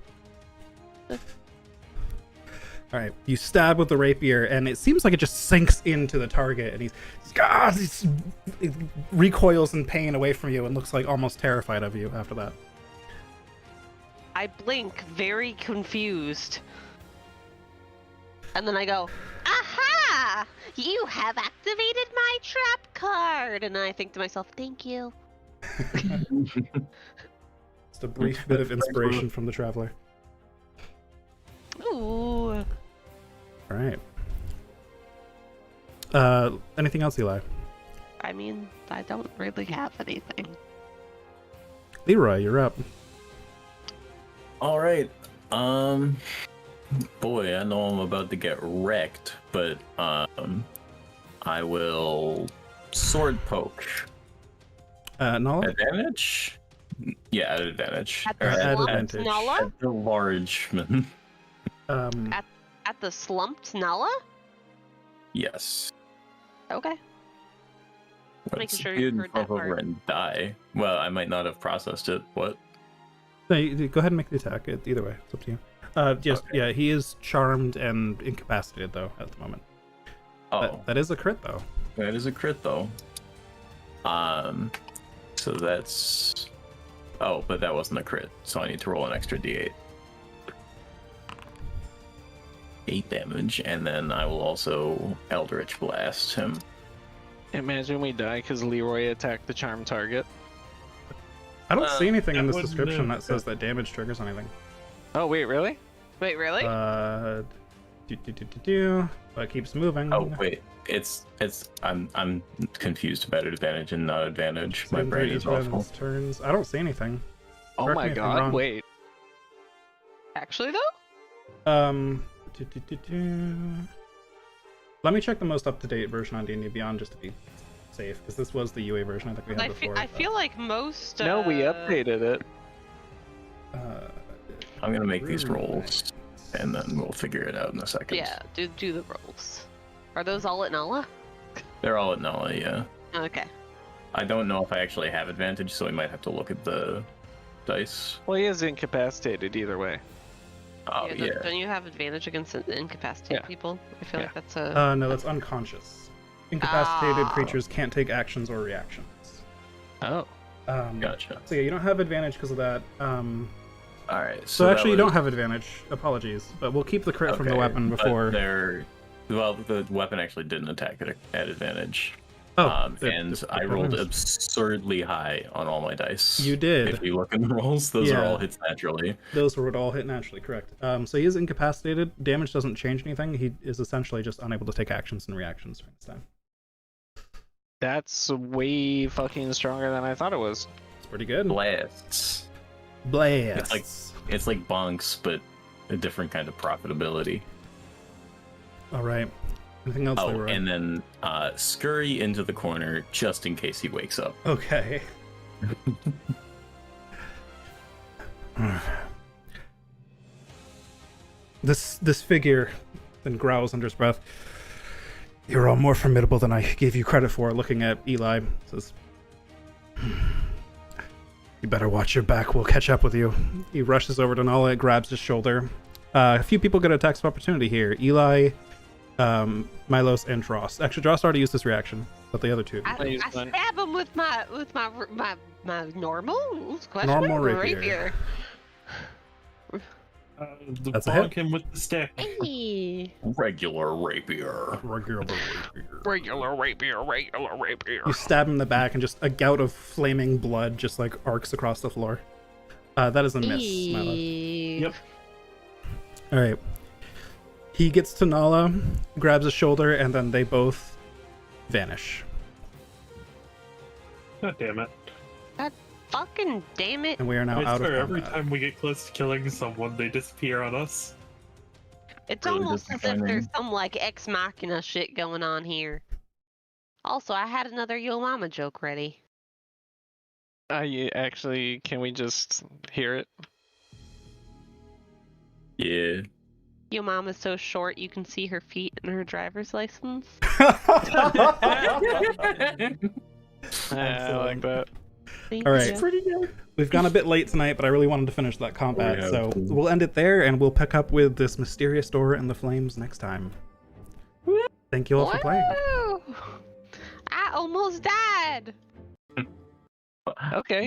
Alright, you stab with the rapier, and it seems like it just sinks into the target, and he recoils in pain away from you and looks like almost terrified of you after that. I blink, very confused. And then I go, aha! You have activated my trap card! And I think to myself, thank you. Just a brief bit of inspiration from the traveler. Ooh. Alright. Anything else, Eli? I mean, I don't really have anything. Leroy, you're up. All right. Boy, I know I'm about to get wrecked, but I will sword poke. Nala? Advantage? Yeah, at advantage. At Or the At slump, advantage. Nala? at the large man. Um, At the slumped Nala? Yes. Okay. Making Let's sure see you it heard flip that over part. and die. Well, I might not have processed it. What? No, go ahead and make the attack. Either way, it's up to you. Yeah, he is charmed and incapacitated though at the moment. Oh, That is a crit though. that is a crit though. So that's. Oh, but that wasn't a crit, so I need to roll an extra d8. 8 damage, and then I will also Eldritch Blast him. Imagine we die because Leroy attacked the charm target. I don't see anything in that this wouldn't description have- that says that damage triggers anything. Oh wait, really? Wait, really? But it keeps moving. Oh wait, it's I'm confused about advantage and not advantage. My brain is awful. Turns. I don't see anything. Oh Correct my me if I'm god, wrong. wait. Actually, though? Let me check the most up-to-date version on D&D Beyond just to be safe, because this was the UA version I think we had before. I feel like most. No, we updated it. I'm gonna make these rolls, and then we'll figure it out in a second. Yeah, do the rolls. Are those all at Nala? They're all at Nala, yeah. Okay. I don't know if I actually have advantage, so we might have to look at the dice. Well, he is incapacitated either way. Oh yeah. Don't you have advantage against incapacitated Yeah. people? I feel like that's a. No, that's unconscious. Incapacitated Ah. creatures can't take actions or reactions. Oh. Gotcha. So yeah, you don't have advantage because of that. All right. So actually, you don't have advantage. Apologies, but we'll keep the crit from the weapon before. Well, the weapon actually didn't attack at advantage. Oh, and I rolled absurdly high on all my dice. You did. If you look in the rolls, those are Yeah. all hits naturally. Those would all hit naturally, correct. So he is incapacitated. Damage doesn't change anything. He is essentially just unable to take actions and reactions during this time. That's way fucking stronger than I thought it was. It's pretty good. Blasts. Blasts. It's like bonks, but a different kind of profitability. All right. Anything else? Oh, Leroy? and then scurry into the corner just in case he wakes up. Okay. This figure then growls under his breath. You're all more formidable than I gave you credit for. Looking at Eli, says, "You better watch your back. We'll catch up with you." He rushes over to Nala, grabs his shoulder. A few people get attacks of opportunity here. Eli, Milos, and Dross. Actually, Dross already used this reaction, but the other two. I use mine. stab him with my normal Rapier. That's a bonk hit. him with the stick. Hey. Regular rapier. Regular rapier. Regular rapier. You stab him in the back, and just a gout of flaming blood just like arcs across the floor. That is a miss, Milo. Yep. All right. He gets to Nala, grabs his shoulder, and then they both vanish. God damn it. Fucking damn it. And we are now I out of swear, every combat. time we get close to killing someone, they disappear on us. It's Really almost as if disappointing. there's some like ex machina shit going on here. Also, I had another Yo Mama joke ready. Actually, can we just hear it? Yeah. Yo Mama's so short you can see her feet in her driver's license. I like that. Thank All right. you. Pretty good. We've gone a bit late tonight, but I really wanted to finish that combat, We have so to. we'll end it there, and we'll pick up with this mysterious door in the flames next time. Thank you all for playing. Woo! I almost died. Okay.